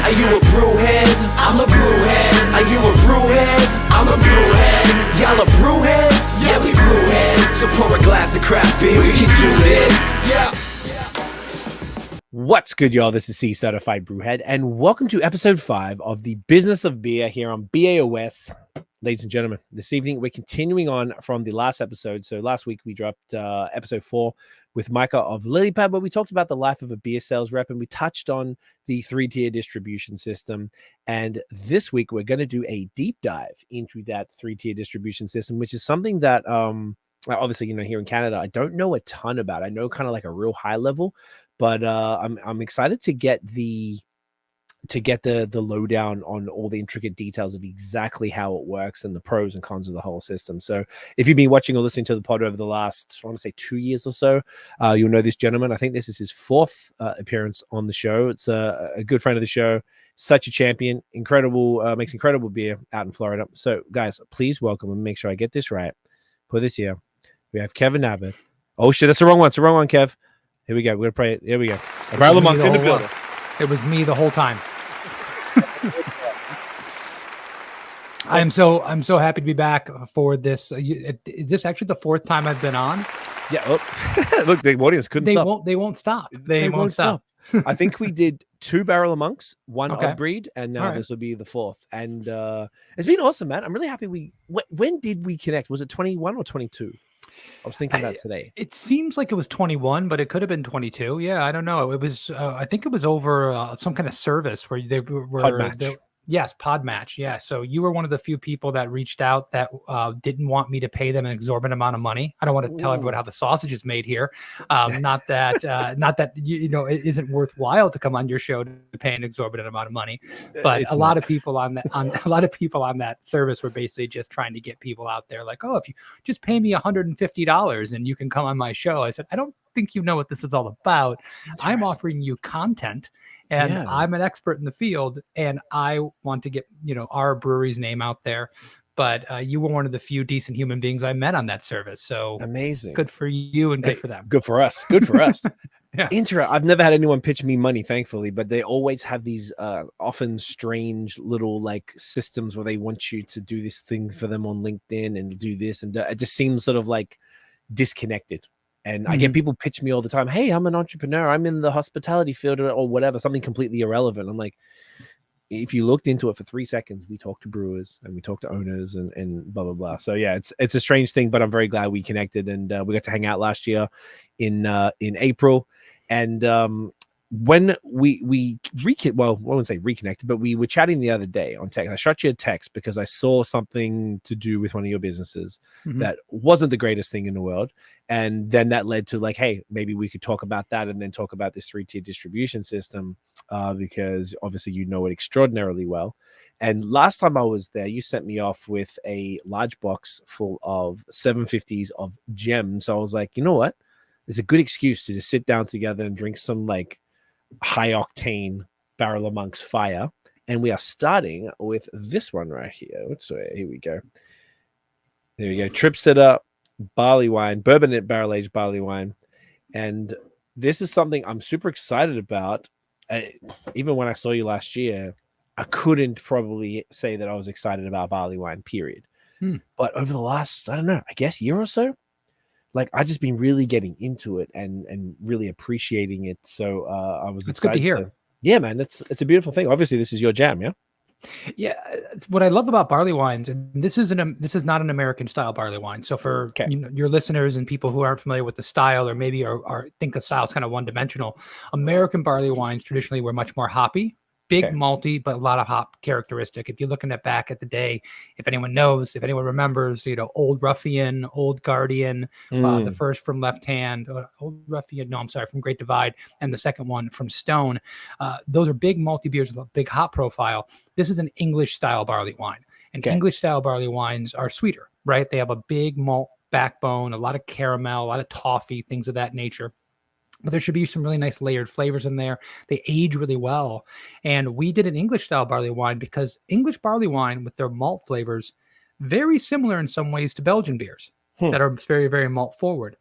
Are you a brewhead? I'm a brewhead. Are you a brewhead? I'm a brewhead. Y'all are brewheads? Yeah, we brewheads. So pour a glass of craft beer, we can do this. Yeah. What's good, y'all? This is C Certified Brewhead, and welcome to episode 5 of the Business of Beer here on BAOS. Ladies and gentlemen, this evening we're continuing on from the last episode. So last week we dropped episode 4 with Micah of Lilypad, where we talked about the life of a beer sales rep, and we touched on the 3-tier distribution system. And this week we're going to do a deep dive into that 3-tier distribution system, which is something that obviously, here in Canada, I don't know a ton about. I know kind of like a real high level, but I'm excited to get the lowdown on all the intricate details of exactly how it works and the pros and cons of the whole system. So if you've been watching or listening to the pod over the last, I want to say 2 years or so, you'll know this gentleman. I think this is his 4th appearance on the show. It's a good friend of the show, such a champion, incredible, makes incredible beer out in Florida. So guys, please welcome and make sure I get this right. Put this here. We have Kevin Abbott. Oh shit, that's the wrong one. It's the wrong one, Kev. Here we go. We're gonna pray it. Here we go. Barrel Monk's in the building. It was me the whole time. I'm so happy to be back for this. Is this actually the 4th time I've been on? Yeah. Oh. Look, the audience couldn't stop. They won't stop. They won't stop. I think we did 2 Barrel of Monks, 1 odd breed, and now All right. This will be the 4th. And it's been awesome, man. I'm really happy. When did we connect? Was it 21 or 22? I was thinking about today. It seems like it was 21, but it could have been 22. Yeah, I don't know. It was. I think it was over some kind of service where they were. Podmatch. Yes, Podmatch. Yeah. So you were one of the few people that reached out that didn't want me to pay them an exorbitant amount of money. I don't want to tell everyone how the sausage is made here. Not that it isn't worthwhile to come on your show to pay an exorbitant amount of money. But a lot of people on that service were basically just trying to get people out there like, oh, if you just pay me $150 and you can come on my show. I said, I don't think you know what this is all about. I'm offering you content, and I'm an expert in the field, and I want to get our brewery's name out there. But you were one of the few decent human beings I met on that service. So amazing. Good for you and good for them. Good for us. Good for us. I've never had anyone pitch me money, thankfully, but they always have these often strange little like systems where they want you to do this thing for them on LinkedIn and do this, and it just seems sort of like disconnected. And I get people pitch me all the time. Hey, I'm an entrepreneur. I'm in the hospitality field or whatever, something completely irrelevant. I'm like, if you looked into it for 3 seconds, we talk to brewers and we talk to owners and blah, blah, blah. So yeah, it's a strange thing, but I'm very glad we connected, and we got to hang out last year in April. And when we I wouldn't say reconnected, but we were chatting the other day on text. I shot you a text because I saw something to do with one of your businesses that wasn't the greatest thing in the world. And then that led to like, hey, maybe we could talk about that and then talk about this 3-tier distribution system because obviously you know it extraordinarily well. And last time I was there, you sent me off with a large box full of 750s of gems. So I was like, you know what? It's a good excuse to just sit down together and drink some like high octane Barrel of Monks fire. And we are starting with this one right here. So here we go. There we go. Trip Sitter barley wine, bourbon barrel aged barley wine. And this is something I'm super excited about. Even when I saw you last year, I couldn't probably say that I was excited about barley wine, period. But over the last, I don't know, I guess year or so, like I just been really getting into it and really appreciating it. So I was excited. Good to hear. Yeah, man, it's a beautiful thing. Obviously, this is your jam, yeah. Yeah, what I love about barley wines, and this is not an American style barley wine. So for your listeners and people who aren't familiar with the style, or maybe are think the style is kind of one dimensional, American barley wines traditionally were much more hoppy. Big malty, but a lot of hop characteristic. If you're looking back at the day, if anyone remembers, Old Ruffian, Old Guardian, the first from Left Hand, from Great Divide, and the second one from Stone. Those are big malty beers with a big hop profile. This is an English style barley wine, and English style barley wines are sweeter, right? They have a big malt backbone, a lot of caramel, a lot of toffee, things of that nature. But there should be some really nice layered flavors in there. They age really well. And we did an English style barley wine because English barley wine with their malt flavors, very similar in some ways to Belgian beers that are very, very malt forward.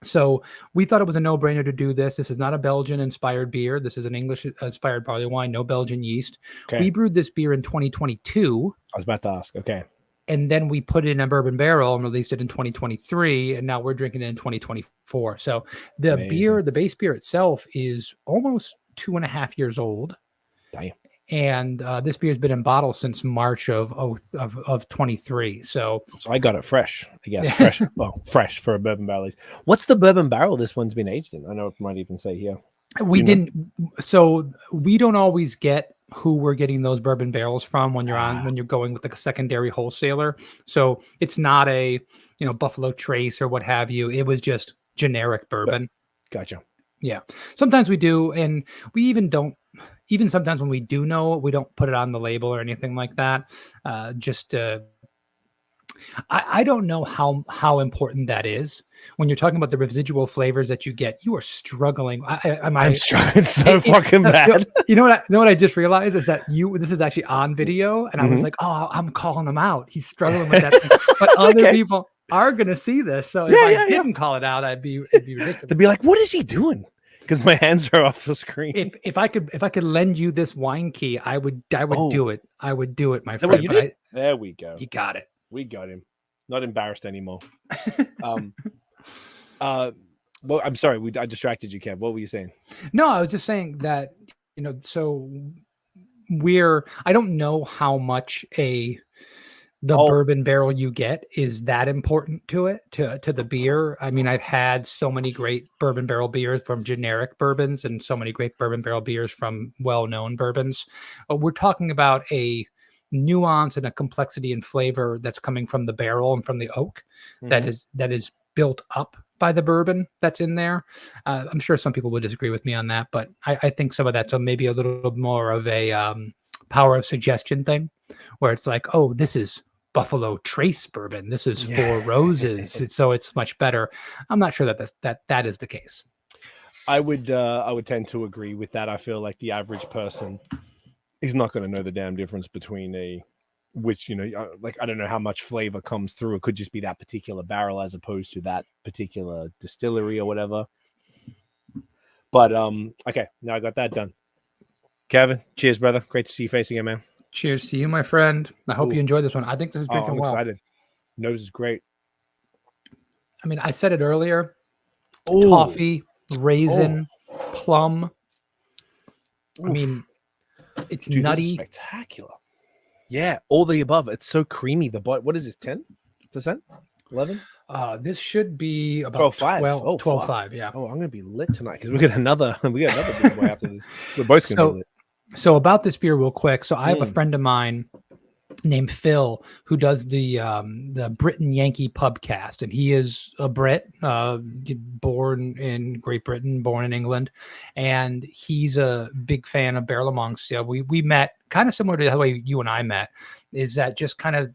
So we thought it was a no-brainer to do this. This is not a Belgian-inspired beer. This is an English-inspired barley wine, no Belgian yeast. Okay. We brewed this beer in 2022. I was about to ask. Okay. And then we put it in a bourbon barrel and released it in 2023. And now we're drinking it in 2024. So the beer, the base beer itself is almost 2.5 years old. Damn. And this beer has been in bottle since March of 23. So I got it fresh, I guess. Fresh. Well, fresh for a bourbon barrel. What's the bourbon barrel this one's been aged in? I know it might even say here. We didn't. So we don't always get who we're getting those bourbon barrels from when you're going with like a secondary wholesaler. So it's not a Buffalo Trace or what have you. It was just generic bourbon. Gotcha. Yeah. Sometimes we do, and we even don't. Even sometimes when we do know it, we don't put it on the label or anything like that. I don't know how important that is when you're talking about the residual flavors that you get. You are struggling. I'm struggling so fucking bad. You know what I just realized is that this is actually on video, and I was like, oh, I'm calling him out. He's struggling with that thing. But other people are gonna see this, so if I didn't call it out, it'd be ridiculous. They'd be like, what is he doing? Because my hands are off the screen. If I could lend you this wine key, I would do it. I would do it, my friend. What you did? There we go. You got it. We got him. Not embarrassed anymore. Well, I'm sorry. I distracted you, Kev. What were you saying? No, I was just saying that so I don't know how much the bourbon barrel you get is that important to the beer. I mean, I've had so many great bourbon barrel beers from generic bourbons and so many great bourbon barrel beers from well-known bourbons. We're talking about a nuance and a complexity and flavor that's coming from the barrel and from the oak that is built up by the bourbon that's in there. I'm sure some people would disagree with me on that, but I think some of that's maybe a little more of a power of suggestion thing, where it's like, oh, this is Buffalo Trace bourbon. This is Four Roses. So it's much better. I'm not sure that is the case. I would tend to agree with that. I feel like the average person is not going to know the damn difference between I don't know how much flavor comes through. It could just be that particular barrel as opposed to that particular distillery or whatever. But okay, now I got that done. Kevin, cheers, brother. Great to see you facing again, man. Cheers to you, my friend. I hope you enjoy this one. I think this is drinking well. I'm excited. Nose is great. I mean, I said it earlier. Toffee, raisin, plum. I mean, it's nutty. This is spectacular. Yeah, all the above. It's so creamy. What is this, 10%? 11? This should be about 12.5. Yeah. Oh, I'm going to be lit tonight because we got another big boy after this. We're both going to be lit. So about this beer real quick. So I have a friend of mine named Phil who does the Britain Yankee Pubcast, and he is a Brit, born in Great Britain, born in England, and he's a big fan of Barrel of Monks. Yeah, we met kind of similar to the way you and I met, is that just kind of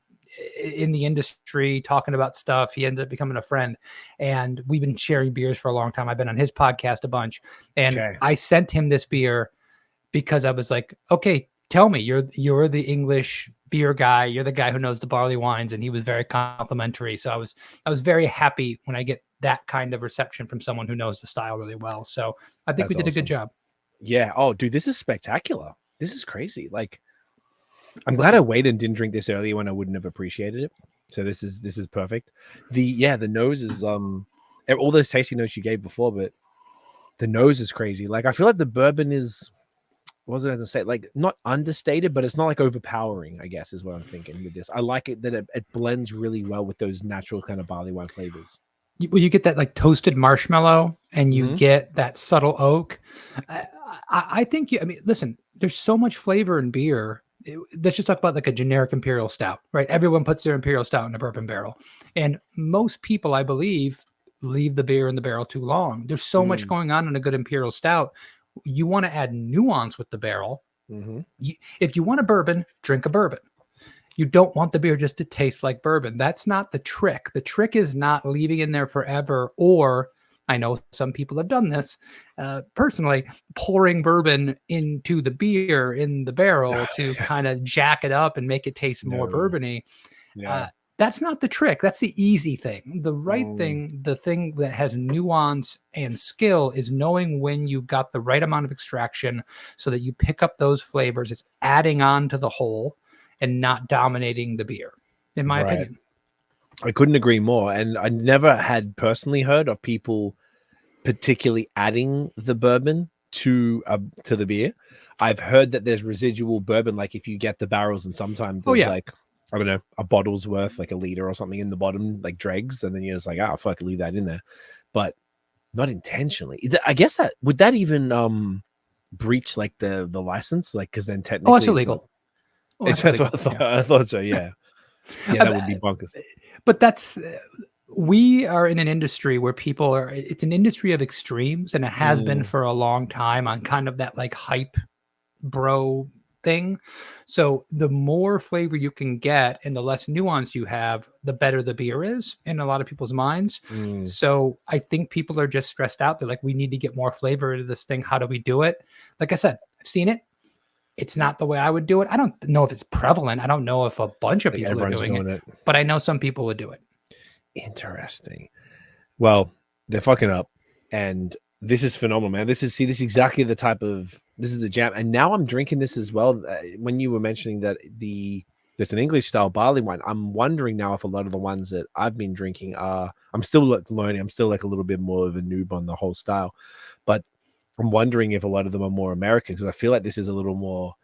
in the industry talking about stuff. He ended up becoming a friend, and we've been sharing beers for a long time. I've been on his podcast a bunch, and I sent him this beer because I was like, okay, tell me, you're the English beer guy. You're the guy who knows the barley wines. And he was very complimentary. So I was very happy when I get that kind of reception from someone who knows the style really well. So I think we did a good job. Yeah. Oh, dude, this is spectacular. This is crazy. Like, I'm glad I waited and didn't drink this earlier when I wouldn't have appreciated it. So this is perfect. The nose is all those tasty notes you gave before, but the nose is crazy. Like, I feel like the bourbon is, what was I going to say? Like, not understated, but it's not like overpowering, I guess, is what I'm thinking with this. I like it that it blends really well with those natural kind of barley wine flavors. You get that like toasted marshmallow and you get that subtle oak. I think, listen, there's so much flavor in beer. Let's just talk about like a generic imperial stout, right? Everyone puts their imperial stout in a bourbon barrel. And most people, I believe, leave the beer in the barrel too long. There's so much going on in a good imperial stout. You want to add nuance with the barrel. If you want a bourbon, drink a bourbon. You don't want the beer just to taste like bourbon. That's not the trick. The trick is not leaving in there forever, or I know some people have done this personally, pouring bourbon into the beer in the barrel to kind of jack it up and make it taste more bourbony. That's not the trick. That's the easy thing. The right thing, the thing that has nuance and skill, is knowing when you've got the right amount of extraction so that you pick up those flavors. It's adding on to the whole and not dominating the beer, in my opinion. I couldn't agree more. And I never had personally heard of people particularly adding the bourbon to the beer. I've heard that there's residual bourbon, like if you get the barrels, and sometimes there's like, I don't know, a bottle's worth, like a liter or something in the bottom, like dregs, and then you're just like, oh fuck, leave that in there, but not intentionally. I guess that would that even breach like the license, like because then technically it's illegal. That's what I thought. I thought so. Yeah, that would be bonkers. But that's we are in an industry where people are. It's an industry of extremes, and it has been for a long time on kind of that like hype bro thing. So the more flavor you can get and the less nuance you have, the better the beer is in a lot of people's minds. So I think people are just stressed out. They're like, we need to get more flavor into this thing. How do we do it? Like I said, I've seen it. It's not the way I would do it. I don't know if it's prevalent. I don't know if a bunch of people are doing it, but I know some people would do it. Interesting. Well, they're fucking up, and this is phenomenal, man. This is exactly the type of, this is the jam. And now I'm drinking this as well. When you were mentioning that there's an English style barley wine, I'm wondering now if a lot of the ones that I've been drinking I'm still learning. I'm still like a little bit more of a noob on the whole style, but I'm wondering if a lot of them are more American, because I feel like this is a little more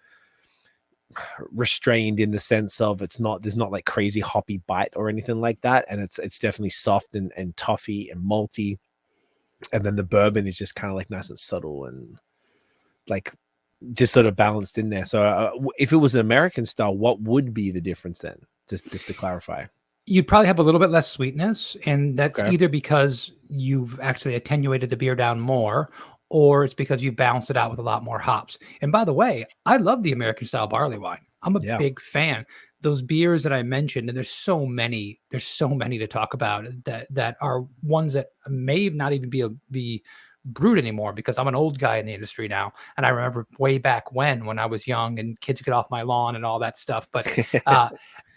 restrained in the sense of there's not like crazy hoppy bite or anything like that, and it's definitely soft and toffee and malty, and then the bourbon is just kind of like nice and subtle and like just sort of balanced in there. So if it was an American style, what would be the difference then, just to clarify? You'd probably have a little bit less sweetness, and that's either because you've actually attenuated the beer down more, or it's because you've balanced it out with a lot more hops. And by the way, I love the American style barley wine. I'm a big fan. Those beers that I mentioned, and there's so many to talk about that are ones that may not even be brewed anymore, because I'm an old guy in the industry now. And I remember way back when I was young and kids get off my lawn and all that stuff. But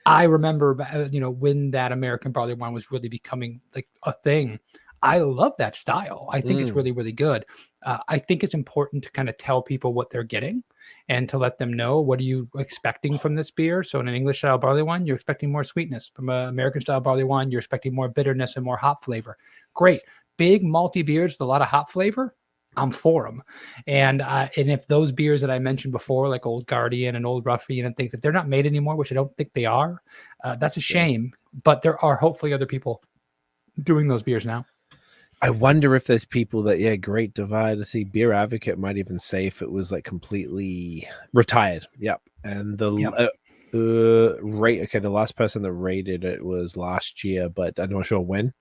I remember, when that American barley wine was really becoming like a thing. I love that style. I think it's really, really good. I think it's important to kind of tell people what they're getting and to let them know, what are you expecting from this beer? So in an English style barley wine, you're expecting more sweetness. From an American style barley wine, you're expecting more bitterness and more hop flavor. Great. Big malty beers with a lot of hop flavor, I'm for them. And if those beers that I mentioned before, like Old Guardian and Old Ruffian and things, if they're not made anymore, which I don't think they are, that's a shame. But there are hopefully other people doing those beers now. I wonder if there's people that, great divide. I see Beer Advocate might even say if it was like completely retired. Yep. And the the last person that rated it was last year, but I'm not sure when.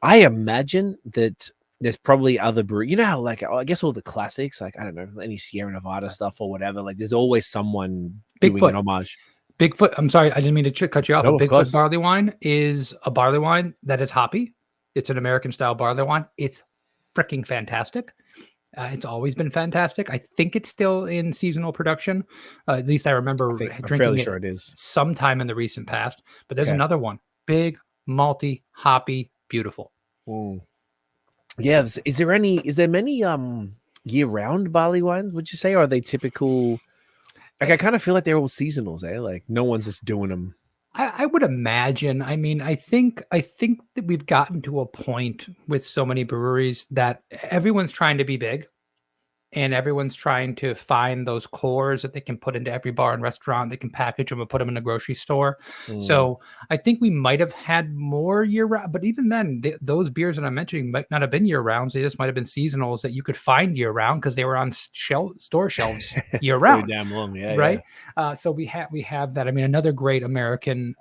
I imagine that there's probably other breweries. You know how, like, I guess all the classics, like, I don't know, any Sierra Nevada stuff or whatever, like there's always someone doing an homage. Bigfoot, I'm sorry, I didn't mean to cut you off. No, a Bigfoot barley wine is a barley wine that is hoppy. It's an American style barley wine. It's freaking fantastic. It's always been fantastic. I think it's still in seasonal production. At least I remember drinking it sometime in the recent past. But there's another one. Big, malty, hoppy, beautiful. Yeah. Is there many year-round barley wines, would you say? Or are they typical? Like, I kind of feel like they're all seasonals, Like no one's just doing them. I would imagine. I mean, I think that we've gotten to a point with so many breweries that everyone's trying to be big, and everyone's trying to find those cores that they can put into every bar and restaurant. They can package them and put them in a grocery store. So I think we might have had more year-round, but even then, those beers that I'm mentioning might not have been year-rounds. They just might have been seasonals that you could find year-round because they were on store shelves year-round. So damn long, right? Yeah. So we have that. I mean, another great American.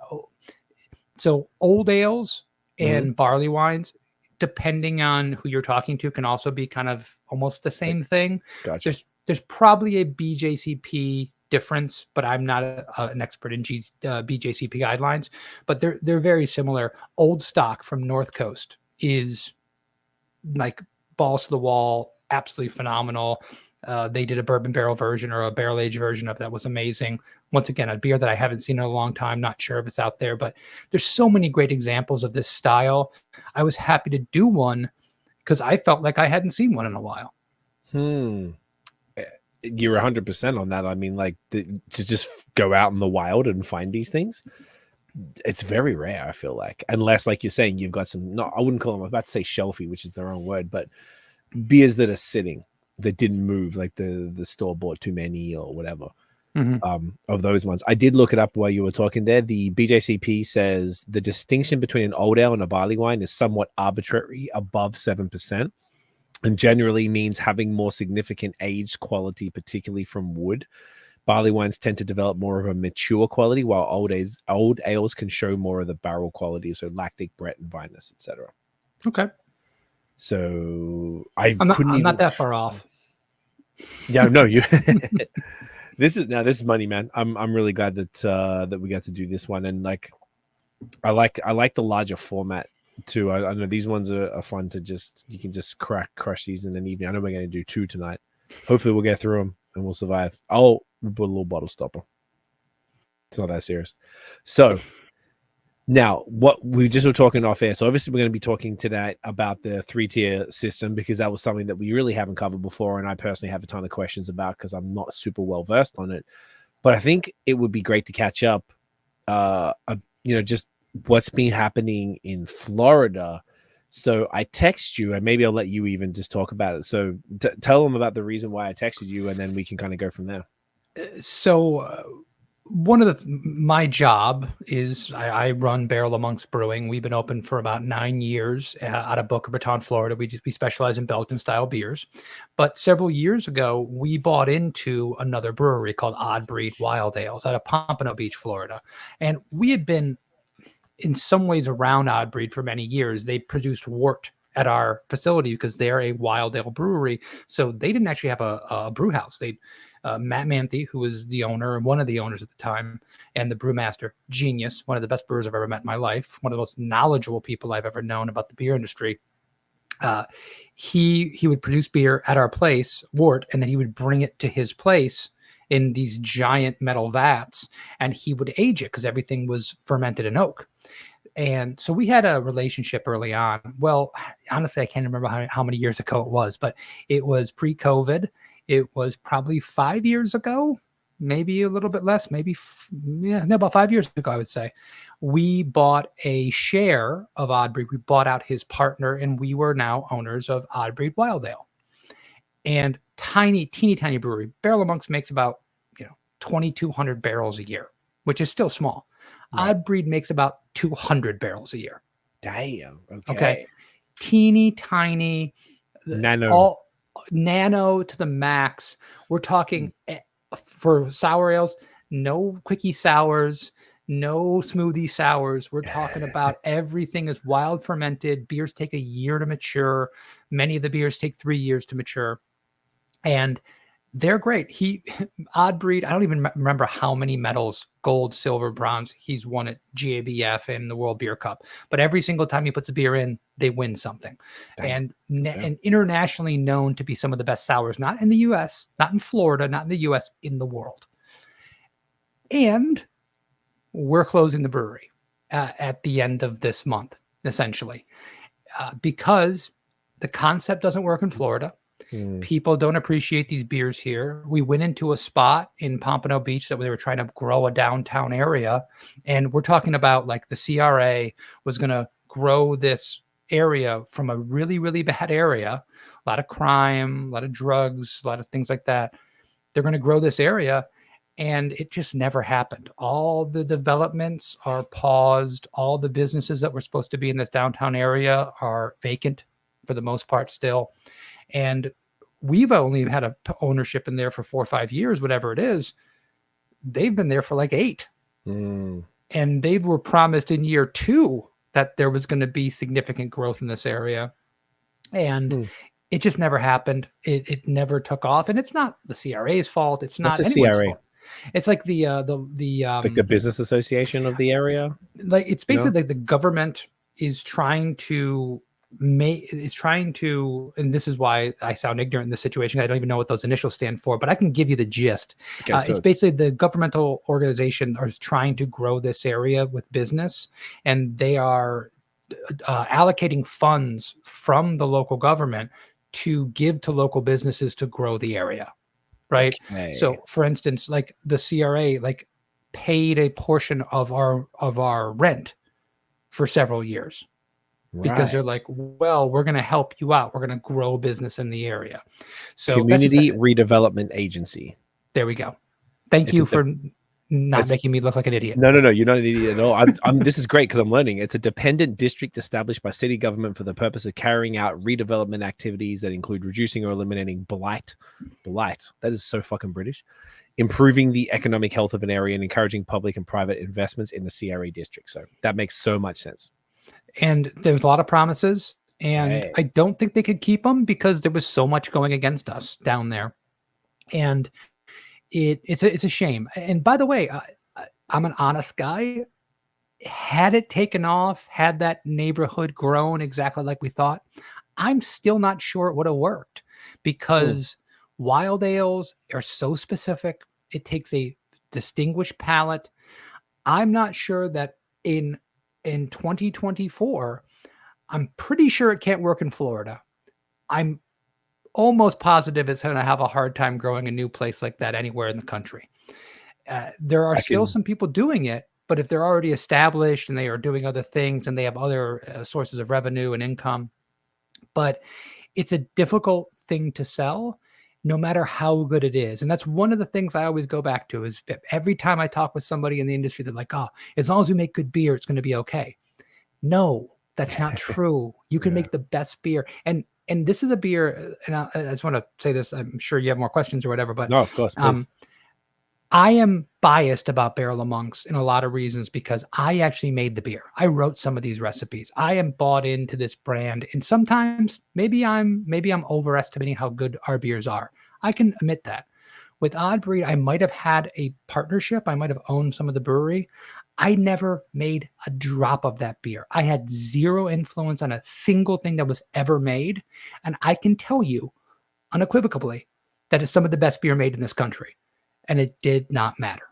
So old ales and barley wines, depending on who you're talking to, can also be kind of almost the same thing. Gotcha. There's probably a BJCP difference, but I'm not an expert in BJCP guidelines, but they're very similar. Old stock from North Coast is like balls to the wall, absolutely phenomenal. They did a bourbon barrel version or a barrel aged version of that was amazing. Once again, a beer that I haven't seen in a long time. Not sure if it's out there, but there's so many great examples of this style. I was happy to do one because I felt like I hadn't seen one in a while. You're 100% on that. I mean, like to just go out in the wild and find these things, it's very rare. I feel like, unless, like you're saying, you've got some. No, I wouldn't call them. I was about to say shelfie, which is the wrong word, but beers that are sitting that didn't move, like the store bought too many or whatever. Of those ones. I did look it up while you were talking there. The BJCP says the distinction between an old ale and a barley wine is somewhat arbitrary, above 7%, and generally means having more significant aged quality, particularly from wood. Barley wines tend to develop more of a mature quality, while old ales can show more of the barrel quality, so lactic, Brett, and vinous, etc. Okay. So I'm not that far off. Yeah, no, you. This is money, man. I'm really glad that we got to do this one, and like, I like the larger format too. I know these ones are fun to you can just crush these in an evening. I know we're going to do 2 tonight. Hopefully we'll get through them and we'll survive. We'll put a little bottle stopper. It's not that serious. So now, what we just were talking off air. So obviously we're going to be talking tonight about the 3-tier system, because that was something that we really haven't covered before, and I personally have a ton of questions about because I'm not super well versed on it. But I think it would be great to catch up. Just what's been happening in Florida. So I text you, and maybe I'll let you even just talk about it. So tell them about the reason why I texted you, and then we can kind of go from there. So one of my job is I run Barrel Amongst Brewing. We've been open for about 9 years out of Boca Raton, Florida. We specialize in Belgian style beers. But several years ago, we bought into another brewery called Odd Breed Wild Ales out of Pompano Beach, Florida. And we had been in some ways around Odd Breed for many years. They produced wort at our facility because they're a wild ale brewery. So they didn't actually have a brew house. Matt Manthe, who was the owner, one of the owners at the time, and the brewmaster, genius, one of the best brewers I've ever met in my life, one of the most knowledgeable people I've ever known about the beer industry. He would produce beer at our place, wort, and then he would bring it to his place in these giant metal vats, and he would age it because everything was fermented in oak. And so we had a relationship early on. Well, honestly, I can't remember how many years ago it was, but it was pre-COVID. It was probably 5 years ago, maybe a little bit less, about 5 years ago, I would say. We bought a share of Odd Breed. We bought out his partner, and we were now owners of Odd Breed Wild Ale. And teeny tiny brewery. Barrel Amongst makes about 2,200 barrels a year, which is still small. Right. Odd Breed makes about 200 barrels a year. Damn. Okay. Teeny tiny. Nano to the max. We're talking for sour ales, no quickie sours, no smoothie sours. We're talking about everything is wild fermented. Beers take a year to mature. Many of the beers take 3 years to mature. And they're great. Odd Breed, I don't even remember how many medals, gold, silver, bronze, he's won at GABF and the World Beer Cup. But every single time he puts a beer in, they win something. And internationally known to be some of the best sours, not in the U.S., not in Florida, not in the U.S., in the world. And we're closing the brewery at the end of this month, essentially, because the concept doesn't work in Florida. People don't appreciate these beers here. We went into a spot in Pompano Beach that they were trying to grow a downtown area. And we're talking about like the CRA was going to grow this area from a really, really bad area. A lot of crime, a lot of drugs, a lot of things like that. They're going to grow this area. And it just never happened. All the developments are paused. All the businesses that were supposed to be in this downtown area are vacant for the most part still. And we've only had a ownership in there for 4 or 5 years, whatever it is. They've been there for like 8. And they were promised in year 2 that there was going to be significant growth in this area. And it just never happened. It never took off. And it's not the CRA's fault. It's not anyone's fault. It's like the business association of the area. Like it's basically like the government is trying to is trying to, and this is why I sound ignorant in this situation. I don't even know what those initials stand for, but I can give you the gist. It's basically the governmental organization is trying to grow this area with business, and they are allocating funds from the local government to give to local businesses to grow the area. Right. Okay. So for instance, like the CRA, like paid a portion of our rent for several years. Because they're like, well, we're going to help you out. We're going to grow business in the area. So Community Redevelopment Agency. There we go. Thank you for not making me look like an idiot. No, you're not an idiot at all. This is great because I'm learning. It's a dependent district established by city government for the purpose of carrying out redevelopment activities that include reducing or eliminating blight. That is so fucking British. Improving the economic health of an area and encouraging public and private investments in the CRA district. So that makes so much sense. And there was a lot of promises, and I don't think they could keep them because there was so much going against us down there. And it's a shame. And by the way, I'm an honest guy. Had it taken off, had that neighborhood grown exactly like we thought, I'm still not sure it would have worked because wild ales are so specific. It takes a distinguished palate. I'm not sure that in 2024, I'm pretty sure it can't work in Florida. I'm almost positive it's going to have a hard time growing a new place like that anywhere in the country. There are still some people doing it, but if they're already established and they are doing other things and they have other sources of revenue and income, but it's a difficult thing to sell no matter how good it is. And that's one of the things I always go back to is every time I talk with somebody in the industry, they're like, oh, as long as we make good beer, it's going to be okay. No, that's not true. You can make the best beer. And this is a beer, and I just want to say this, I'm sure you have more questions or whatever, but no, of course, please. I am biased about Barrel of Monks in a lot of reasons because I actually made the beer. I wrote some of these recipes. I am bought into this brand, and sometimes maybe I'm overestimating how good our beers are. I can admit that. With Odd Breed, I might have had a partnership. I might have owned some of the brewery. I never made a drop of that beer. I had zero influence on a single thing that was ever made, and I can tell you unequivocally that it's some of the best beer made in this country. And it did not matter.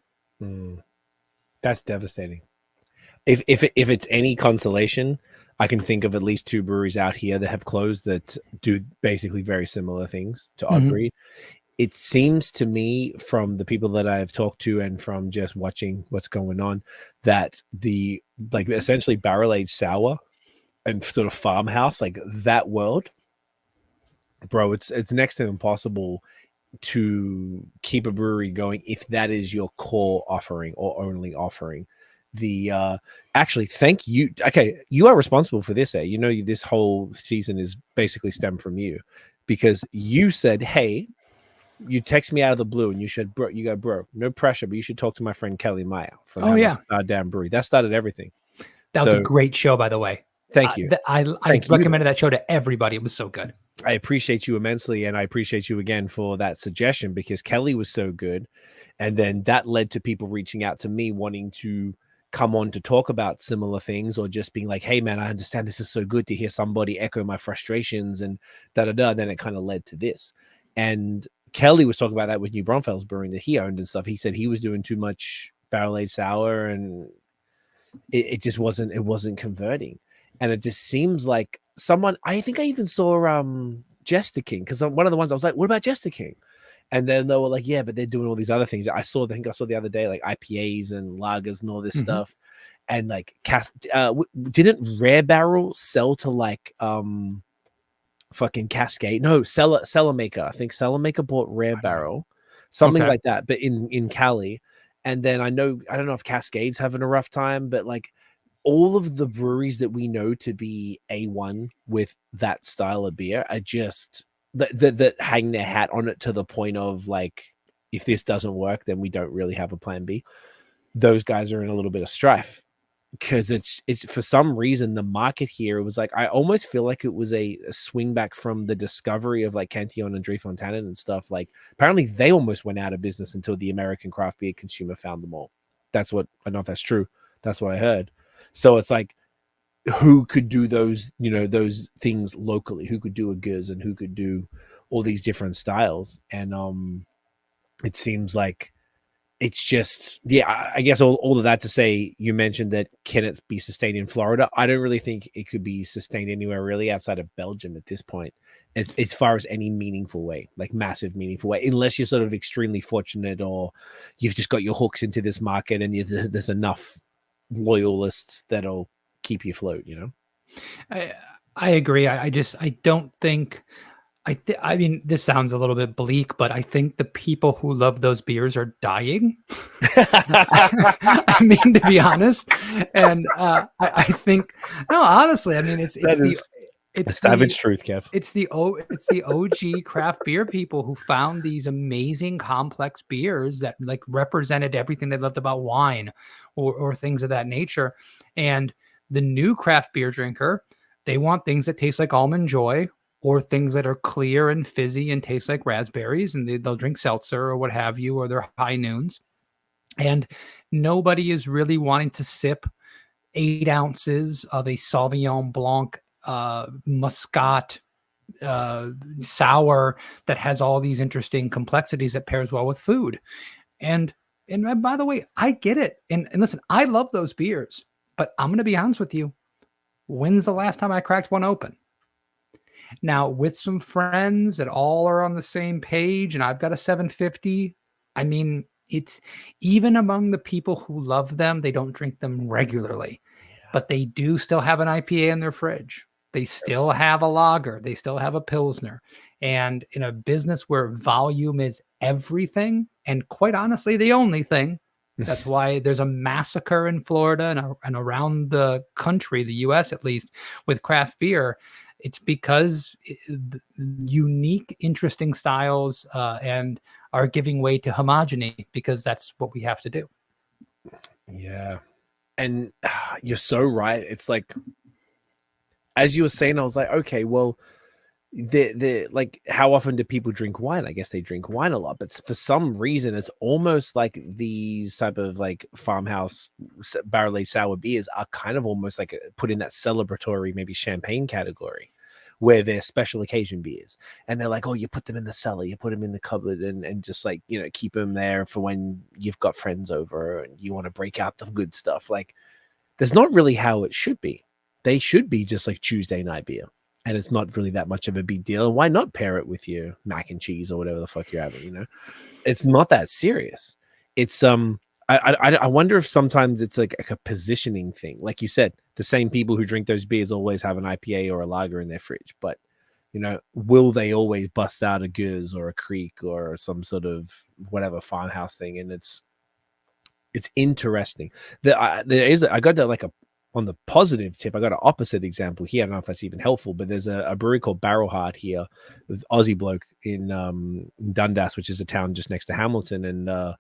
That's devastating. If it's any consolation, I can think of at least 2 breweries out here that have closed that do basically very similar things to Odd Breed. It seems to me from the people that I've talked to and from just watching what's going on that the essentially barrel-aged sour and sort of farmhouse, like that world, bro, it's next to impossible to keep a brewery going if that is your core offering or only offering. Actually, thank you. Okay, you are responsible for this. You know, this whole season is basically stemmed from you because you said, hey, you text me out of the blue and you said, bro, no pressure, but you should talk to my friend Kelly Meyer from Damn Brewery. That started everything. That was a great show, by the way. Thank you. I recommended that show to everybody. It was so good. I appreciate you immensely, and I appreciate you again for that suggestion because Kelly was so good. And then that led to people reaching out to me wanting to come on to talk about similar things or just being like, hey, man, I understand this is so good to hear somebody echo my frustrations and da-da-da. Then it kind of led to this. And Kelly was talking about that with New Braunfels Brewing that he owned and stuff. He said he was doing too much barrel-aged sour and it just wasn't converting. And it just seems like someone, I think I even saw Jester King, because one of the ones I was like, what about Jester King? And then they were like, yeah, but they're doing all these other things. I saw the other day, like IPAs and lagers and all this stuff. And like, didn't Rare Barrel sell to like fucking Cascade? No, Cellar Maker. I think Cellar Maker bought Rare Barrel, something like that, but in Cali. And then I don't know if Cascade's having a rough time, but like, all of the breweries that we know to be A1 with that style of beer are just that hang their hat on it to the point of like, if this doesn't work, then we don't really have a plan B. Those guys are in a little bit of strife because it's for some reason the market here, it was like, I almost feel like it was a swing back from the discovery of like Cantillon and Driefonteinen and stuff. Like apparently they almost went out of business until the American craft beer consumer found them all. That's what, I don't know if that's true. That's what I heard. So it's like who could do those, those things locally, who could do a Guz and who could do all these different styles. And it seems like it's just, I guess all of that to say, you mentioned that can it be sustained in Florida? I don't really think it could be sustained anywhere really outside of Belgium at this point, as far as any meaningful way, like massive meaningful way, unless you're sort of extremely fortunate or you've just got your hooks into this market and there's enough loyalists that'll keep you afloat, I agree. I don't think. I mean, this sounds a little bit bleak, but I think the people who love those beers are dying. I mean, to be honest, and I think no, honestly, I mean, it's a savage truth, Kev. It's the OG craft beer people who found these amazing complex beers that like represented everything they loved about wine or things of that nature. And the new craft beer drinker, they want things that taste like Almond Joy, or things that are clear and fizzy and taste like raspberries, and they'll drink seltzer or what have you, or their high noons. And nobody is really wanting to sip 8 ounces of a Sauvignon Blanc Muscat sour that has all these interesting complexities that pairs well with food. And by the way, I get it. And listen, I love those beers, but I'm going to be honest with you. When's the last time I cracked one open? Now, with some friends that all are on the same page, and I've got a 750, I mean, it's even among the people who love them, they don't drink them regularly, but they do still have an IPA in their fridge. They still have a lager. They still have a Pilsner. And in a business where volume is everything, and quite honestly, the only thing, that's why there's a massacre in Florida and around the country, the US at least, with craft beer. It's because unique, interesting styles and are giving way to homogeny, because that's what we have to do. Yeah. And you're so right. It's like, as you were saying, I was like, okay, well, the like, how often do people drink wine? I guess they drink wine a lot, but for some reason, it's almost like these type of like farmhouse barrel-aged sour beers are kind of almost like put in that celebratory, maybe champagne category, where they're special occasion beers. And they're like, oh, you put them in the cellar, you put them in the cupboard and just like, keep them there for when you've got friends over and you want to break out the good stuff. Like, that's not really how it should be. They should be just like Tuesday night beer. And it's not really that much of a big deal. And why not pair it with your mac and cheese or whatever the fuck you're having, It's not that serious. It's I wonder if sometimes it's like a positioning thing. Like you said, the same people who drink those beers always have an IPA or a lager in their fridge. But, will they always bust out a Guz or a Creek or some sort of whatever farmhouse thing? And it's interesting. I got that like on the positive tip, I got an opposite example here. I don't know if that's even helpful, but there's a brewery called Barrel Hard here with Aussie bloke in Dundas, which is a town just next to Hamilton. And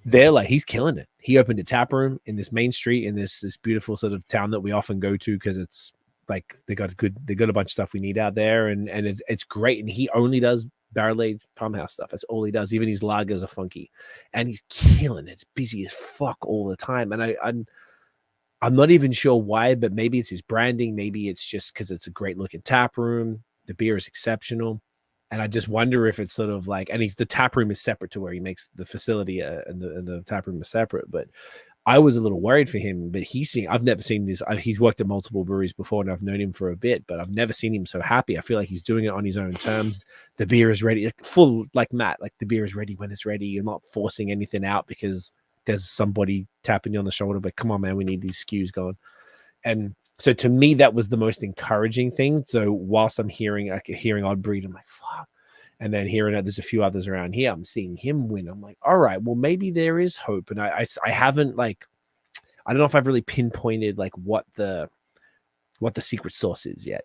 they're like, he's killing it. He opened a tap room in this main street in this beautiful sort of town that we often go to because it's like they got a bunch of stuff we need out there, and it's great. And he only does barrel-aged farmhouse stuff. That's all he does. Even his lagers are funky, and he's killing it. It's busy as fuck all the time. And I'm not even sure why, but maybe it's his branding. Maybe it's just because it's a great looking tap room. The beer is exceptional. And I just wonder if it's sort of like, and the tap room is separate to where he makes the facility and the tap room is separate. But I was a little worried for him, but I've never seen this. He's worked at multiple breweries before and I've known him for a bit, but I've never seen him so happy. I feel like he's doing it on his own terms. The beer is ready, full like Matt, like the beer is ready when it's ready. You're not forcing anything out because there's somebody tapping you on the shoulder, but come on, man, we need these SKUs going. And so to me, that was the most encouraging thing. So whilst I'm hearing Odd Breed, I'm like, fuck. And then hearing that there's a few others around here, I'm seeing him win. I'm like, all right, well, maybe there is hope. And I haven't like, I don't know if I've really pinpointed like what the secret sauce is yet.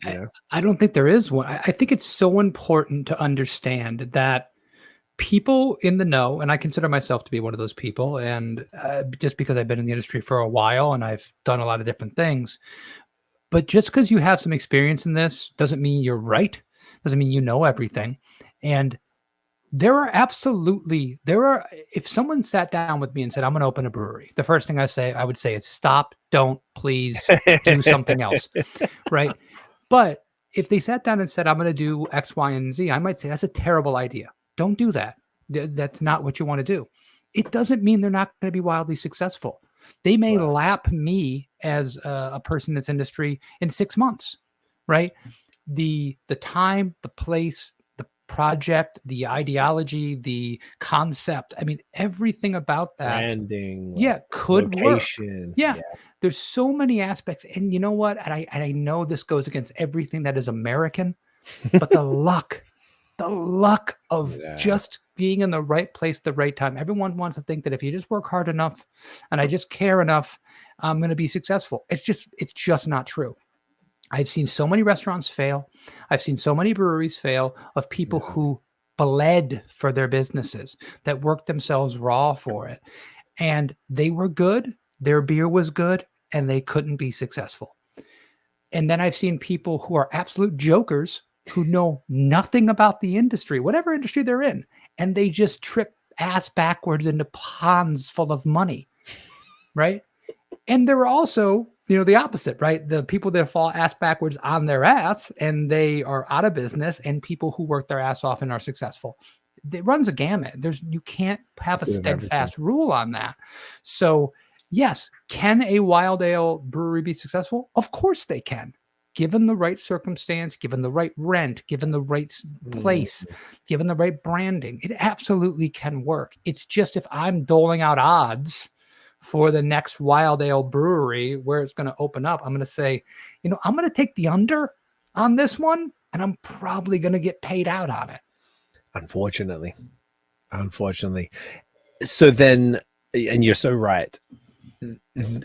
I don't think there is one. I think it's so important to understand that people in the know, and I consider myself to be one of those people, and just because I've been in the industry for a while and I've done a lot of different things, but just because you have some experience in this doesn't mean you're right, doesn't mean you know everything. And if someone sat down with me and said, I'm going to open a brewery, the first thing I would say is stop, don't, please do something else. Right. But if they sat down and said, I'm going to do X, Y, and Z, I might say that's a terrible idea. Don't do that. That's not what you want to do. It doesn't mean they're not going to be wildly successful. They may lap me as a person in this industry in 6 months, right? The time, the place, the project, the ideology, the concept. I mean, everything about that. Branding. Could location. Work. Yeah. There's so many aspects. And you know what? And I know this goes against everything that is American, but the luck of just being in the right place at the right time. Everyone wants to think that if you just work hard enough and I just care enough, I'm going to be successful. It's just not true. I've seen so many restaurants fail. I've seen so many breweries fail of people who bled for their businesses, that worked themselves raw for it. And they were good. Their beer was good, and they couldn't be successful. And then I've seen people who are absolute jokers who know nothing about the industry, whatever industry they're in, and they just trip ass backwards into ponds full of money, right? And there are also, the opposite, right? The people that fall ass backwards on their ass and they are out of business, and people who work their ass off and are successful. It runs a gamut. You can't have a steadfast rule on that. So yes, can a wild ale brewery be successful? Of course they can. Given the right circumstance, given the right rent, given the right place, given the right branding, it absolutely can work. It's just if I'm doling out odds for the next wild ale brewery where it's going to open up, I'm going to say, I'm going to take the under on this one, and I'm probably going to get paid out on it. Unfortunately. So then, and you're so right.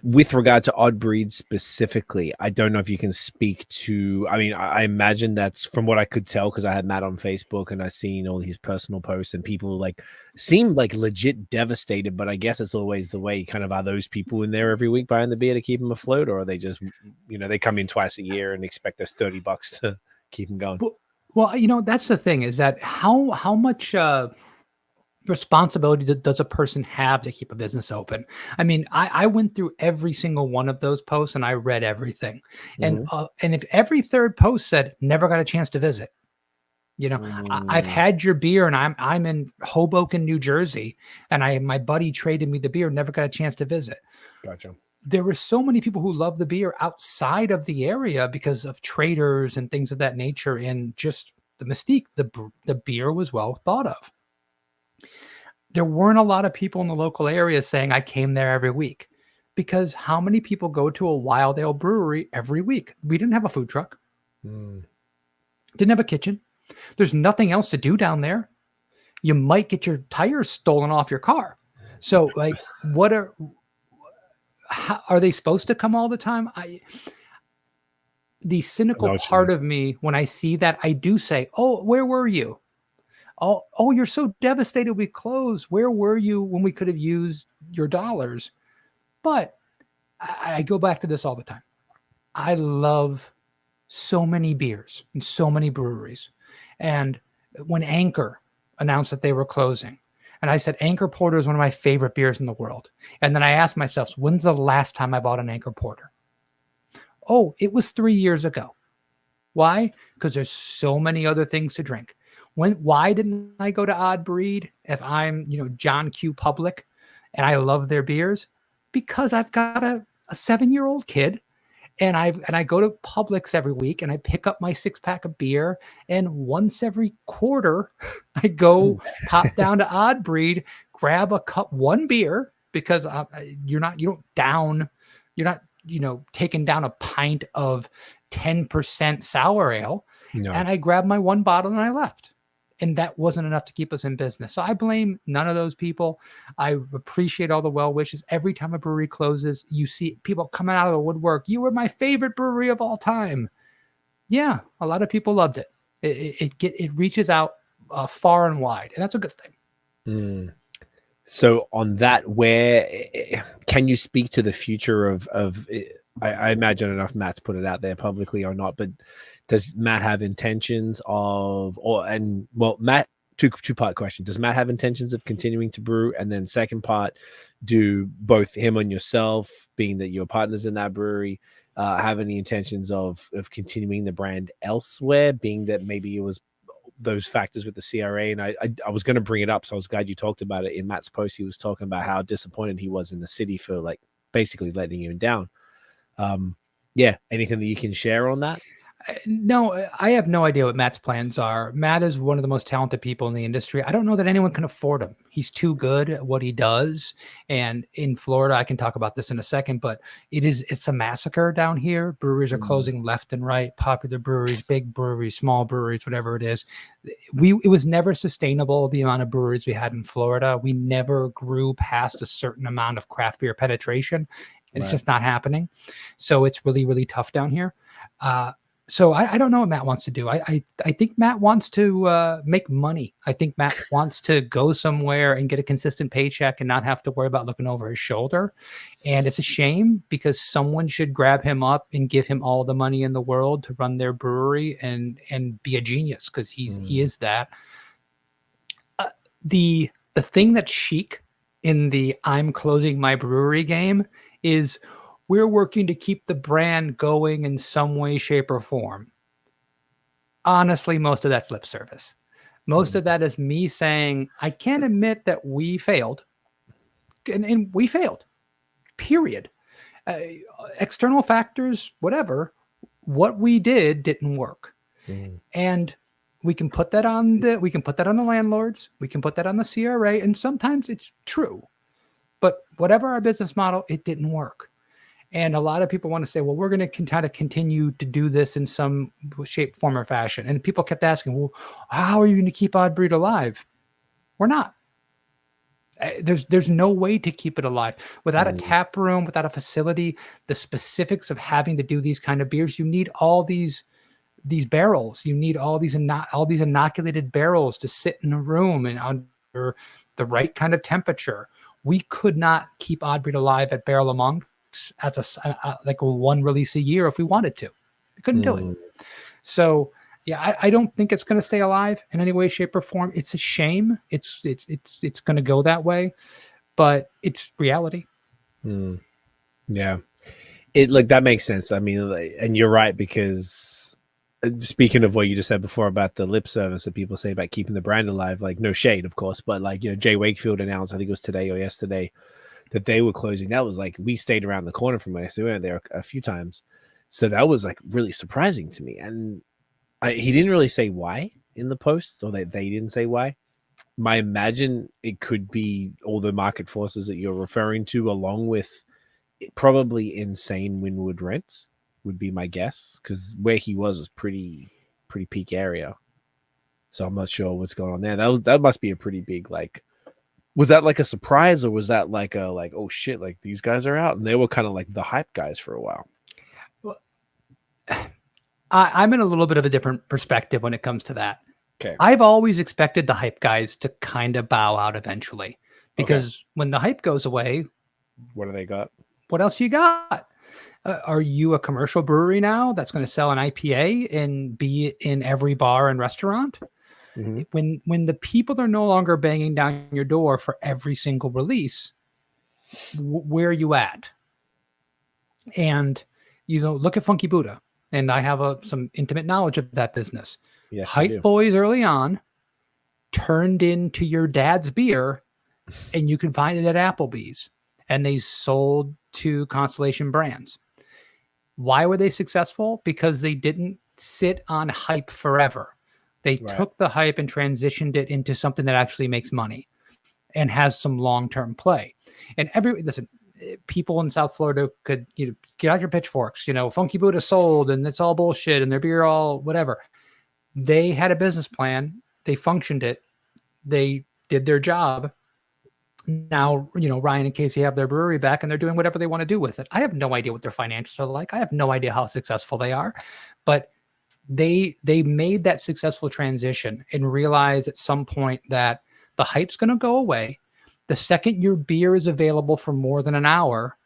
With regard to Odd Breed specifically, I don't know if you can speak to, I imagine that's from what I could tell, because I had Matt on Facebook and I've seen all his personal posts, and people seem legit devastated, but I guess it's always the way. Kind of, are those people in there every week buying the beer to keep them afloat, or are they just, they come in twice a year and expect us $30 to keep them going? Well, that's the thing, is that how much responsibility does a person have to keep a business open? I went through every single one of those posts and I read everything. And if every third post said never got a chance to visit, I've had your beer and I'm in Hoboken, New Jersey, and my buddy traded me the beer, never got a chance to visit. Gotcha. There were so many people who love the beer outside of the area because of traders and things of that nature, and just the mystique. The beer was well thought of. There weren't a lot of people in the local area saying I came there every week, because how many people go to a wild ale brewery every week? We didn't have a food truck. Didn't have a kitchen. There's nothing else to do down there. You might get your tires stolen off your car. So are they supposed to come all the time? The cynical part of me, when I see that, I do say, oh, where were you? Oh, you're so devastated we closed. Where were you when we could have used your dollars? But I go back to this all the time. I love so many beers and so many breweries. And when Anchor announced that they were closing, and I said, Anchor Porter is one of my favorite beers in the world. And then I asked myself, when's the last time I bought an Anchor Porter? Oh, it was 3 years ago. Why? Because there's so many other things to drink. Why didn't I go to Odd Breed if I'm, John Q. Public and I love their beers? Because I've got a 7-year-old kid, and I go to Publix every week and I pick up my 6-pack of beer, and once every quarter I go pop down to Odd Breed, grab one beer, because you're not taking down a pint of 10% sour ale. No. And I grabbed my one bottle and I left. And that wasn't enough to keep us in business. So I blame none of those people. I appreciate all the well wishes. Every time a brewery closes, you see people coming out of the woodwork. You were my favorite brewery of all time. Yeah, a lot of people loved it. It reaches out far and wide, and that's a good thing. So on that, where can you speak to the future of I imagine enough Matt's put it out there publicly or not, but does Matt have intentions of, Matt two-part question. Does Matt have intentions of continuing to brew? And then second part, do both him and yourself, being that you're partners in that brewery, have any intentions of continuing the brand elsewhere, being that maybe it was those factors with the CRA? And I was going to bring it up, so I was glad you talked about it. In Matt's post, he was talking about how disappointed he was in the city for like basically letting him down. Yeah, anything that you can share on that? No, I have no idea what Matt's plans are. Matt is one of the most talented people in the industry. I don't know that anyone can afford him. He's too good at what he does. And in Florida, I can talk about this in a second, but it's a massacre down here. Breweries are closing left and right, popular breweries, big breweries, small breweries, whatever it is. It was never sustainable, the amount of breweries we had in Florida. We never grew past a certain amount of craft beer penetration. It's just not happening. So it's really, really tough down here. So I don't know what Matt wants to do. I think Matt wants to make money. I think Matt wants to go somewhere and get a consistent paycheck and not have to worry about looking over his shoulder. And it's a shame because someone should grab him up and give him all the money in the world to run their brewery and be a genius, because he is that. The thing that's chic in the I'm closing my brewery game is we're working to keep the brand going in some way, shape, or form. Honestly, most of that's lip service. Most of that is me saying, I can't admit that we failed. And we failed, period. External factors, whatever. What we did didn't work. And we can put that on the landlords. We can put that on the CRA. And sometimes it's true. But whatever our business model, it didn't work. And a lot of people want to say, well, we're going to try to continue to do this in some shape, form, or fashion. And people kept asking, well, how are you going to keep Odd Breed alive? We're not. There's no way to keep it alive. Without a tap room, without a facility, the specifics of having to do these kind of beers, you need all these barrels. You need all these inoculated barrels to sit in a room and under the right kind of temperature. We could not keep Odd Breed alive at Barrel Among as like a one release a year if we wanted to. We couldn't do it. So yeah, I don't think it's going to stay alive in any way, shape, or form. It's a shame. It's going to go that way, but it's reality. Yeah, it like that makes sense. I mean, and you're right, because speaking of what you just said before about the lip service that people say about keeping the brand alive, like no shade, of course, but like, you know, Jay Wakefield announced, I think it was today or yesterday, that they were closing. That was like, we stayed around the corner from us. We went there a few times. So that was like really surprising to me. And he didn't really say why in the post, or they didn't say why. I imagine it could be all the market forces that you're referring to, along with probably insane Wynwood rents, would be my guess, because where he was pretty peak area. So I'm not sure what's going on there. That must be a pretty big, like, was that like a surprise, or was that like oh shit, like these guys are out? And they were kind of like the hype guys for a while. Well, I'm in a little bit of a different perspective when it comes to that. Okay. I've always expected the hype guys to kind of bow out eventually, because when the hype goes away, what do they got? What else you got? Are you a commercial brewery now that's going to sell an IPA and be in every bar and restaurant? When the people are no longer banging down your door for every single release, where are you at? And look at Funky Buddha, and I have some intimate knowledge of that business. Yes, Hype Boys early on turned into your dad's beer, and you can find it at Applebee's, and they sold to Constellation Brands. Why were they successful? Because they didn't sit on hype forever. They took the hype and transitioned it into something that actually makes money and has some long-term play. And listen, people in South Florida could get out your pitchforks. Funky Buddha sold, and it's all bullshit, and their beer all whatever. They had a business plan. They functioned it. They did their job. Now, Ryan and Casey have their brewery back, and they're doing whatever they want to do with it. I have no idea what their financials are like. I have no idea how successful they are, but they made that successful transition and realized at some point that the hype's going to go away. The second your beer is available for more than an hour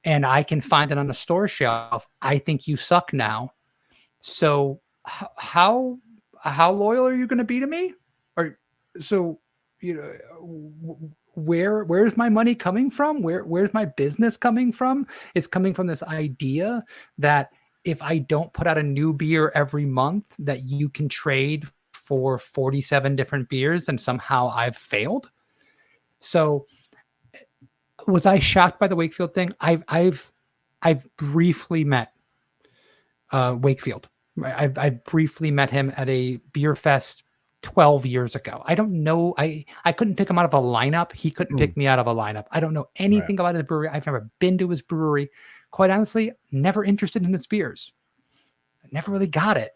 and I can find it on a store shelf, I think you suck now. So how loyal are you going to be to me? Or So, where's my money coming from? Where's my business coming from? It's coming from this idea that if I don't put out a new beer every month, that you can trade for 47 different beers, and somehow I've failed. So was I shocked by the Wakefield thing? I've briefly met Wakefield. I've briefly met him at a beer fest 12 years ago. I don't know. I couldn't pick him out of a lineup. He couldn't pick me out of a lineup. I don't know anything about his brewery. I've never been to his brewery. Quite honestly, never interested in his beers. I never really got it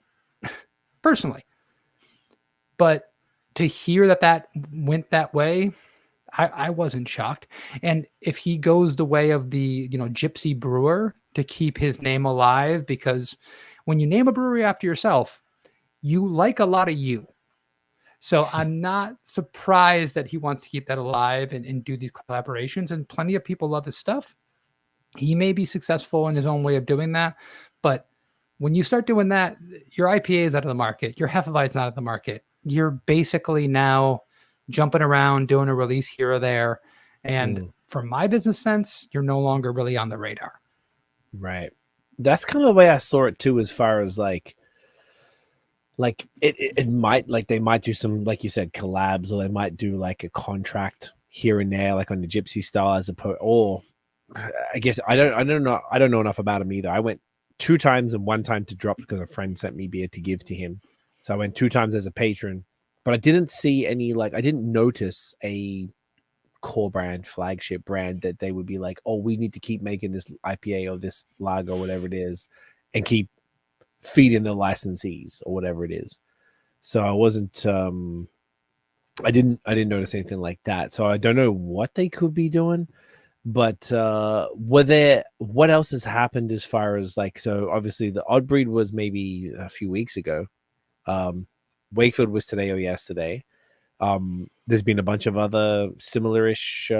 personally. But to hear that went that way, I wasn't shocked. And if he goes the way of the, gypsy brewer to keep his name alive, because when you name a brewery after yourself, you like a lot of you. So I'm not surprised that he wants to keep that alive and do these collaborations. And plenty of people love his stuff. He may be successful in his own way of doing that. But when you start doing that, your IPA is out of the market. Your Hefeweizen is out of the market. You're basically now jumping around, doing a release here or there. And from my business sense, you're no longer really on the radar. Right. That's kind of the way I saw it too, as far as like it might, like they might do some, like you said, collabs, or they might do like a contract here and there, like on the gypsy style, as opposed, or I guess I don't know enough about him either. I went 2 times and 1 time to drop because a friend sent me beer to give to him. So I went 2 times as a patron, but I didn't see any, I didn't notice a core brand, flagship brand that they would be like, oh, we need to keep making this IPA or this lager, whatever it is, and keep feeding the licensees or whatever it is. So I wasn't, I didn't notice anything like that. So I don't know what they could be doing, but what else has happened as far as so obviously the Odd Breed was maybe a few weeks ago. Wakefield was today or yesterday. There's been a bunch of other similar-ish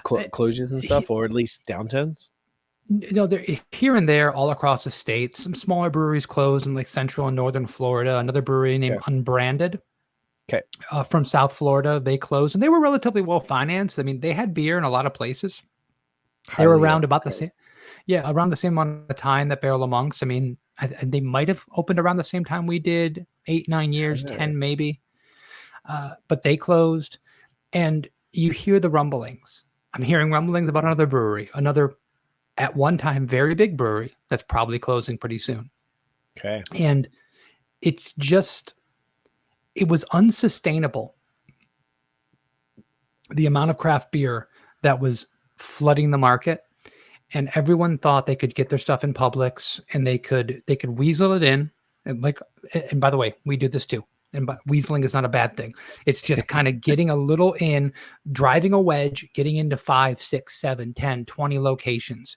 closures and stuff, or at least downturns. They're here and there all across the state. Some smaller breweries closed in central and northern Florida. Another brewery named Unbranded from South Florida, they closed, and they were relatively well financed. I mean, they had beer in a lot of places. They were around about the same, around the same amount of time that Barrel of Monks. I mean, they might have opened around the same time we did, 8, 9 years, 10 maybe. But they closed, and you hear the rumblings. I'm hearing rumblings about another brewery, another at one time very big brewery that's probably closing pretty soon. Okay. And it's just, it was unsustainable. The amount of craft beer that was flooding the market, and everyone thought they could get their stuff in Publix and they could weasel it in. And by the way, we do this too. And weaseling is not a bad thing. It's just kind of getting a little in, driving a wedge, getting into 5, 6, 7, 10, 20 locations,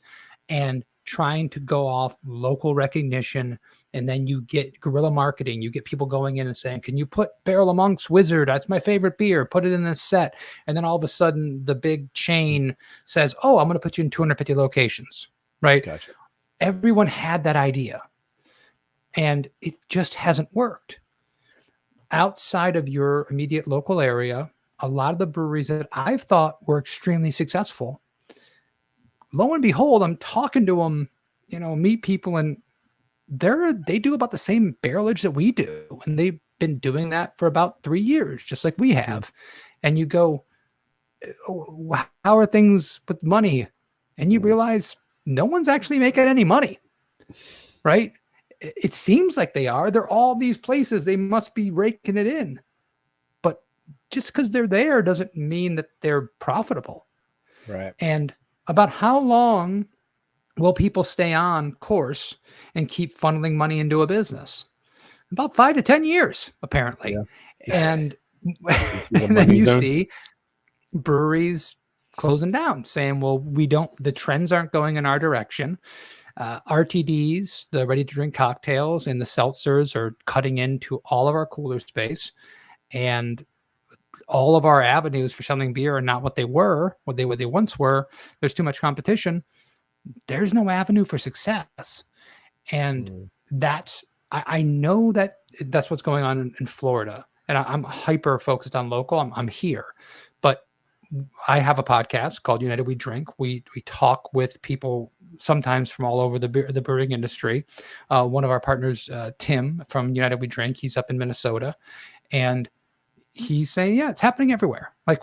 and trying to go off local recognition. And then you get guerrilla marketing. You get people going in and saying, can you put Barrel of Monks Wizard? That's my favorite beer. Put it in this set. And then all of a sudden the big chain says, oh, I'm going to put you in 250 locations, right? Gotcha. Everyone had that idea, and it just hasn't worked. Outside of your immediate local area, a lot of the breweries that I've thought were extremely successful, lo and behold, I'm talking to them, meet people, and they do about the same barrelage that we do. And they've been doing that for about 3 years, just like we have. And you go, oh, how are things with money? And you realize no one's actually making any money, right? It seems like they are. They're all these places. They must be raking it in. But just because they're there doesn't mean that they're profitable. Right. And about how long will people stay on course and keep funneling money into a business? About 5 to 10 years, apparently. Yeah. And then you see breweries closing down, saying, well, the trends aren't going in our direction. RTDs, the ready-to-drink cocktails, and the seltzers are cutting into all of our cooler space, and all of our avenues for selling beer are not what they once were. There's too much competition. There's no avenue for success, and I know that's what's going on in Florida and I'm hyper focused on local. I'm here, but I have a podcast called United We Drink. We talk with people sometimes from all over the brewing industry. One of our partners, Tim from United We Drink, he's up in Minnesota, and he's saying, yeah, it's happening everywhere. Like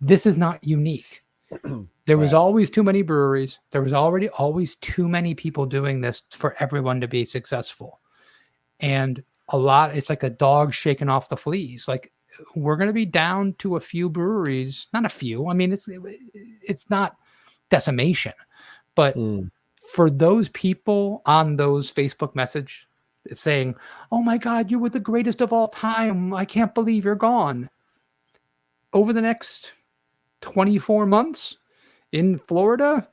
this is not unique. There was always too many breweries. There was always too many people doing this for everyone to be successful. And it's like a dog shaking off the fleas. Like we're going to be down to a few breweries, not a few. I mean, it's not decimation, but for those people on those Facebook message saying, oh my God, you were the greatest of all time. I can't believe you're gone. Over the next 24 months in Florida,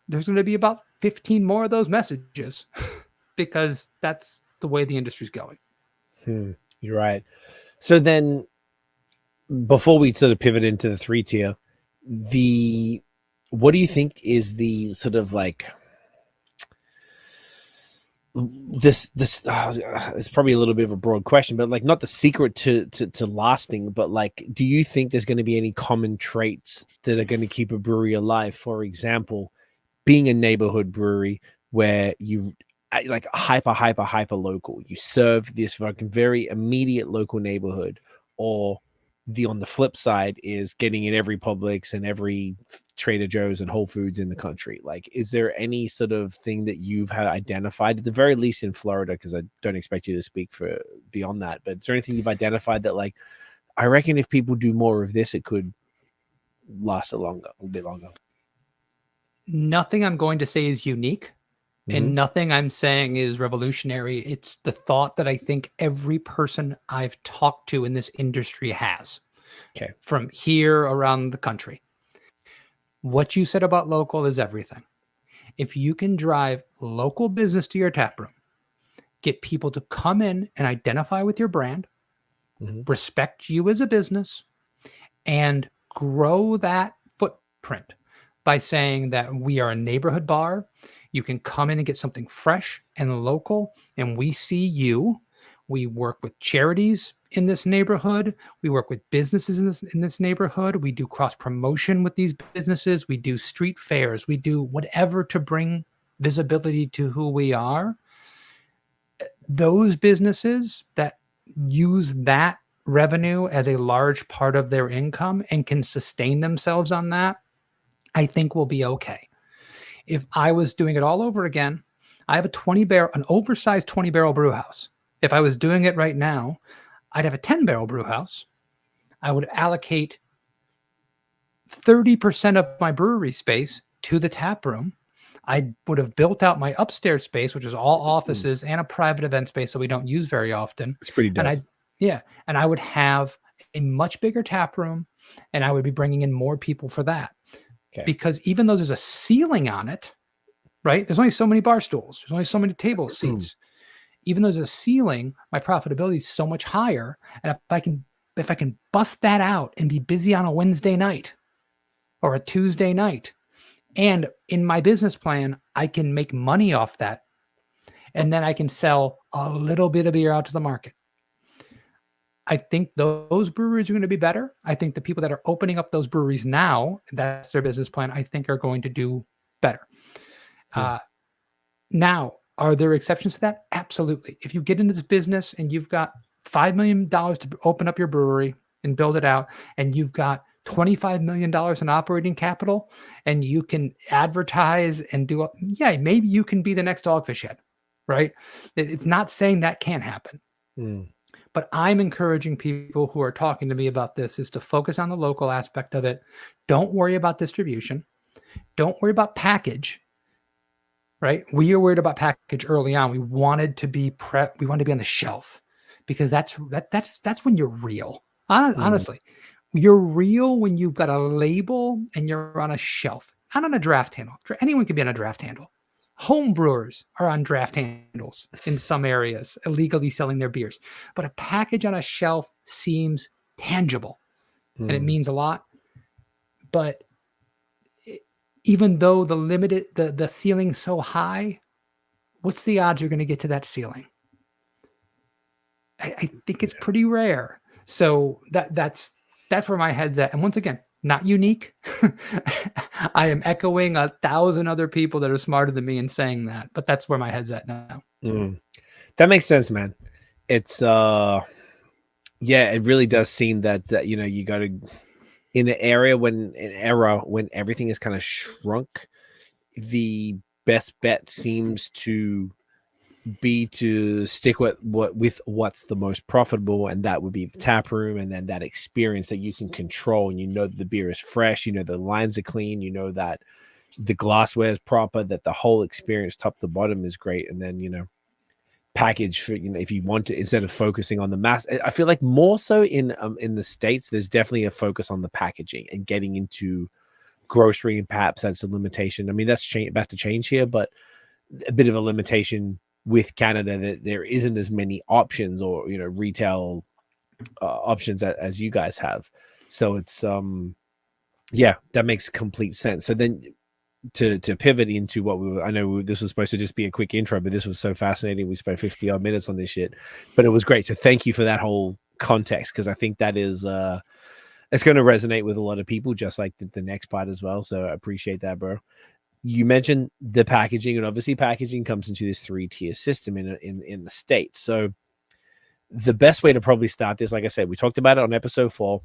there's going to be about 15 more of those messages because that's the way the industry's going. You're right. So then before we sort of pivot into the 3-tier, what do you think is the sort of like this it's probably a little bit of a broad question, but like not the secret to lasting, but like, do you think there's going to be any common traits that are going to keep a brewery alive? For example, being a neighborhood brewery where you like hyper local, you serve this fucking very immediate local neighborhood, or on the flip side is getting in every Publix and every Trader Joe's and Whole Foods in the country. Like, is there any sort of thing that you've had identified, at the very least in Florida, because I don't expect you to speak for beyond that, but is there anything you've identified that, like, I reckon if people do more of this, it could last a bit longer? Nothing I'm going to say is unique. And nothing I'm saying is revolutionary. It's the thought that I think every person I've talked to in this industry has. Okay. From here around the country. What you said about local is everything. If you can drive local business to your tap room, get people to come in and identify with your brand, respect you as a business, and grow that footprint by saying that we are a neighborhood bar. You can come in and get something fresh and local, and we see you. We work with charities in this neighborhood. We work with businesses in this neighborhood. We do cross promotion with these businesses. We do street fairs. We do whatever to bring visibility to who we are. Those businesses that use that revenue as a large part of their income and can sustain themselves on that, I think will be okay. If I was doing it all over again, I have an oversized 20-barrel brew house. If I was doing it right now, I'd have a 10-barrel brew house. I would allocate 30% of my brewery space to the tap room. I would have built out my upstairs space, which is all offices and a private event space that we don't use very often. It's pretty dope. And I would have a much bigger tap room, and I would be bringing in more people for that. Okay. Because even though there's a ceiling on it, right? There's only so many bar stools. There's only so many table seats. Even though there's a ceiling, my profitability is so much higher. And if I can bust that out and be busy on a Wednesday night or a Tuesday night, and in my business plan, I can make money off that. And then I can sell a little bit of beer out to the market. I think those breweries are going to be better. I think the people that are opening up those breweries now, that's their business plan, I think are going to do better. Now, are there exceptions to that? Absolutely. If you get into this business and you've got $5 million to open up your brewery and build it out, and you've got $25 million in operating capital, and you can advertise and maybe you can be the next Dogfish Head, right? It's not saying that can't happen. But I'm encouraging people who are talking to me about this is to focus on the local aspect of it. Don't worry about distribution. Don't worry about package, right? We are worried about package early on. We wanted to be we wanted to be on the shelf because that's when you're real. Honestly, you're real when you've got a label and you're on a shelf, not on a draft handle. Anyone can be on a draft handle. Home brewers are on draft handles in some areas, illegally selling their beers. But a package on a shelf seems tangible, and it means a lot. But even though the ceiling's so high, what's the odds you're going to get to that ceiling? I think it's pretty rare. So that's where my head's at. And once again, not unique. I am echoing 1,000 other people that are smarter than me in saying that, but that's where my head's at now. That makes sense, man. It's yeah, it really does seem that you know, you got to, in an era when everything is kind of shrunk, the best bet seems to be to stick with what's the most profitable, and that would be the tap room, and then that experience that you can control, and you know the beer is fresh, you know the lines are clean, you know that the glassware is proper, that the whole experience top to bottom is great, and then, you know, package for, you know, if you want to, instead of focusing on the mass. I feel like more so in the States, there's definitely a focus on the packaging and getting into grocery, and perhaps that's a limitation. I mean, that's about to change here, but a bit of a limitation with Canada, that there isn't as many options, or, you know, retail options as you guys have. So it's yeah, that makes complete sense. So then to pivot into what I know this was supposed to just be a quick intro, but this was so fascinating. We spent 50 odd minutes on this shit, but it was great. So thank you for that whole context, because I think that is it's going to resonate with a lot of people, just like the next part as well. So I appreciate that, bro. You mentioned the packaging, and obviously packaging comes into this 3-tier system in the States. So the best way to probably start this, like I said, we talked about it on episode 4,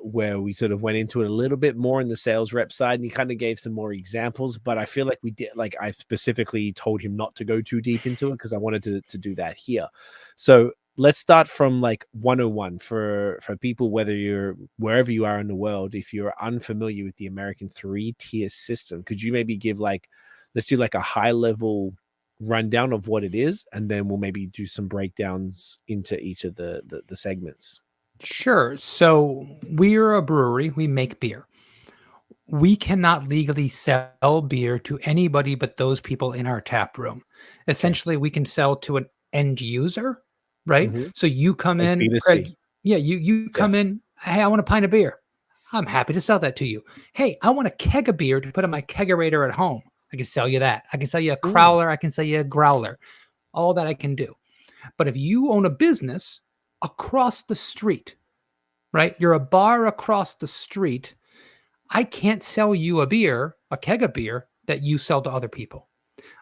where we sort of went into it a little bit more in the sales rep side, and he kind of gave some more examples, but I feel like we did, like I specifically told him not to go too deep into it, because I wanted to do that here. So let's start from like 101 for people, wherever you are in the world. If you're unfamiliar with the American 3-tier system, could you maybe give let's do like a high level rundown of what it is, and then we'll maybe do some breakdowns into each of the segments. Sure. So we're a brewery. We make beer. We cannot legally sell beer to anybody but those people in our tap room. Essentially, we can sell to an end user, right? Mm-hmm. So you come like in, B2C. Craig, yeah, you come in, hey, I want a pint of beer. I'm happy to sell that to you. Hey, I want a keg of beer to put in my kegerator at home. I can sell you that. I can sell you a crowler. I can sell you a growler. All that I can do. But if you own a business across the street, right? You're a bar across the street. I can't sell you a keg of beer that you sell to other people.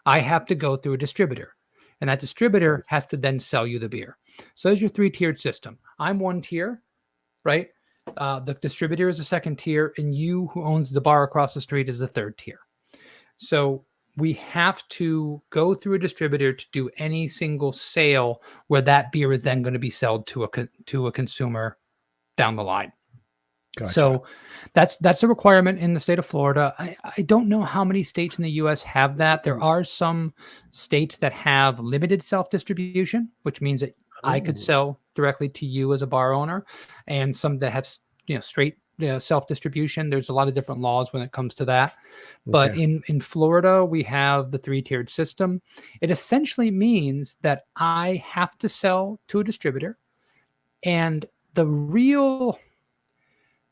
I have to go through a distributor, and that distributor has to then sell you the beer. So there's your 3-tiered system. I'm 1 tier, right? The distributor is the 2nd tier, and you who owns the bar across the street is the 3rd tier. So we have to go through a distributor to do any single sale where that beer is then going to be sold to a consumer down the line. Gotcha. So that's a requirement in the state of Florida. I don't know how many states in the U.S. have that. There are some states that have limited self-distribution, which means that I could sell directly to you as a bar owner, and some that have straight self-distribution. There's a lot of different laws when it comes to that. But in Florida, we have the 3-tiered system. It essentially means that I have to sell to a distributor, and the real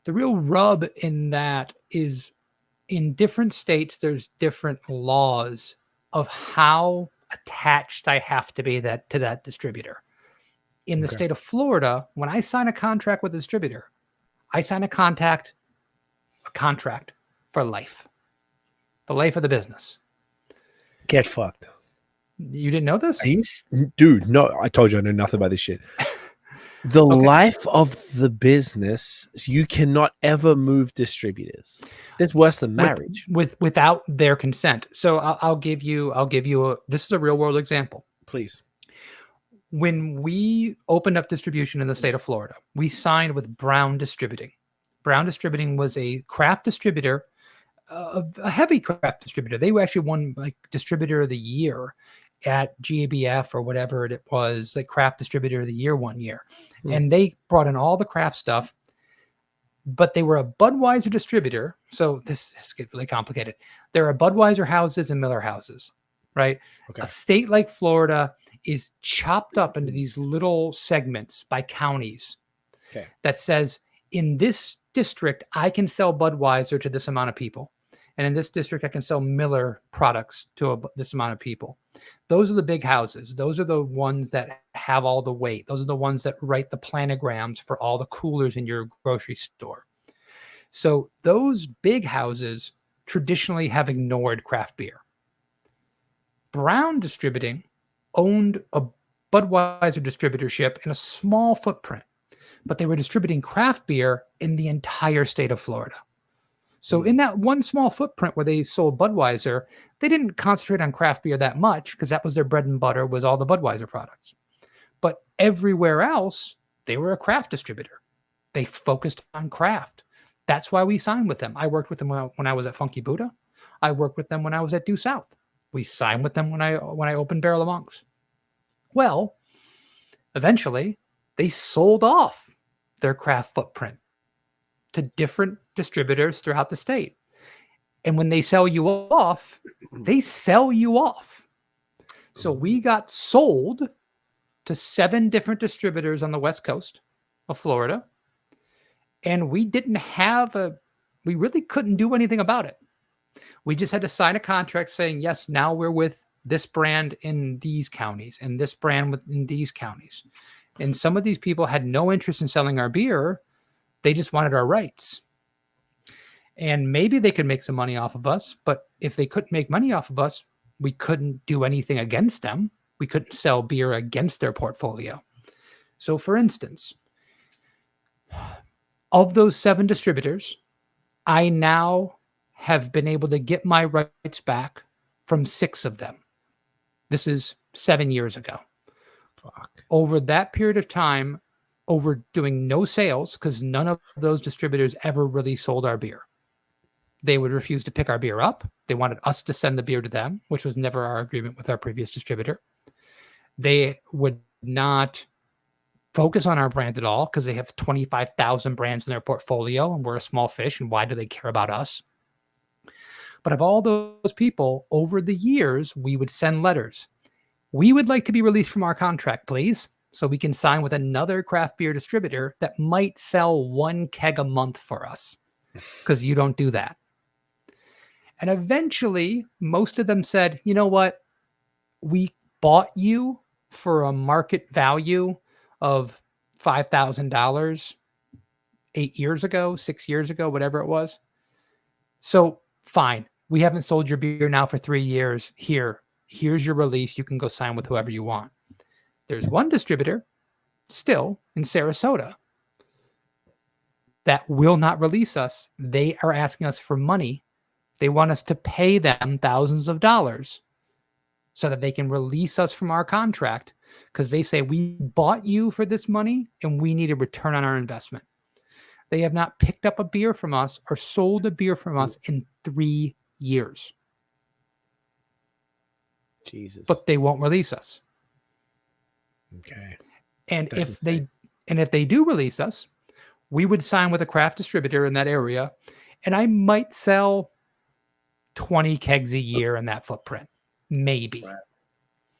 rub in that is, in different states, there's different laws of how attached I have to be to that distributor. In the state of Florida, when I sign a contract with a distributor, I sign a contract for life, the life of the business. Get fucked. You didn't know this? Dude, no, I told you I know nothing about this shit. The life of the business, you cannot ever move distributors. That's worse than marriage. Without their consent. So I'll give you this is a real world example. Please. When we opened up distribution in the state of Florida, we signed with Brown Distributing. Brown Distributing was a craft distributor, a heavy craft distributor. They actually won like Distributor of the Year at GABF or whatever it was, like Craft Distributor of the Year one year. And they brought in all the craft stuff, but they were a Budweiser distributor. So this gets really complicated. There are Budweiser houses and Miller houses, right? A state like Florida is chopped up into these little segments by counties that says, in this district, I can sell Budweiser to this amount of people. And in this district, I can sell Miller products to this amount of people. Those are the big houses. Those are the ones that have all the weight. Those are the ones that write the planograms for all the coolers in your grocery store. So those big houses traditionally have ignored craft beer. Brown Distributing owned a Budweiser distributorship in a small footprint, but they were distributing craft beer in the entire state of Florida. So in that one small footprint where they sold Budweiser, they didn't concentrate on craft beer that much because that was their bread and butter, was all the Budweiser products. But everywhere else, they were a craft distributor. They focused on craft. That's why we signed with them. I worked with them when I was at Funky Buddha. I worked with them when I was at Due South. We signed with them when I opened Barrel of Monks. Well, eventually, they sold off their craft footprint to different distributors throughout the state. And when they sell you off, they sell you off. So we got sold to 7 different distributors on the West Coast of Florida. And we really couldn't do anything about it. We just had to sign a contract saying, yes, now we're with this brand in these counties and this brand within these counties. And some of these people had no interest in selling our beer. They just wanted our rights. And maybe they could make some money off of us, but if they couldn't make money off of us, we couldn't do anything against them. We couldn't sell beer against their portfolio. So for instance, of those 7 distributors, I now have been able to get my rights back from 6 of them. This is 7 years ago. Fuck. Over that period of time, over doing no sales, because none of those distributors ever really sold our beer. They would refuse to pick our beer up. They wanted us to send the beer to them, which was never our agreement with our previous distributor. They would not focus on our brand at all because they have 25,000 brands in their portfolio and we're a small fish. And why do they care about us? But of all those people, over the years, we would send letters. We would like to be released from our contract, please, so we can sign with another craft beer distributor that might sell 1 keg a month for us, because you don't do that. And eventually, most of them said, you know what? We bought you for a market value of $5,000 8 years ago, 6 years ago, whatever it was. So fine. We haven't sold your beer now for 3 years. Here's your release. You can go sign with whoever you want. There's one distributor still in Sarasota that will not release us. They are asking us for money. They want us to pay them thousands of dollars so that they can release us from our contract, because they say we bought you for this money and we need a return on our investment. They have not picked up a beer from us or sold a beer from us in 3 years. Jesus. But they won't release us. Okay. And if they do release us, we would sign with a craft distributor in that area, and I might sell 20 kegs a year in that footprint, maybe. Right.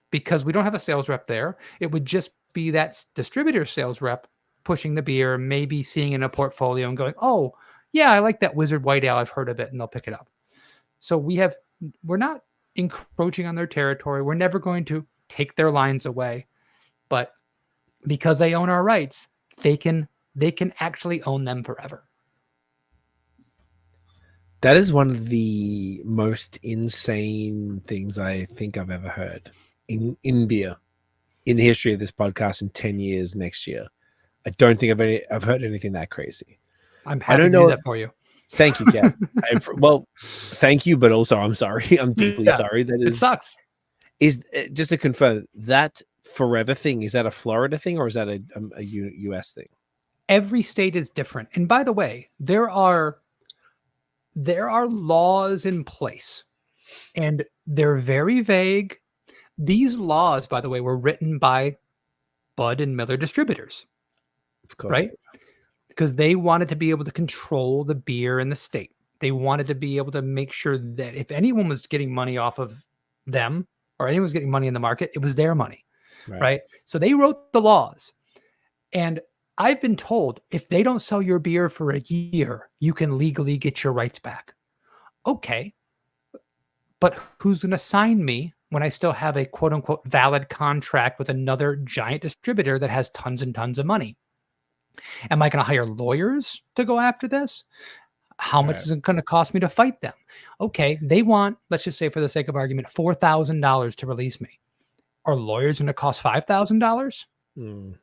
Because we don't have a sales rep there. It would just be that distributor sales rep pushing the beer, maybe seeing in a portfolio and going, oh, yeah, I like that Wizard White Ale. I've heard of it, and they'll pick it up. So we're not encroaching on their territory. We're never going to take their lines away. But because they own our rights, they can actually own them forever. That is one of the most insane things I think I've ever heard in beer, in the history of this podcast in 10 years next year. I don't think I've heard anything that crazy. I'm happy to do that for you. Thank you, Kat. Well, thank you, but also I'm sorry. I'm deeply sorry. It sucks. Is just to confirm, that forever thing, is that a Florida thing or is that a US thing? Every state is different. And by the way, there are laws in place and they're very vague. These laws, by the way, were written by Bud and Miller distributors. Of course. Right? Because they wanted to be able to control the beer in the state. They wanted to be able to make sure that if anyone was getting money off of them or anyone was getting money in the market, it was their money. Right? So they wrote the laws. And I've been told if they don't sell your beer for a year, you can legally get your rights back. Okay, but who's going to sign me when I still have a quote unquote valid contract with another giant distributor that has tons and tons of money? Am I going to hire lawyers to go after this? How much is it going to cost me to fight them? Okay, they want, let's just say for the sake of argument, $4,000 to release me. Are lawyers going to cost $5,000?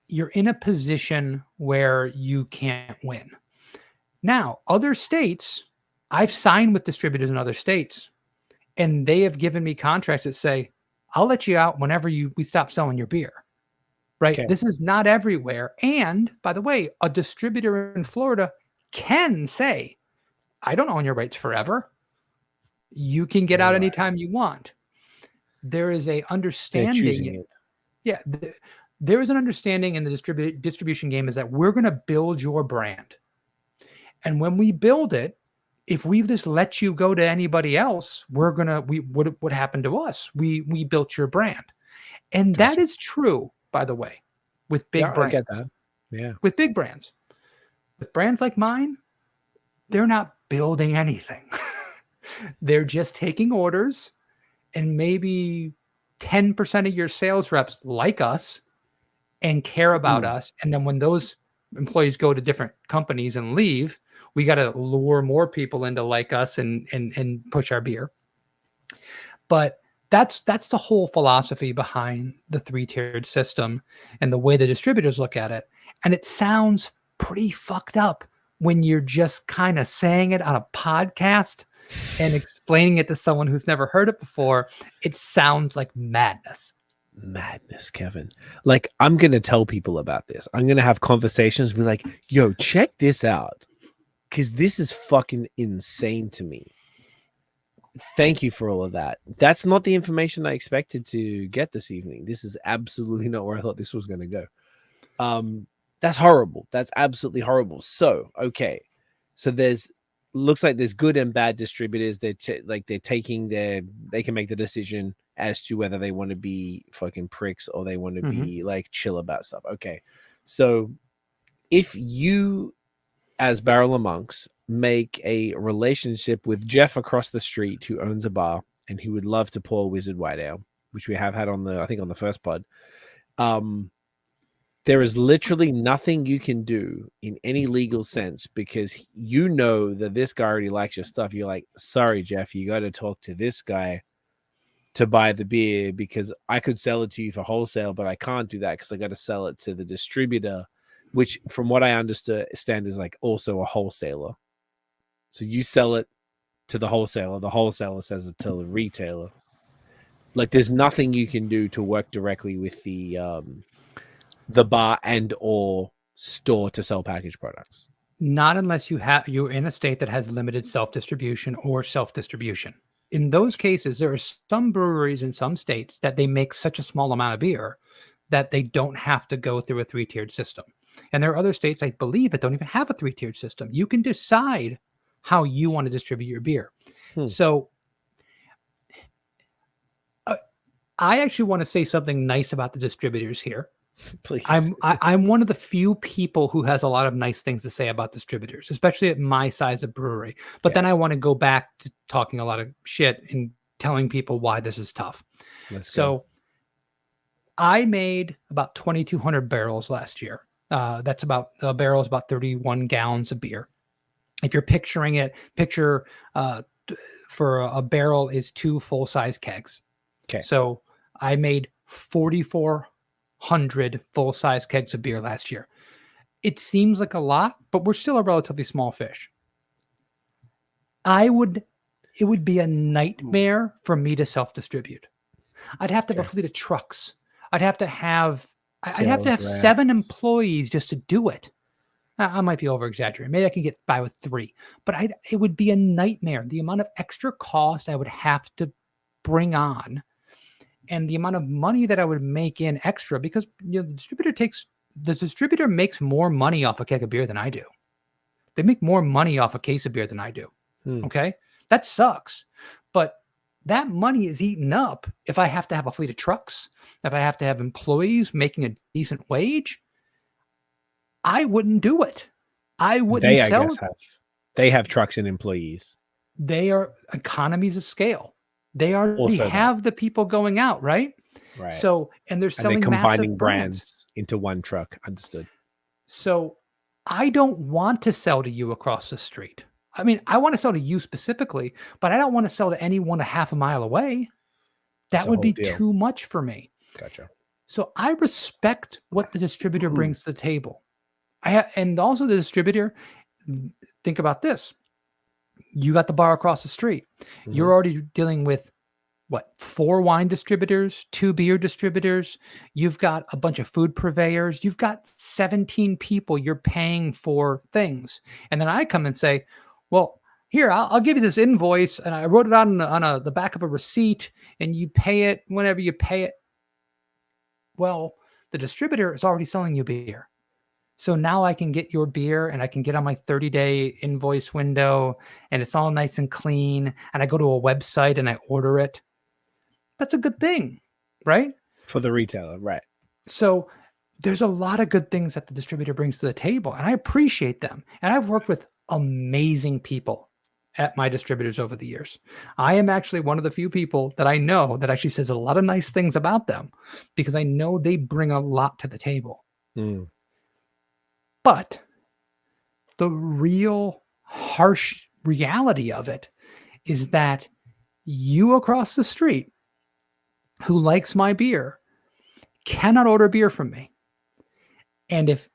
You're in a position where you can't win. Now, other states, I've signed with distributors in other states, and they have given me contracts that say, I'll let you out whenever we stop selling your beer. Right? Okay. This is not everywhere. And by the way, a distributor in Florida can say, I don't own your rights forever. You can get out anytime you want. There is a understanding. Yeah. There is an understanding in the distribution game is that we're going to build your brand. And when we build it, if we just let you go to anybody else, what happened to us? We built your brand. And that is true, by the way, with big brands. I get that. Yeah. With big brands. With brands like mine, they're not building anything. They're just taking orders, and maybe 10% of your sales reps like us and care about us. And then when those employees go to different companies and leave, we got to lure more people into like us and push our beer. But that's the whole philosophy behind the 3-tiered system and the way the distributors look at it. And it sounds pretty fucked up when you're just kind of saying it on a podcast and explaining it to someone who's never heard it before. It sounds like madness. Madness, Kevin. Like, I'm going to tell people about this. I'm going to have conversations, be like, yo, check this out. Because this is fucking insane to me. Thank you for all of that. That's not the information I expected to get this evening. This is absolutely not where I thought this was going to go. That's horrible. That's absolutely horrible. So, okay. So looks like there's good and bad distributors. They can make the decision as to whether they want to be fucking pricks or they want to be like chill about stuff. Okay. So if you as Barrel of Monks make a relationship with Jeff across the street who owns a bar and who would love to pour Wizard White Ale, which we have had on the first pod, there is literally nothing you can do in any legal sense because you know that this guy already likes your stuff. You're like, sorry, Jeff, you got to talk to this guy to buy the beer because I could sell it to you for wholesale, but I can't do that because I got to sell it to the distributor, which from what I understand is like also a wholesaler. So you sell it to the wholesaler sells it to the retailer. Like there's nothing you can do to work directly with the bar and or store to sell packaged products. Not unless you're in a state that has limited self-distribution or self-distribution. In those cases, there are some breweries in some states that they make such a small amount of beer that they don't have to go through a 3-tiered system. And there are other states, I believe, that don't even have a 3-tiered system. You can decide how you want to distribute your beer. So I actually want to say something nice about the distributors here. Please. I'm one of the few people who has a lot of nice things to say about distributors, especially at my size of brewery. But then I want to go back to talking a lot of shit and telling people why this is tough. I made about 2,200 barrels last year. That's about a barrel is about 31 gallons of beer. If you're picturing it, for a barrel is 2 full-size kegs. Okay. So I made 4,400 full-size kegs of beer last year. It seems like a lot, but we're still a relatively small fish. It would be a nightmare for me to self-distribute. I'd have to have a fleet of trucks. I'd have to have 7 employees just to do it. I might be over-exaggerating. Maybe I can get by with 3. But it would be a nightmare. The amount of extra cost I would have to bring on and the amount of money that I would make in extra because the distributor makes more money off a keg of beer than I do. They make more money off a case of beer than I do. Okay? That sucks. But that money is eaten up if I have to have a fleet of trucks, if I have to have employees making a decent wage. I wouldn't do it. I wouldn't sell it. They have trucks and employees. They are economies of scale. They already Also have the people going out, right? Right. So, and they're selling combining massive brands into one truck. Understood. So I don't want to sell to you across the street. I mean, I want to sell to you specifically, but I don't want to sell to anyone a half a mile away. That would be too much for me. Gotcha. So I respect what the distributor brings to the table. And also the distributor, think about this. You got the bar across the street. You're already dealing with 4 wine distributors, 2 beer distributors. You've got a bunch of food purveyors. You've got 17 people you're paying for things. And then I come and say, well, here, I'll give you this invoice. And I wrote it on the back of a receipt, and you pay it whenever you pay it. Well, the distributor is already selling you beer. So now I can get your beer and I can get on my 30-day invoice window, and it's all nice and clean. And I go to a website and I order it. That's a good thing, right? For the retailer, right. So there's a lot of good things that the distributor brings to the table, and I appreciate them. And I've worked with amazing people at my distributors over the years. I am actually one of the few people that I know that actually says a lot of nice things about them, because I know they bring a lot to the table. But the real harsh reality of it is that you across the street who likes my beer cannot order beer from me. And if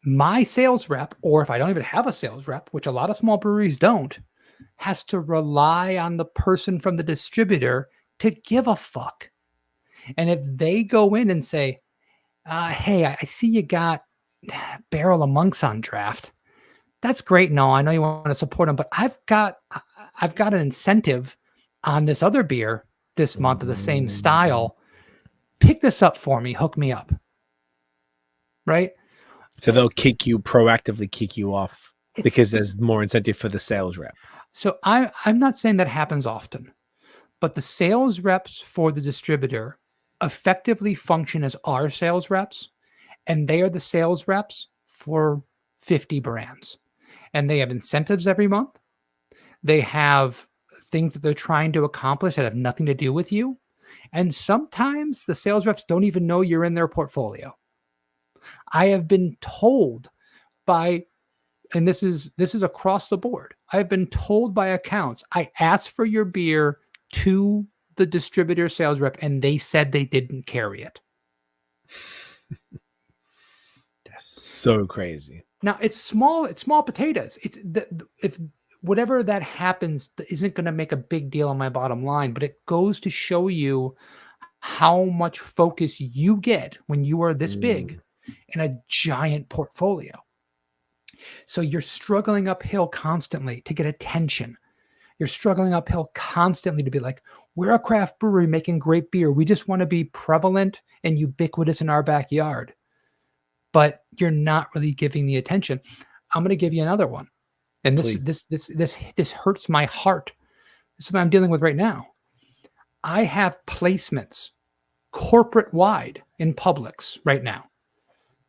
my sales rep, or if I don't even have a sales rep, which a lot of small breweries don't, has to rely on the person from the distributor to give a fuck. And if they go in and say, hey, I see you got Barrel of Monks on draft. That's great. No, I know you want to support them, but I've got an incentive on this other beer this month of the same style. Pick this up for me. Hook me up. Right? So they'll proactively kick you off because there's more incentive for the sales rep. So I'm not saying that happens often, but the sales reps for the distributor effectively function as our sales reps, and they are the sales reps for 50 brands. And they have incentives every month. They have things that they're trying to accomplish that have nothing to do with you. And sometimes the sales reps don't even know you're in their portfolio. I have been told and this is across the board, I've been told by accounts, I asked for your beer to the distributor sales rep, and they said they didn't carry it. That's so crazy. Now it's small potatoes. If whatever that happens isn't going to make a big deal on my bottom line, but it goes to show you how much focus you get when you are this big in a giant portfolio. So you're struggling uphill constantly to get attention. You're struggling uphill constantly to be like, we're a craft brewery making great beer. We just want to be prevalent and ubiquitous in our backyard. But you're not really giving the attention. I'm going to give you another one. And this hurts my heart. This is what I'm dealing with right now. I have placements corporate wide in Publix right now.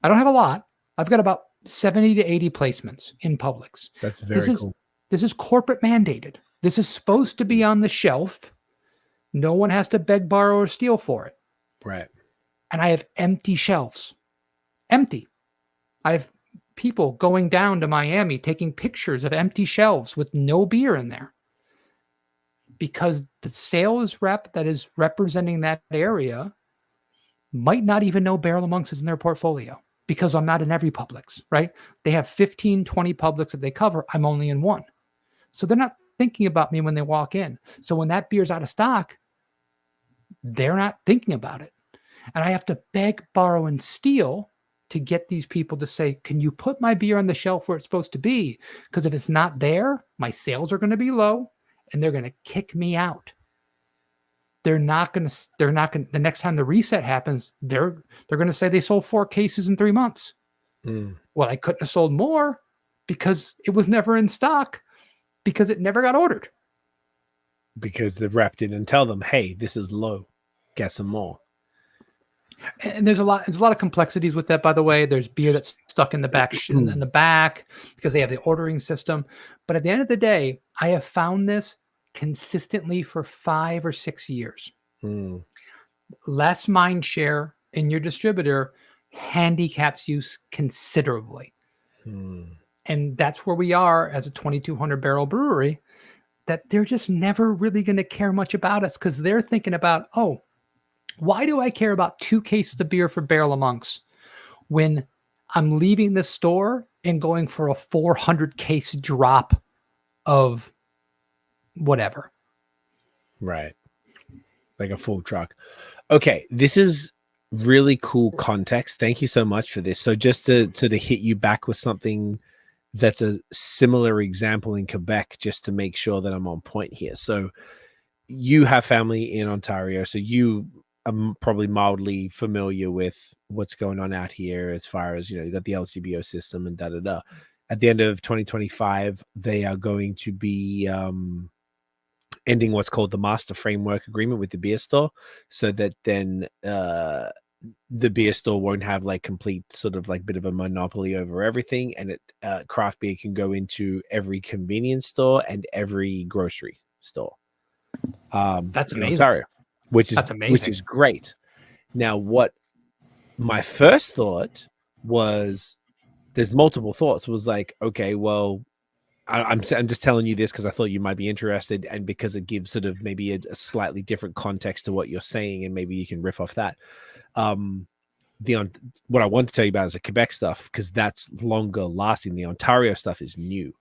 I don't have a lot. I've got about 70 to 80 placements in Publix. That's very cool. This is corporate mandated. This is supposed to be on the shelf. No one has to beg, borrow, or steal for it. Right. And I have empty shelves. Empty. I have people going down to Miami taking pictures of empty shelves with no beer in there. Because the sales rep that is representing that area might not even know Barrel of Monks is in their portfolio, because I'm not in every Publix, right? They have 15, 20 Publix that they cover. I'm only in one. So they're not thinking about me when they walk in. So when that beer's out of stock, they're not thinking about it. And I have to beg, borrow, and steal to get these people to say, can you put my beer on the shelf where it's supposed to be? Because if it's not there, my sales are going to be low and they're going to kick me out. The next time the reset happens, they're going to say they sold 4 cases in 3 months. Well, I couldn't have sold more because it was never in stock, because it never got ordered. Because the rep didn't tell them, hey, this is low, get some more. And there's a lot of complexities with that, by the way. There's beer that's stuck in the back in the back because they have the ordering system. But at the end of the day, I have found this consistently for 5 or 6 years. Less mind share in your distributor handicaps you considerably. And that's where we are as a 2,200 barrel brewery, that they're just never really going to care much about us because they're thinking about, oh, why do I care about 2 cases of beer for Barrel of Monks when I'm leaving the store and going for a 400 case drop of whatever? Right. Like a full truck. Okay. This is really cool context. Thank you so much for this. So just to hit you back with something that's a similar example in Quebec, just to make sure that I'm on point here. So you have family in Ontario, so you I'm probably mildly familiar with what's going on out here as far as, you got the LCBO system and da-da-da. At the end of 2025, they are going to be ending what's called the Master Framework Agreement with the beer store, so that then the beer store won't have like complete sort of like bit of a monopoly over everything, and craft beer can go into every convenience store and every grocery store. That's amazing. Ontario. Which is great. Now, what my first thought was, there's multiple thoughts. Was like, okay, well, I'm just telling you this because I thought you might be interested, and because it gives sort of maybe a slightly different context to what you're saying, and maybe you can riff off that. What I want to tell you about is the Quebec stuff, because that's longer lasting. The Ontario stuff is new.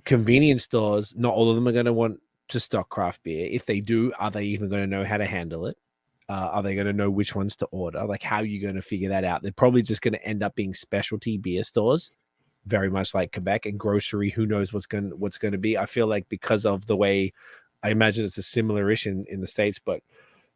Convenience stores, not all of them are going to want to stock craft beer. If they do, are they even going to know how to handle it? Are they going to know which ones to order? Like, how are you going to figure that out? They're probably just going to end up being specialty beer stores, very much like Quebec, and grocery. Who knows what's going to be? I feel like because of the way, I imagine it's a similar issue in the States, but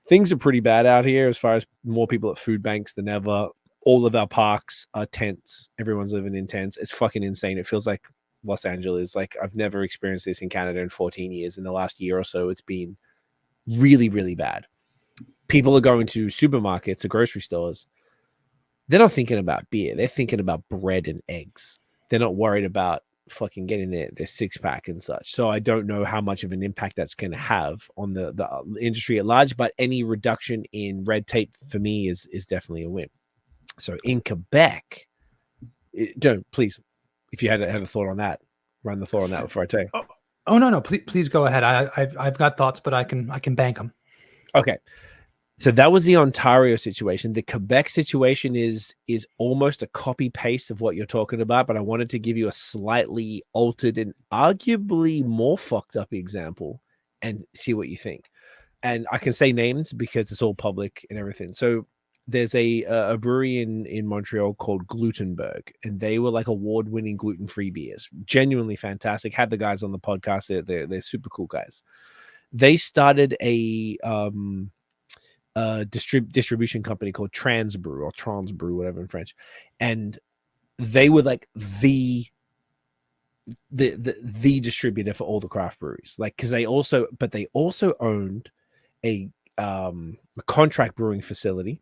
things are pretty bad out here as far as more people at food banks than ever. All of our parks are tents. Everyone's living in tents. It's fucking insane. It feels like Los Angeles. Like, I've never experienced this in Canada in 14 years. In the last year or so, it's been really, really bad. People are going to supermarkets or grocery stores. They're not thinking about beer. They're thinking about bread and eggs. They're not worried about fucking getting their 6-pack and such. So I don't know how much of an impact that's going to have on the industry at large, but any reduction in red tape for me is definitely a win. So in Quebec, please, if you had a thought on that, run the thought on that before I tell you. Oh no, please go ahead. I've got thoughts, but I can bank them. Okay, so that was the Ontario situation. The Quebec situation is almost a copy paste of what you're talking about, but I wanted to give you a slightly altered and arguably more fucked up example and see what you think. And I can say names because it's all public and everything. So there's a brewery in Montreal called Glutenberg, and they were like award-winning gluten-free beers. Genuinely fantastic. Had the guys on the podcast. They're super cool guys. They started a distribution company called Transbrew or Transbrew, whatever in French, and they were like the distributor for all the craft breweries. Like, because they also owned a contract brewing facility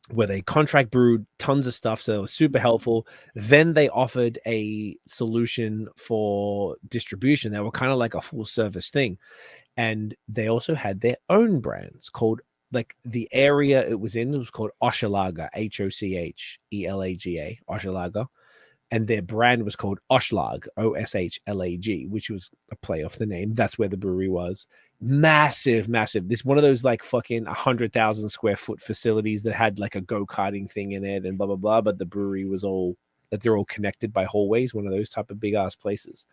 where they contract brewed tons of stuff, so it was super helpful. Then they offered a solution for distribution that were kind of like a full service thing, and they also had their own brands called, like, the area it was in, it was called Hochelaga, Hochelaga, Hochelaga, and their brand was called Oshlag, Oshlag, which was a play off the name. That's where the brewery was. Massive. This one of those like fucking 100,000 square foot facilities that had like a go-karting thing in it and blah blah blah. But the brewery was all that, they're all connected by hallways. One of those type of big ass places.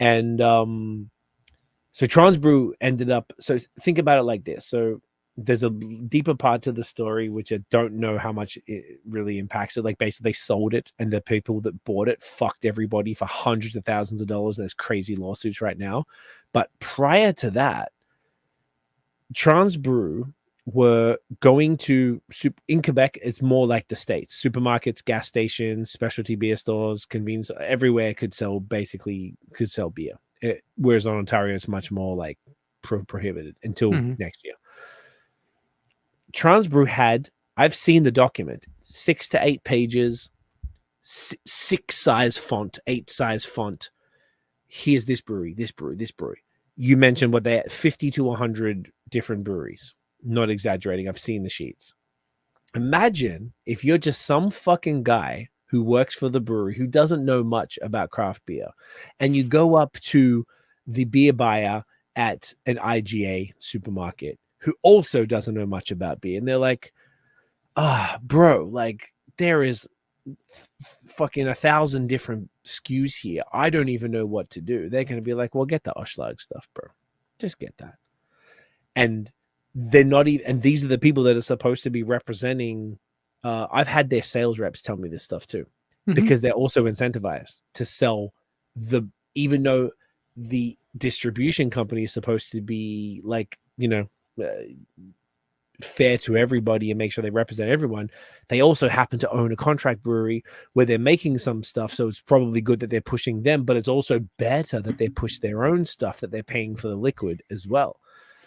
And so Transbrew ended up. So think about it like this. So there's a deeper part to the story, which I don't know how much it really impacts it. Like, basically they sold it, and the people that bought it fucked everybody for hundreds of thousands of dollars. There's crazy lawsuits right now. But prior to that, Transbrew were going to, in Quebec, it's more like the States. Supermarkets, gas stations, specialty beer stores, convenience, everywhere could sell beer. Whereas on Ontario, it's much more like prohibited until next year. Transbrew had, I've seen the document, 6 to 8 pages, 6 size font, 8 size font. Here's this brewery, this brewery, this brewery. You mentioned what they had, 50 to 100 different breweries. Not exaggerating. I've seen the sheets. Imagine if you're just some fucking guy who works for the brewery who doesn't know much about craft beer, and you go up to the beer buyer at an IGA supermarket who also doesn't know much about beer, and they're like, bro, like there is fucking 1,000 different SKUs here. I don't even know what to do. They're going to be like, well, get the Oshlag stuff, bro. Just get that. And they're not even, and these are the people that are supposed to be representing. I've had their sales reps tell me this stuff too, because they're also incentivized to sell even though the distribution company is supposed to be like, fair to everybody and make sure they represent everyone. They also happen to own a contract brewery where they're making some stuff. So it's probably good that they're pushing them, but it's also better that they push their own stuff that they're paying for the liquid as well.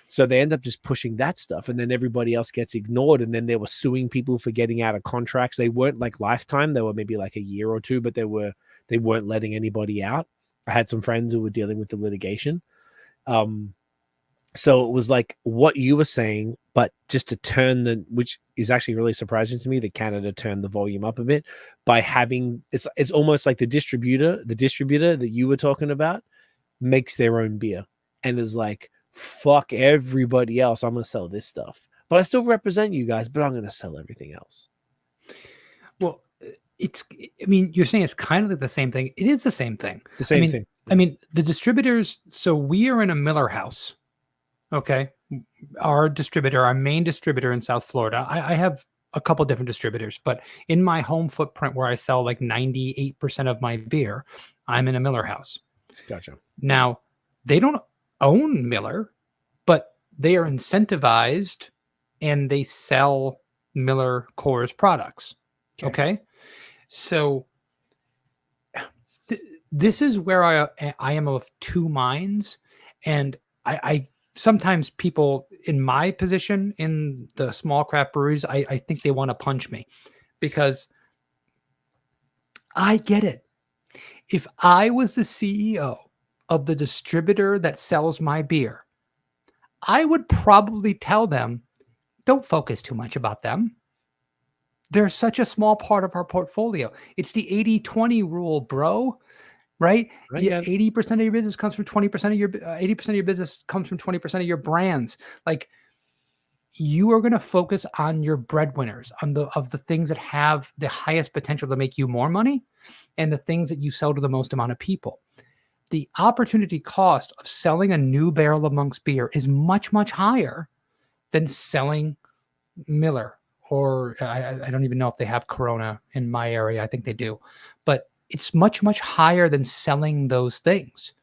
So they end up just pushing that stuff, and then everybody else gets ignored. And then they were suing people for getting out of contracts. They weren't like lifetime. They were maybe like a year or two, but they weren't letting anybody out. I had some friends who were dealing with the litigation. So it was like what you were saying, but just to turn which is actually really surprising to me, that Canada turned the volume up a bit by having, it's almost like the distributor that you were talking about makes their own beer and is like, fuck everybody else. I'm going to sell this stuff, but I still represent you guys, but I'm going to sell everything else. Well, you're saying it's kind of like the same thing. It is the same thing. The same thing. I mean, the distributors, so we are in a Miller house. Okay. Our main distributor in South Florida, I have a couple different distributors, but in my home footprint where I sell like 98% of my beer, I'm in a Miller house. Gotcha. Now, they don't own Miller, but they are incentivized and they sell Miller Coors products. Okay. So this is where I am of two minds. And I sometimes people in my position in the small craft breweries, I think they want to punch me because I get it. If I was the CEO of the distributor that sells my beer, I would probably tell them, don't focus too much about them. They're such a small part of our portfolio. It's the 80-20 rule, bro. Right? Yeah, 80% of your business comes from 20% of your 80% of your business comes from 20% of your brands. Like, you are going to focus on your breadwinners, on the things that have the highest potential to make you more money, and the things that you sell to the most amount of people. The opportunity cost of selling a new barrel of Monk's beer is much, much higher than selling Miller, or I don't even know if they have Corona in my area. I think they do, but it's much, much higher than selling those things.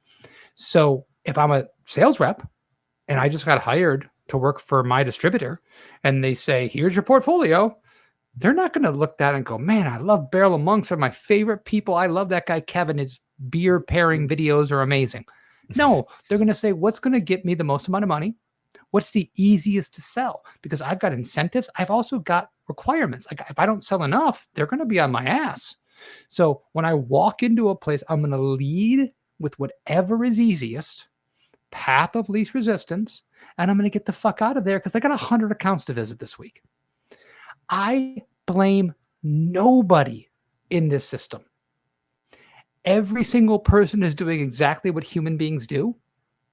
So if I'm a sales rep and I just got hired to work for my distributor and they say, here's your portfolio, they're not going to look at that and go, man, I love Barrel of Monks. They're my favorite people. I love that guy, Kevin. His beer pairing videos are amazing. No, they're going to say, what's going to get me the most amount of money? What's the easiest to sell? Because I've got incentives. I've also got requirements. Like, if I don't sell enough, they're going to be on my ass. So when I walk into a place, I'm going to lead with whatever is easiest, path of least resistance, and I'm going to get the fuck out of there because I got 100 accounts to visit this week. I blame nobody in this system. Every single person is doing exactly what human beings do.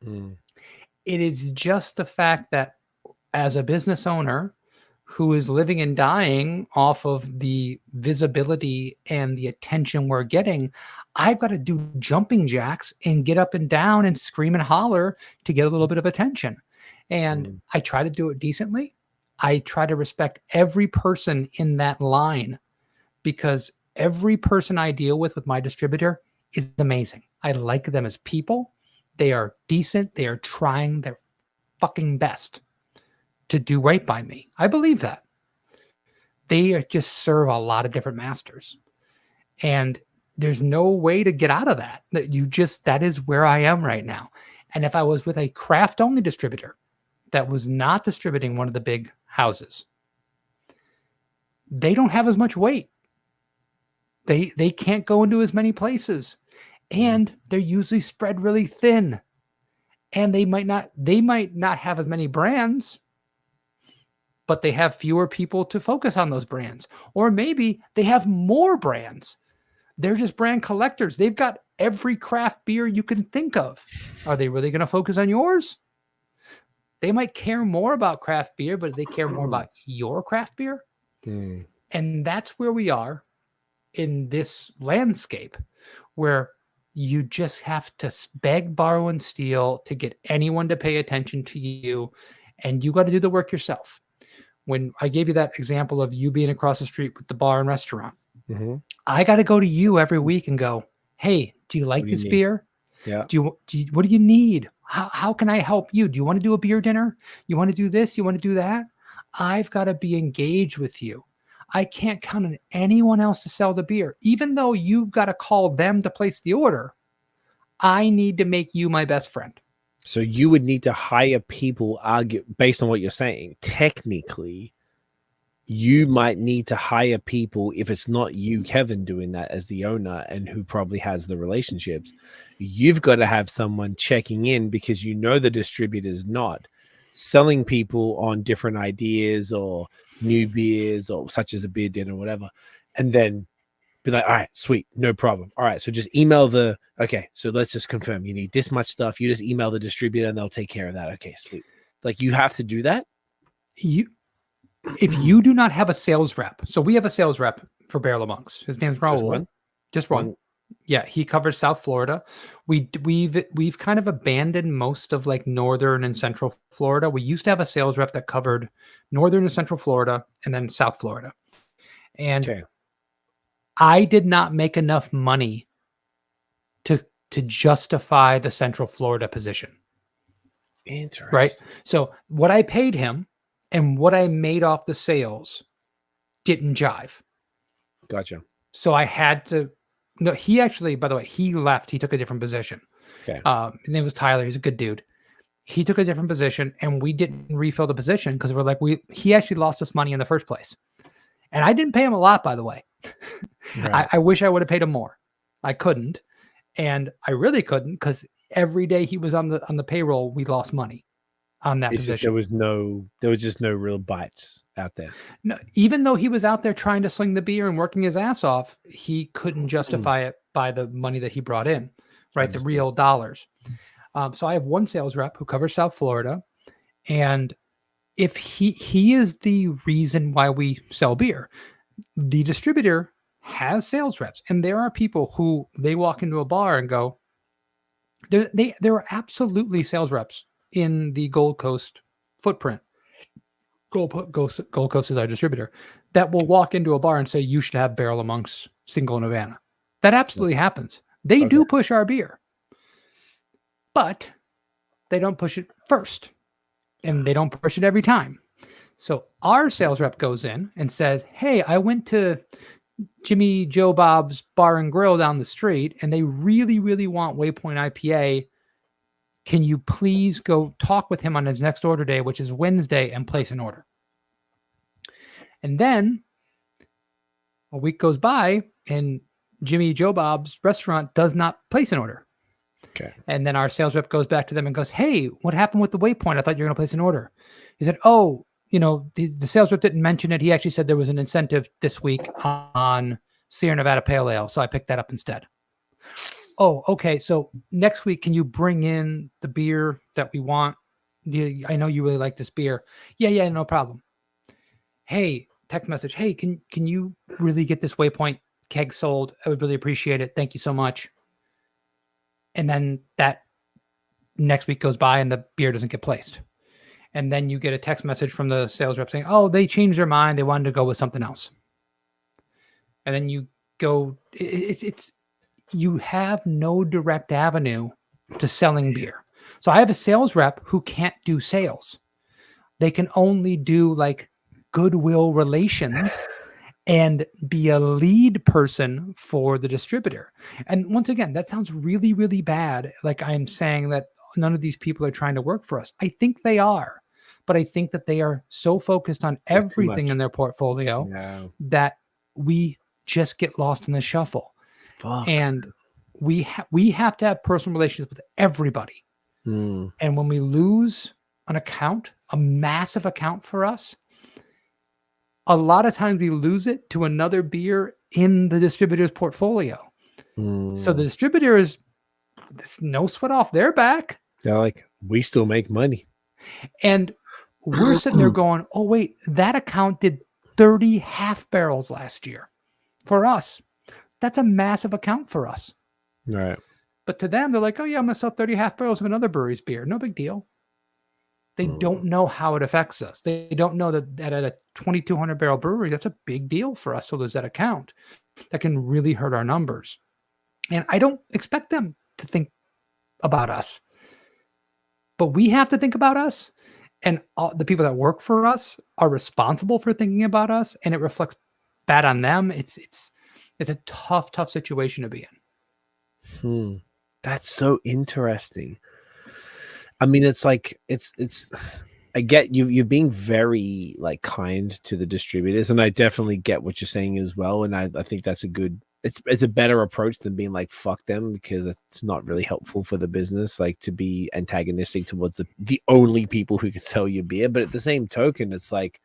It is just the fact that as a business owner who is living and dying off of the visibility and the attention we're getting, I've got to do jumping jacks and get up and down and scream and holler to get a little bit of attention. And I try to do it decently. I try to respect every person in that line because every person I deal with my distributor is amazing. I like them as people. They are decent. They are trying their fucking best to do right by me. I believe that. They just serve a lot of different masters. And there's no way to get out of that. That is where I am right now. And if I was with a craft only distributor that was not distributing one of the big houses, they don't have as much weight. They can't go into as many places, and they're usually spread really thin, and they might not have as many brands, but they have fewer people to focus on those brands. Or maybe they have more brands. They're just brand collectors. They've got every craft beer you can think of. Are they really going to focus on yours? They might care more about craft beer, but they care more about your craft beer. And that's where we are in this landscape, where you just have to beg, borrow, and steal to get anyone to pay attention to you. And you got to do the work yourself. When I gave you that example of you being across the street with the bar and restaurant, I got to go to you every week and go, hey, do you like this beer? Yeah. What do you need? How can I help you? Do you want to do a beer dinner? You want to do this? You want to do that? I've got to be engaged with you. I can't count on anyone else to sell the beer. Even though you've got to call them to place the order, I need to make you my best friend. So you would need to hire people, based on what you're saying. Technically, you might need to hire people, if it's not you, Kevin, doing that as the owner and who probably has the relationships. You've got to have someone checking in, because you know the distributor's not selling people on different ideas or new beers, or such as a beer dinner or whatever, and then be like, all right, sweet, no problem. All right, so just email okay, so let's just confirm you need this much stuff. You just email the distributor and they'll take care of that. Okay, sweet. Like, you have to do that. If you do not have a sales rep, so we have a sales rep for Barrel of Monks. His name's Raul. Just one. Yeah, he covers South Florida. We've kind of abandoned most of like Northern and Central Florida. We used to have a sales rep that covered Northern and Central Florida and then South Florida. And I did not make enough money to justify the Central Florida position. Interesting. Right? So what I paid him and what I made off the sales didn't jive. Gotcha. So I had to. No, he actually, by the way, he left. He took a different position. Okay. His name was Tyler. He's a good dude. He took a different position, and we didn't refill the position because we're like, he actually lost us money in the first place. And I didn't pay him a lot, by the way. Right. I wish I would have paid him more. I couldn't, and I really couldn't, because every day he was on the payroll, we lost money on that position. There was just no real bites out there. No, even though he was out there trying to sling the beer and working his ass off, he couldn't justify it by the money that he brought in, right? The real dollars. So I have one sales rep who covers South Florida, and if he is the reason why we sell beer. The distributor has sales reps, and there are people who they walk into a bar and go, there are absolutely sales reps in the Gold Coast footprint. Gold Coast is our distributor, that will walk into a bar and say, you should have Barrel of Monks single in Havana. That absolutely happens. They do push our beer, but they don't push it first, and they don't push it every time. So our sales rep goes in and says, hey, I went to Jimmy Joe Bob's Bar and Grill down the street, and they really, really want Waypoint IPA. Can you please go talk with him on his next order day, which is Wednesday, and place an order? And then a week goes by, and Jimmy Joe Bob's restaurant does not place an order. Okay. And then our sales rep goes back to them and goes, hey, what happened with the Waypoint? I thought you were going to place an order. He said, oh, the sales rep didn't mention it. He actually said there was an incentive this week on Sierra Nevada Pale Ale, so I picked that up instead. Oh, okay. So next week, can you bring in the beer that we want? I know you really like this beer. Yeah, no problem. Hey, text message. Hey, can you really get this Waypoint keg sold? I would really appreciate it. Thank you so much. And then that next week goes by and the beer doesn't get placed. And then you get a text message from the sales rep saying, oh, they changed their mind. They wanted to go with something else. And then you go, you have no direct avenue to selling beer. So I have a sales rep who can't do sales. They can only do like goodwill relations and be a lead person for the distributor. And once again, that sounds really, really bad. Like I'm saying that none of these people are trying to work for us. I think they are. but I think that they are so focused on everything in their portfolio that we just get lost in the shuffle. Fuck. And we have to have personal relationships with everybody. And when we lose an account, a massive account for us, a lot of times we lose it to another beer in the distributor's portfolio. So the distributor is no sweat off their back. They're like, we still make money. And we're sitting there going, oh, wait, that account did 30 half barrels last year. For us, that's a massive account for us. Right. But to them, they're like, oh, yeah, I'm going to sell 30 half barrels of another brewery's beer. No big deal. They don't know how it affects us. They don't know that at a 2,200 barrel brewery, that's a big deal for us to lose that account. That can really hurt our numbers. And I don't expect them to think about us. But we have to think about us. And the people that work for us are responsible for thinking about us. And it reflects bad on them. It's a tough situation to be in. That's so interesting. I mean, it's like it's I get you're being very like kind to the distributors, and I definitely get what you're saying as well. And I think that's it's a better approach than being like fuck them, because it's not really helpful for the business, like to be antagonistic towards the only people who can sell you beer. But at the same token, it's like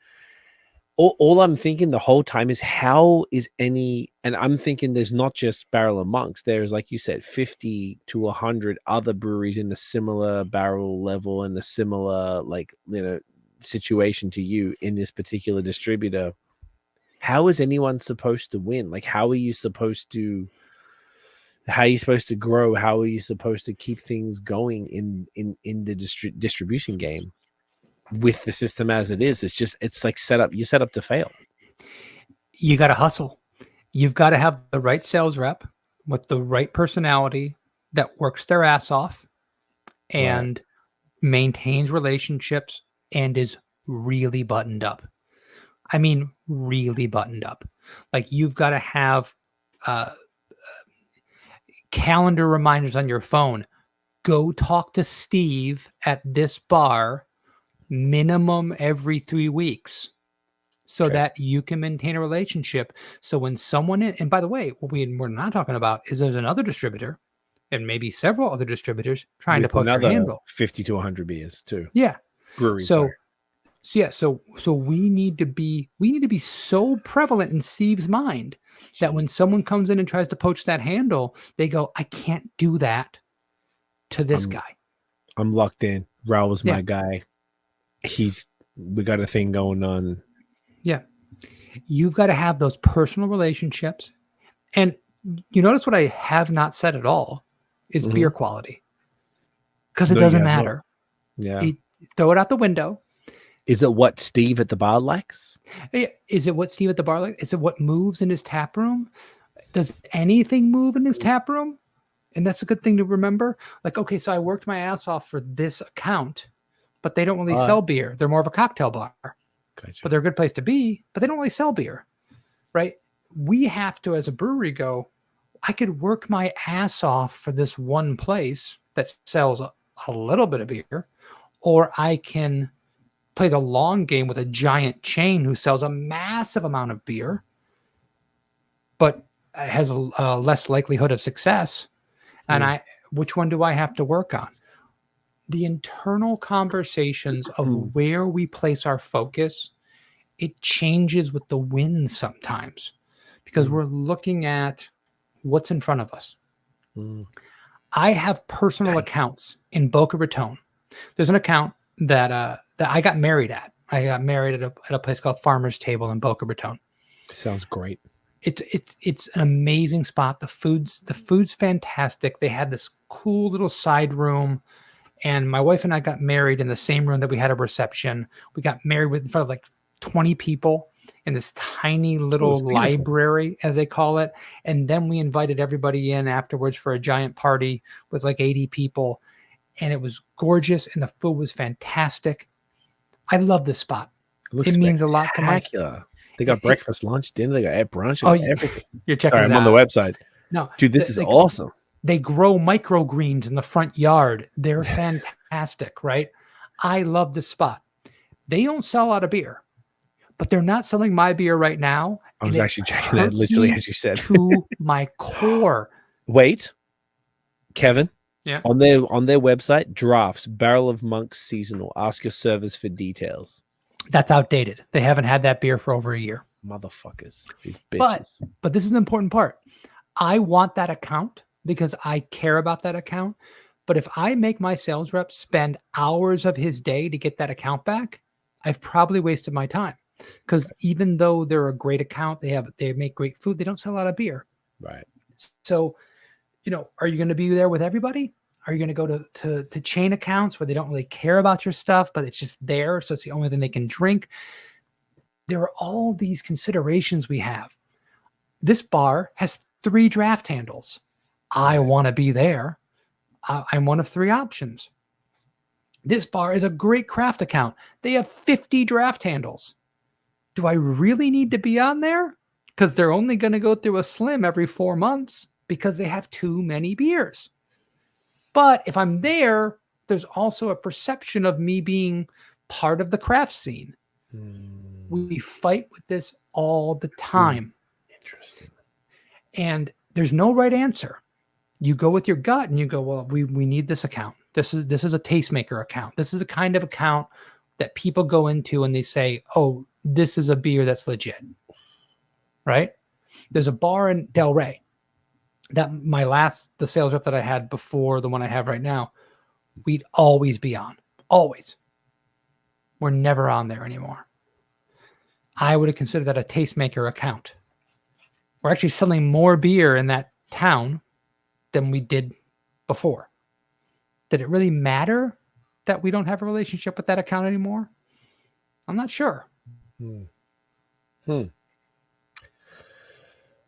all I'm thinking the whole time is how is any, and I'm thinking there's not just Barrel and Monks. There's, like you said, 50 to 100 other breweries in a similar barrel level and a similar, like, you know, situation to you in this particular distributor. How is anyone supposed to win? Like, how are you supposed to grow? How are you supposed to keep things going in the distribution game? With the system as it is, it's like you're set up to fail. You got to hustle. You've got to have the right sales rep with the right personality that works their ass off and maintains relationships and is really buttoned up. I mean, really buttoned up. Like, you've got to have calendar reminders on your phone. Go talk to Steve at this bar minimum every 3 weeks so that you can maintain a relationship. So when someone, and by the way, what we're not talking about is there's another distributor and maybe several other distributors trying to poach your handle. 50 to 100 beers too. Yeah. Breweries. So we need to be so prevalent in Steve's mind that when someone comes in and tries to poach that handle, they go, I can't do that to this guy. I'm locked in. Raul was my guy. We got a thing going on. Yeah. You've got to have those personal relationships. And you notice what I have not said at all is beer quality. Because it doesn't matter. Throw it out the window. Is it what Steve at the bar likes? Is it what Steve at the bar likes? Is it what moves in his tap room? Does anything move in his tap room? And that's a good thing to remember. Like, okay, so I worked my ass off for this account, but they don't really sell beer. They're more of a cocktail bar. Gotcha. But they're a good place to be, but they don't really sell beer, right? We have to, as a brewery, go, I could work my ass off for this one place that sells a little bit of beer, or I can play the long game with a giant chain who sells a massive amount of beer, but has a less likelihood of success. And which one do I have to work on? The internal conversations of where we place our focus, it changes with the wind sometimes because we're looking at what's in front of us. I have personal accounts in Boca Raton. There's an account that I got married at. I got married at a place called Farmer's Table in Boca Raton. Sounds great. It's an amazing spot. The food's fantastic. They had this cool little side room. And my wife and I got married in the same room that we had a reception. We got married in front of like 20 people in this tiny little library, as they call it. And then we invited everybody in afterwards for a giant party with like 80 people. And it was gorgeous. And the food was fantastic. I love this spot. It means a lot to my... They got breakfast, lunch, dinner. They got brunch. Everything. You're checking I'm on the website. No, dude, this is awesome. They grow microgreens in the front yard. They're fantastic, right? I love this spot. They don't sell a lot of beer, but they're not selling my beer right now. I was actually checking that literally as you said. To my core. Wait, Kevin. Yeah. On their website, drafts, Barrel of Monks seasonal. Ask your servers for details. That's outdated. They haven't had that beer for over a year. Motherfuckers. These bitches. But this is an important part. I want that account because I care about that account. But if I make my sales rep spend hours of his day to get that account back, I've probably wasted my time. Because even though they're a great account, they make great food, they don't sell a lot of beer. Right. So, are you going to be there with everybody? Are you going to go to chain accounts where they don't really care about your stuff, but it's just there, so it's the only thing they can drink? There are all these considerations we have. This bar has 3 draft handles. I want to be there. I'm one of 3 options. This bar is a great craft account. They have 50 draft handles. Do I really need to be on there? Because they're only going to go through a slim every 4 months because they have too many beers. But if I'm there, there's also a perception of me being part of the craft scene. We fight with this all the time. Interesting. And there's no right answer. You go with your gut and you go, well, we need this account. This is a tastemaker account. This is the kind of account that people go into and they say, oh, this is a beer that's legit. Right? There's a bar in Del Rey that the sales rep that I had before the one I have right now, we'd always be on. Always. We're never on there anymore. I would have considered that a tastemaker account. We're actually selling more beer in that town than we did before. Did it really matter that we don't have a relationship with that account anymore? I'm not sure.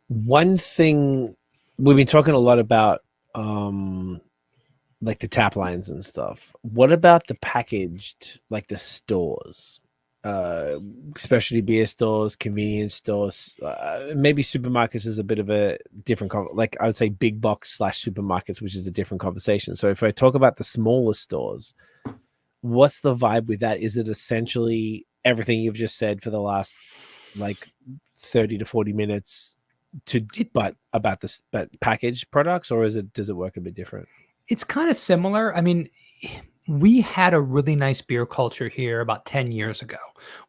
One thing we've been talking a lot about, like the tap lines and stuff. What about the packaged, like the stores, specialty beer stores, convenience stores? Maybe supermarkets is a bit of a different, like I would say big box / supermarkets, which is a different conversation. So if I talk about the smaller stores, what's the vibe with that? Is it essentially everything you've just said for the last like 30 to 40 minutes but packaged products, or does it work a bit different? It's kind of similar. I mean, we had a really nice beer culture here about 10 years ago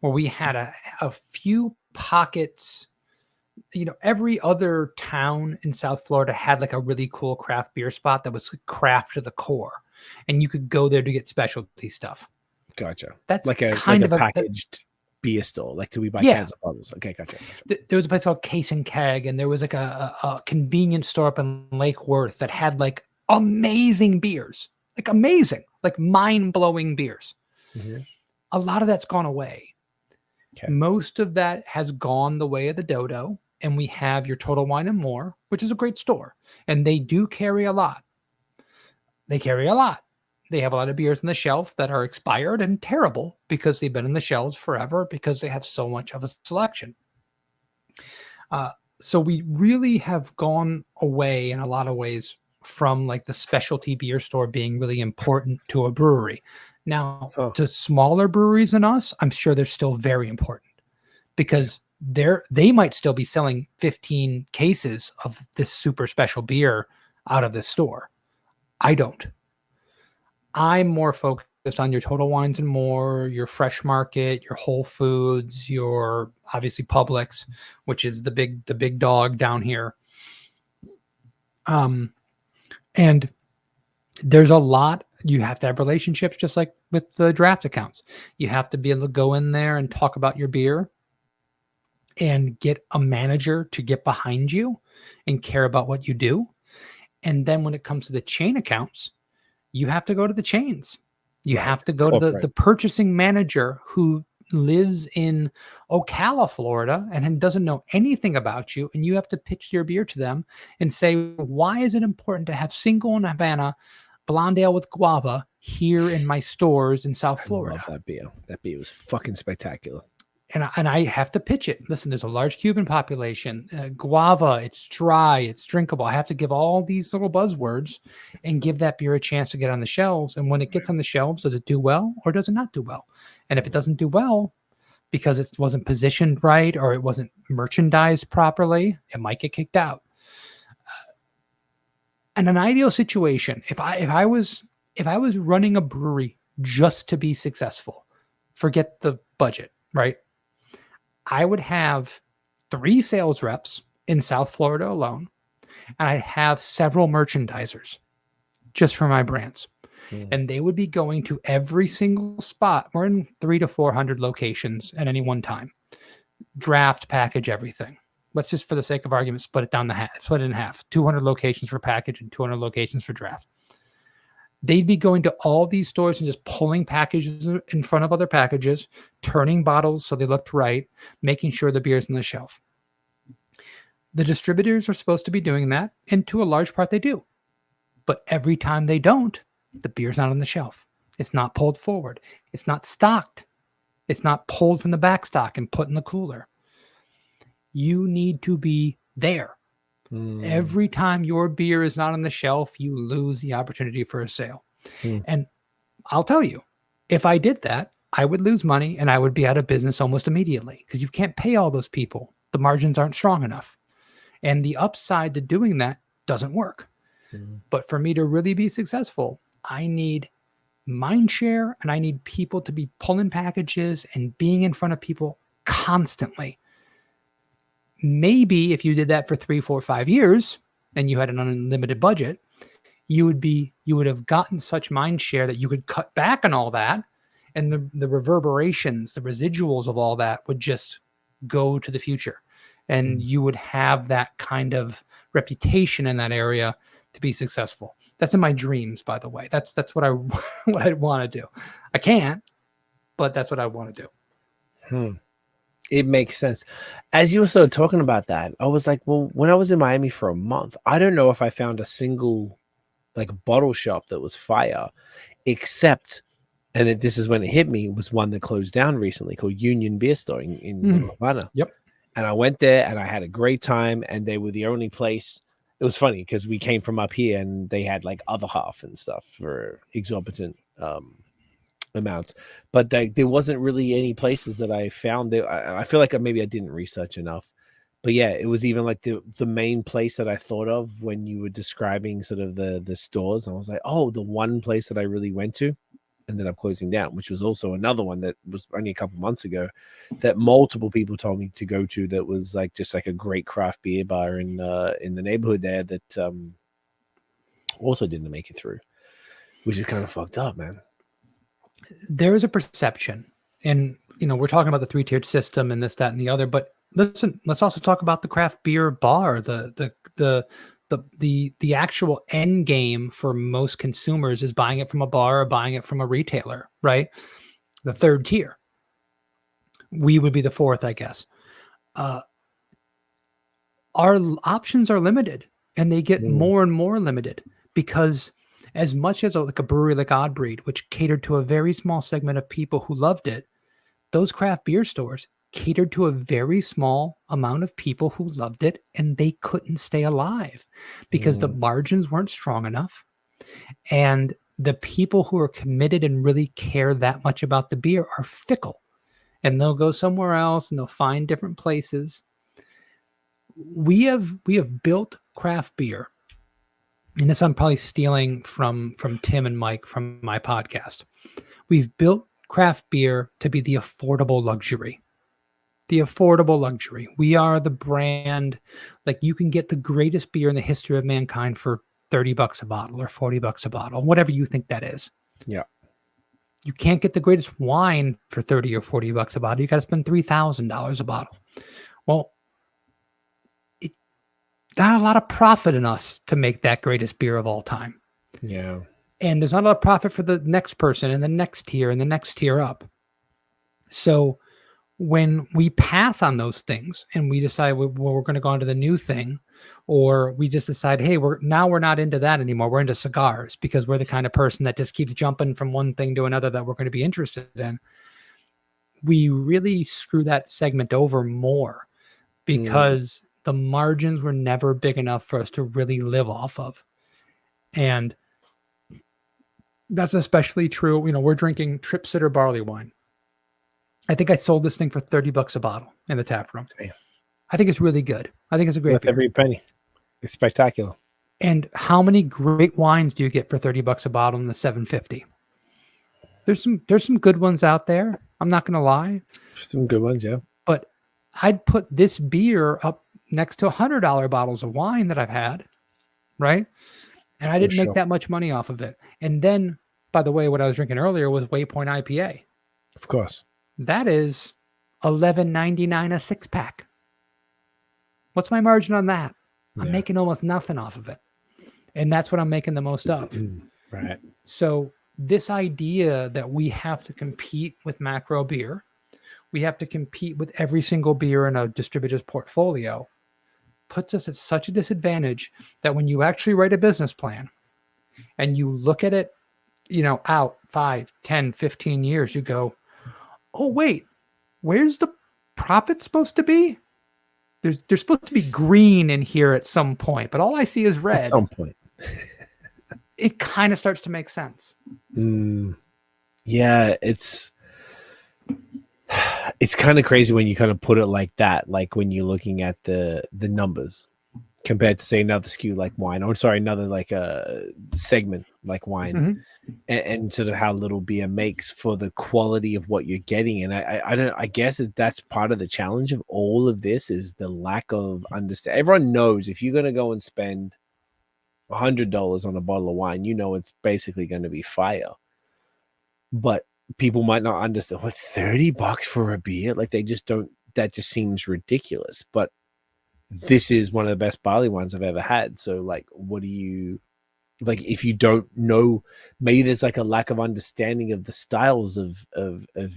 where we had a few pockets. Every other town in South Florida had like a really cool craft beer spot that was craft to the core, and you could go there to get specialty stuff. Gotcha. That's like a packaged beer store. Like, do we buy cans of bottles? Okay, gotcha. There was a place called Case and Keg, and there was like a convenience store up in Lake Worth that had like amazing beers, like mind-blowing beers. A lot of that's gone away. Okay. Most of that has gone the way of the Dodo, and we have your Total Wine and More, which is a great store, and they do carry a lot. They have a lot of beers on the shelf that are expired and terrible because they've been in the shelves forever because they have so much of a selection. So we really have gone away in a lot of ways from like the specialty beer store being really important to a brewery. Now, to smaller breweries than us, I'm sure they're still very important because they might still be selling 15 cases of this super special beer out of this store. I don't. I'm more focused on your Total Wines and More, your Fresh Market, your Whole Foods, your obviously Publix, which is the big dog down here. And there's a lot. You have to have relationships just like with the draft accounts. You have to be able to go in there and talk about your beer and get a manager to get behind you and care about what you do. And then when it comes to the chain accounts, you have to go to the chains. You have to go to the purchasing manager who lives in Ocala, Florida, and doesn't know anything about you. And you have to pitch your beer to them and say, why is it important to have single and Havana blonde ale with guava here in my stores in South Florida? I love that beer. That beer was fucking spectacular. And I have to pitch it. Listen, there's a large Cuban population. Guava, it's dry, it's drinkable. I have to give all these little buzzwords and give that beer a chance to get on the shelves. And when it gets on the shelves, does it do well or does it not do well? And if it doesn't do well because it wasn't positioned right or it wasn't merchandised properly, it might get kicked out. In an ideal situation, if I was running a brewery just to be successful, forget the budget, right? I would have 3 sales reps in South Florida alone, and I'd have several merchandisers just for my brands. And they would be going to every single spot. We're in 300 to 400 locations at any one time. Draft, package, everything. Let's just, for the sake of argument, split it in half. 200 locations for package and 200 locations for draft. They'd be going to all these stores and just pulling packages in front of other packages, turning bottles so they looked right, making sure the beer's on the shelf. The distributors are supposed to be doing that, and to a large part they do. But every time they don't, the beer's not on the shelf. It's not pulled forward. It's not stocked. It's not pulled from the back stock and put in the cooler. You need to be there. Every time your beer is not on the shelf, you lose the opportunity for a sale. And I'll tell you, if I did that, I would lose money and I would be out of business almost immediately because you can't pay all those people. The margins aren't strong enough. And the upside to doing that doesn't work. But for me to really be successful, I need mind share and I need people to be pulling packages and being in front of people constantly. Maybe if you did that for 3, 4, 5 years and you had an unlimited budget, you would have gotten such mind share that you could cut back on all that. And the reverberations, the residuals of all that would just go to the future. And you would have that kind of reputation in that area to be successful. That's in my dreams, by the way. That's what I want to do. I can't, but that's what I want to do. It makes sense. As you were sort of talking about that, I was like, well, when I was in Miami for a month, I don't know if I found a single like bottle shop that was fire, except, and this is when it hit me, was one that closed down recently called Union Beer Store in Havana. Yep. And I went there and I had a great time, and they were the only place. It was funny because we came from up here and they had like other half and stuff for exorbitant amounts, but there wasn't really any places that I found. I feel like maybe I didn't research enough, but yeah, it was even like the main place that I thought of when you were describing sort of the stores. And I was like, oh, the one place that I really went to ended up closing down, which was also another one that was only a couple months ago that multiple people told me to go to. That was like just like a great craft beer bar in the neighborhood there that also didn't make it through, which is kind of fucked up, man. There is a perception, and we're talking about the 3-tiered system and this, that, and the other. But listen, let's also talk about the craft beer bar. The actual end game for most consumers is buying it from a bar or buying it from a retailer, right? The 3rd tier. We would be the 4th, I guess. Our options are limited, and they get more and more limited because as much as like a brewery like Odd Breed, which catered to a very small segment of people who loved it, those craft beer stores catered to a very small amount of people who loved it, and they couldn't stay alive because the margins weren't strong enough. And the people who are committed and really care that much about the beer are fickle, and they'll go somewhere else and they'll find different places. We have built craft beer. And this I'm probably stealing from Tim and Mike from my podcast. We've built craft beer to be the affordable luxury. The affordable luxury. We are the brand, like you can get the greatest beer in the history of mankind for $30 a bottle or $40 a bottle, whatever you think that is. Yeah. You can't get the greatest wine for $30 or $40 a bottle. You got to spend $3,000 a bottle. Well, not a lot of profit in us to make that greatest beer of all time. Yeah. And there's not a lot of profit for the next person and the next tier and the next tier up. So when we pass on those things and we decide we're going to go on to the new thing, or we just decide, hey, we're not into that anymore. We're into cigars because we're the kind of person that just keeps jumping from one thing to another that we're going to be interested in. we really screw that segment over more because the margins were never big enough for us to really live off of. And that's especially true. You know, we're drinking Trip Sitter barley wine. I think I sold this thing for $30 a bottle in the tap room. Damn. I think it's really good. I think it's a great Worth beer. every penny. It's spectacular. And how many great wines do you get for $30 a bottle in the 750? There's some good ones out there. I'm not going to lie. Some good ones, yeah. But I'd put this beer up next to $100 bottles of wine that I've had, right? And I didn't make that much money off of it. And then, by the way, what I was drinking earlier was Waypoint IPA. Of course. That is $11.99 a six pack. What's my margin on that? Yeah. I'm making almost nothing off of it. And that's what I'm making the most of. Right. So this idea that we have to compete with macro beer, we have to compete with every single beer in a distributor's portfolio, puts us at such a disadvantage that when you actually write a business plan and you look at it, you know, out 5, 10, 15 years, you go, oh, wait, where's the profit supposed to be? There's supposed to be green in here at some point, but all I see is red. At some point. It kind of starts to make sense. Yeah, it's kind of crazy when you kind of put it like that, like when you're looking at the numbers compared to, say, another SKU like wine, or sorry, another like a segment like wine, and sort of how little beer makes for the quality of what you're getting. And I guess that's part of the challenge of all of this is the lack of understanding. Everyone knows if you're going to go and spend $100 on a bottle of wine, you know it's basically going to be fire. But people might not understand what $30 for a beer, like they just don't. That just seems ridiculous. But this is one of the best barley wines I've ever had. So, like, what do you like if you don't know? Maybe there's like a lack of understanding of the styles of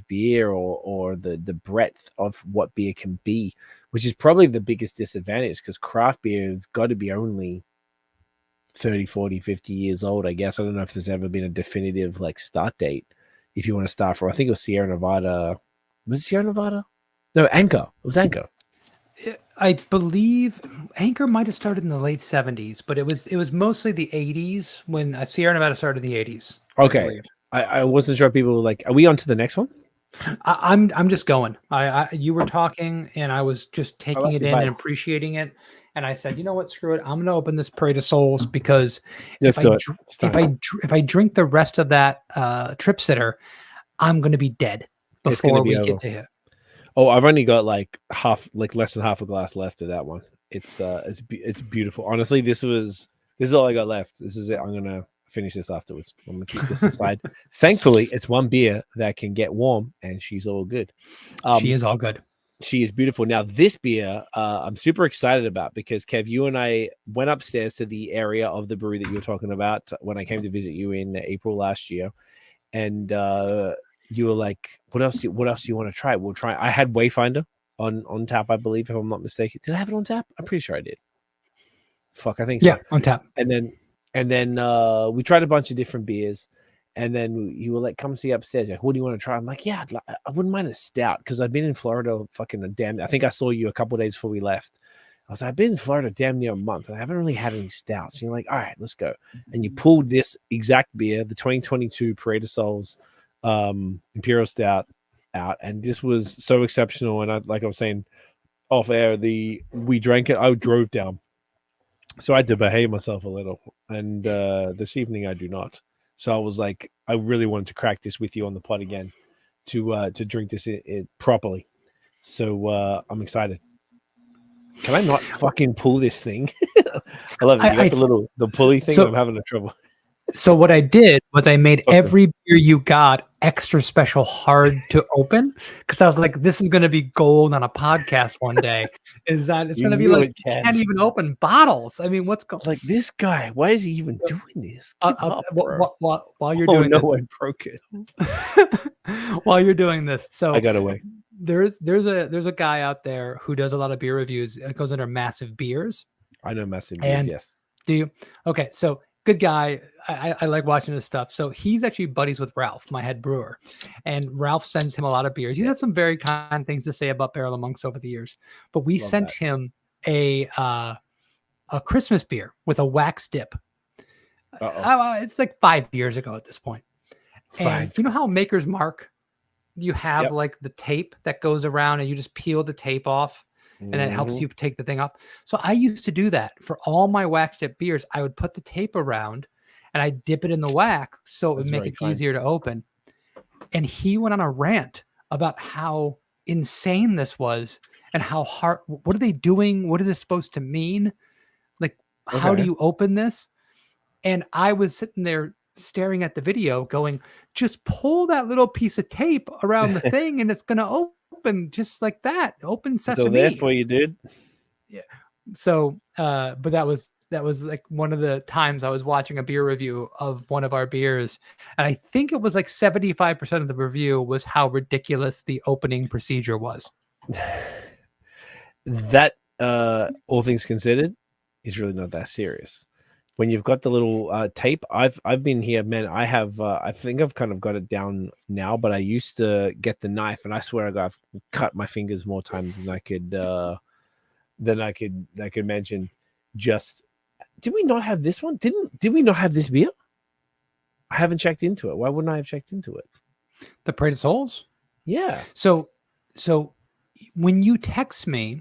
beer or the breadth of what beer can be, which is probably the biggest disadvantage because craft beer has got to be only 30, 40, 50 years old, I guess. I don't know if there's ever been a definitive like start date if you want to start from. I think it was Sierra Nevada. Was it Sierra Nevada? No, Anchor. It was Anchor. I believe Anchor might have started in the late 70s, but it was mostly the 80s when Sierra Nevada started in the 80s. Okay. I wasn't sure if people were like, are we on to the next one? I'm just going. You were talking and I was just taking it in and appreciating it. And I said, you know what, screw it. I'm going to open this Parade of Souls because if I drink the rest of that Trip Sitter, I'm going to be dead before we get to it. Oh, I've only got like less than half a glass left of that one. It's beautiful. Honestly, this is all I got left. This is it. I'm going to finish this afterwards. I'm going to keep this aside. Thankfully, it's one beer that can get warm and she's all good. She is all good. She is beautiful. Now, this beer, I'm super excited about because, Kev, you and I went upstairs to the area of the brewery that you were talking about when I came to visit you in April last year. And you were like, what else do you want to try? We'll try. I had Wayfinder on tap, I believe, if I'm not mistaken. Did I have it on tap? I'm pretty sure I did. Fuck, I think so. Yeah, on tap. And then we tried a bunch of different beers. And then you were like, come see upstairs. Like, what do you want to try? I'm like, yeah, I wouldn't mind a stout because I've been in Florida I think I saw you a couple of days before we left. I was like, I've been in Florida damn near a month and I haven't really had any stouts. And you're like, all right, let's go. And you pulled this exact beer, the 2022 Parade of Souls Imperial Stout out. And this was so exceptional. And like I was saying off air, we drank it. I drove down. So I had to behave myself a little. And this evening I do not. So I was like, I really wanted to crack this with you on the pod again to drink this properly. So I'm excited. Can I not fucking pull this thing? I love it. You got the pulley thing. So, I'm having a trouble. So what I did was I made every beer you got extra special hard to open because I was like, this is going to be gold on a podcast one day. Is that it's going to be like you can't even open bottles. I mean, what's going like this guy? Why is he even doing this? While you're doing this, I broke it. While you're doing this, so I got away. There's a guy out there who does a lot of beer reviews. It goes under Massive Beers. I know Massive Beers. Yes. Do you? Okay, so good guy. I like watching his stuff. So he's actually buddies with Ralph, my head brewer, and Ralph sends him a lot of beers. He's had some very kind things to say about Barrel of Monks over the years, but we sent him a Christmas beer with a wax dip. It's like 5 years ago at this point. And you know how Maker's Mark, you have like the tape that goes around and you just peel the tape off and it helps you take the thing up. So I used to do that for all my wax dip beers. I would put the tape around and I dip it in the wax so it would make it easier to open. And he went on a rant about how insane this was and how hard, what are they doing? What is this supposed to mean? Like, how do you open this? And I was sitting there staring at the video going, just pull that little piece of tape around the thing and it's going to open just like that. Open sesame. So therefore you did. Yeah. So, but that was like one of the times I was watching a beer review of one of our beers. And I think it was like 75% of the review was how ridiculous the opening procedure was. That, all things considered, is really not that serious. When you've got the little tape, I've been here, man. I have, I think I've kind of got it down now, but I used to get the knife, and I swear I've cut my fingers more times than I could mention. Just, did we not have this one? Did we not have this beer? I haven't checked into it. Why wouldn't I have checked into it? The Parade of Souls? Yeah. So when you text me,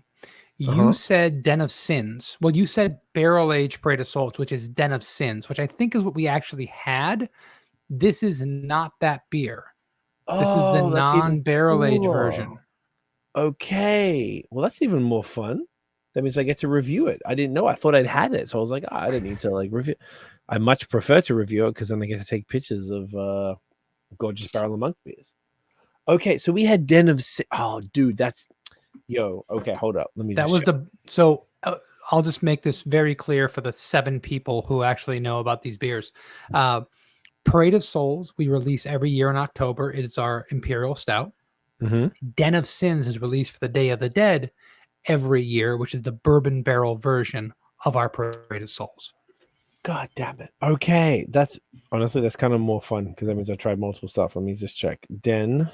you said Den of Sins. Well, you said Barrel Aged Parade of Souls, which is Den of Sins, which I think is what we actually had. This is not that beer. This is the non-barrel aged version. Okay. Well, that's even more fun. That means I get to review it. I didn't know. I thought I'd had it. So I was like, I didn't need to like review. I much prefer to review it because then I get to take pictures of gorgeous Barrel of Monk beers. Okay. So we had Den of Sins. Oh, dude, that's... Yo, okay, hold up. Let me. I'll just make this very clear for the 7 people who actually know about these beers. Parade of Souls we release every year in October. It's our Imperial Stout. Den of Sins is released for the Day of the Dead every year, which is the bourbon barrel version of our Parade of Souls. God damn it. Okay, that's kind of more fun because that means I tried multiple stuff. Let me just check. Den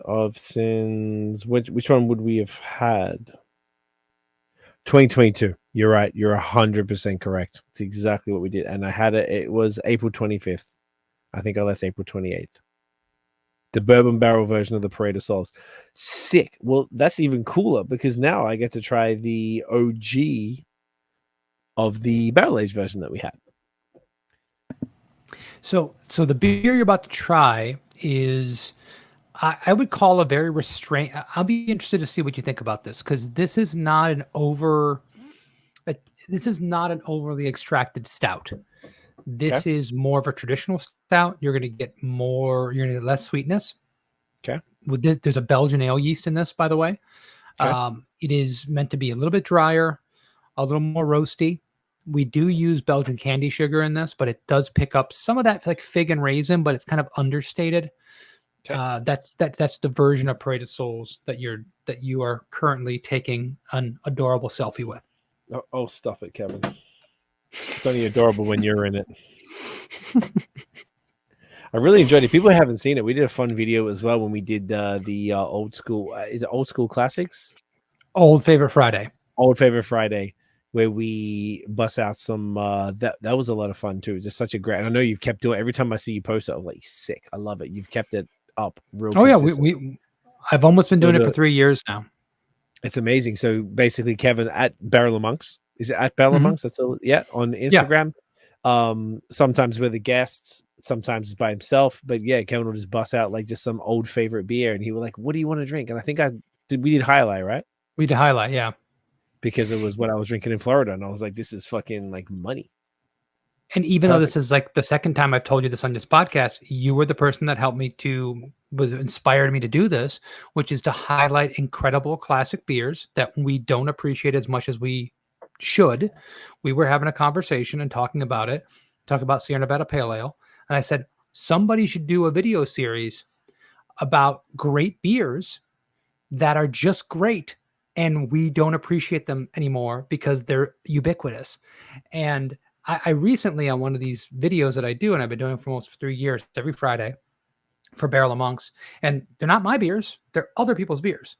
of Sins. Which one would we have had? 2022. You're right. You're 100% correct. It's exactly what we did. And I had it. It was April 25th. I think I left April 28th. The bourbon barrel version of the Parade of Souls. Sick. Well, that's even cooler because now I get to try the OG of the barrel aged version that we had. So the beer you're about to try is... I would call a very restrained. I'll be interested to see what you think about this because this is not an overly extracted stout. This is more of a traditional stout. You're going to get less sweetness. Okay. There's a Belgian ale yeast in this, by the way. Okay. It is meant to be a little bit drier, a little more roasty. We do use Belgian candy sugar in this, but it does pick up some of that like fig and raisin, but it's kind of understated. Okay. That's the version of Parade of Souls that you are currently taking an adorable selfie with. Oh, stop it, Kevin. It's only adorable when you're in it. I really enjoyed it. People haven't seen it. We did a fun video as well when we did the old school. Is it Old School Classics? Old Favorite Friday. Old Favorite Friday, where we bust out some. That was a lot of fun too. Just such a great. And I know you've kept doing it. Every time I see you post it, I'm like, sick. I love it. You've kept it up real. Oh yeah, I've almost been doing it for 3 years now. It's amazing. So basically, Kevin at Barrel of Monks. Is it at Barrel of Monks? That's on Instagram. Yeah. Sometimes with the guests, sometimes it's by himself. But yeah, Kevin will just bust out like just some old favorite beer, and he was like, "What do you want to drink?" And I think we did Highlight, right? We did Highlight, yeah, because it was what I was drinking in Florida, and I was like, "This is fucking like money." And even though this is like the second time I've told you this on this podcast, you were the person that helped me inspired me to do this, which is to highlight incredible classic beers that we don't appreciate as much as we should. We were having a conversation and talking about Sierra Nevada Pale Ale. And I said, somebody should do a video series about great beers that are just great and we don't appreciate them anymore because they're ubiquitous. And I recently, on one of these videos that I do, and I've been doing for almost 3 years, every Friday for Barrel of Monks, and they're not my beers, they're other people's beers,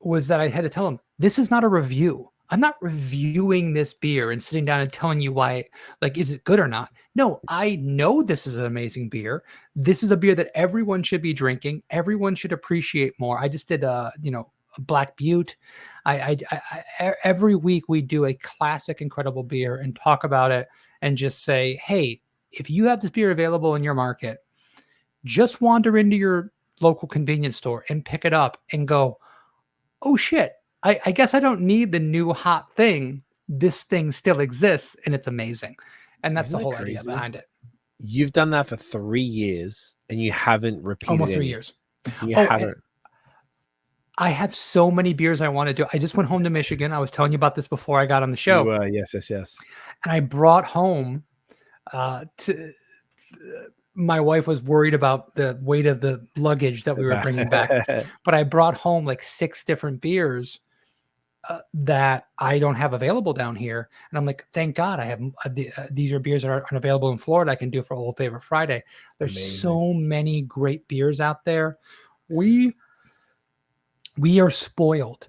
was that I had to tell them, this is not a review. I'm not reviewing this beer and sitting down and telling you why, like, is it good or not? No, I know this is an amazing beer. This is a beer that everyone should be drinking. Everyone should appreciate more. I just did, a Black Butte. Every week we do a classic, incredible beer and talk about it and just say, hey, if you have this beer available in your market, just wander into your local convenience store and pick it up and go, oh shit, I guess I don't need the new hot thing. This thing still exists and it's amazing. And that's the whole idea behind it. You've done that for 3 years and you haven't repeated almost 3 years. You haven't. I have so many beers I want to do. I just went home to Michigan. I was telling you about this before I got on the show. Yes. And I brought home my wife was worried about the weight of the luggage that we were bringing back. But I brought home like 6 different beers that I don't have available down here. And I'm like, thank God I have these are beers that aren't available in Florida. I can do for Old Favorite Friday. There's amazing. So many great beers out there. We are spoiled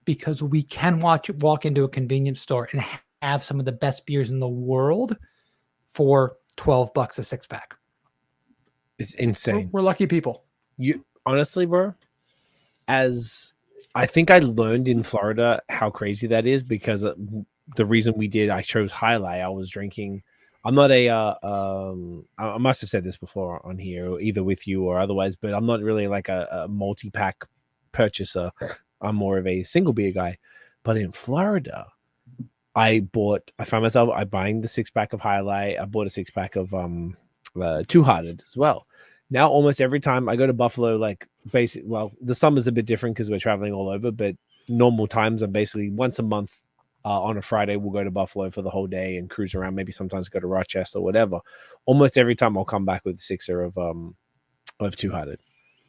because we can walk into a convenience store and have some of the best beers in the world for $12 a 6-pack. It's insane. We're lucky people. You honestly, bro, as I think I learned in Florida how crazy that is, because the reason I chose Highlight. I was drinking. I'm not I must have said this before on here, either with you or otherwise, but I'm not really like a multi-pack purchaser. I'm more of a single beer guy. But in Florida, I found myself buying the 6-pack of Highlight. I bought a 6-pack of Two Hearted as well. Now almost every time I go to Buffalo, like the summer's a bit different because we're traveling all over, but normal times I'm basically once a month on a Friday we'll go to Buffalo for the whole day and cruise around, maybe sometimes go to Rochester or whatever. Almost every time I'll come back with a 6er of Two Hearted.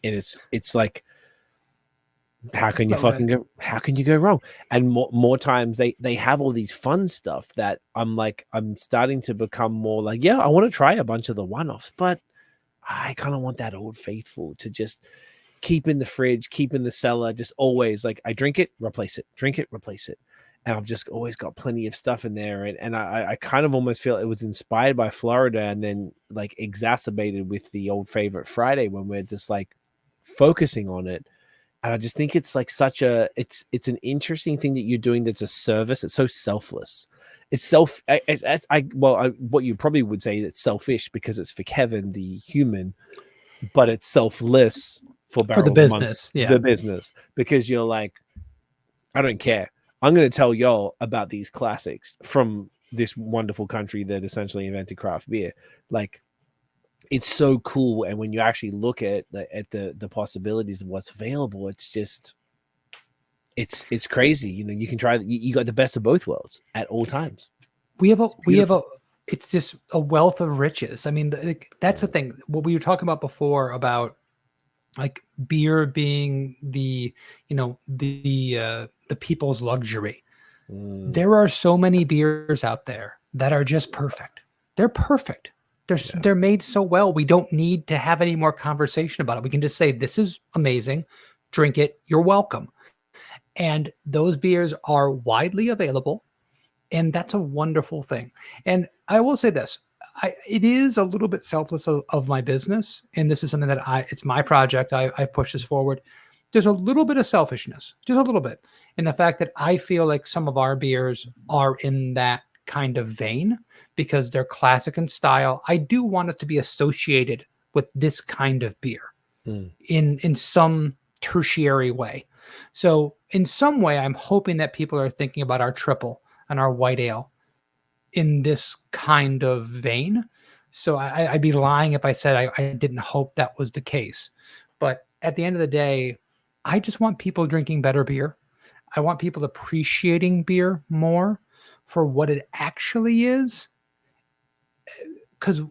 And it's like, how can you go wrong? And more times they have all these fun stuff that I'm starting to become more like, yeah, I want to try a bunch of the one-offs, but I kind of want that Old Faithful to just keep in the fridge, keep in the cellar, just always like I drink it, replace it, and I've just always got plenty of stuff in there. And I kind of almost feel it was inspired by Florida and then like exacerbated with the Old Favorite Friday when we're just like focusing on it. And I just think it's like it's an interesting thing that you're doing. That's a service. It's so selfless. It's what you probably would say it's selfish because it's for Kevin, the human, but it's selfless for the business. The business, because you're like, I don't care. I'm going to tell y'all about these classics from this wonderful country that essentially invented craft beer. Like, it's so cool. And when you actually look at the possibilities of what's available, it's just, it's crazy. You can try, you got the best of both worlds at all times. It's just a wealth of riches. I mean, that's the thing. What we were talking about before about like beer being the people's luxury. There are so many beers out there that are just perfect. They're perfect. They're made so well. We don't need to have any more conversation about it. We can just say, this is amazing. Drink it. You're welcome. And those beers are widely available. And that's a wonderful thing. And I will say this, it is a little bit selfless of my business. And this is something that it's my project. I push this forward. There's a little bit of selfishness, just a little bit, in the fact that I feel like some of our beers are in that kind of vein because they're classic in style. I do want us to be associated with this kind of beer in some tertiary way. So in some way, I'm hoping that people are thinking about our triple and our white ale in this kind of vein. So I'd be lying if I said I didn't hope that was the case. But at the end of the day, I just want people drinking better beer. I want people appreciating beer more for what it actually is,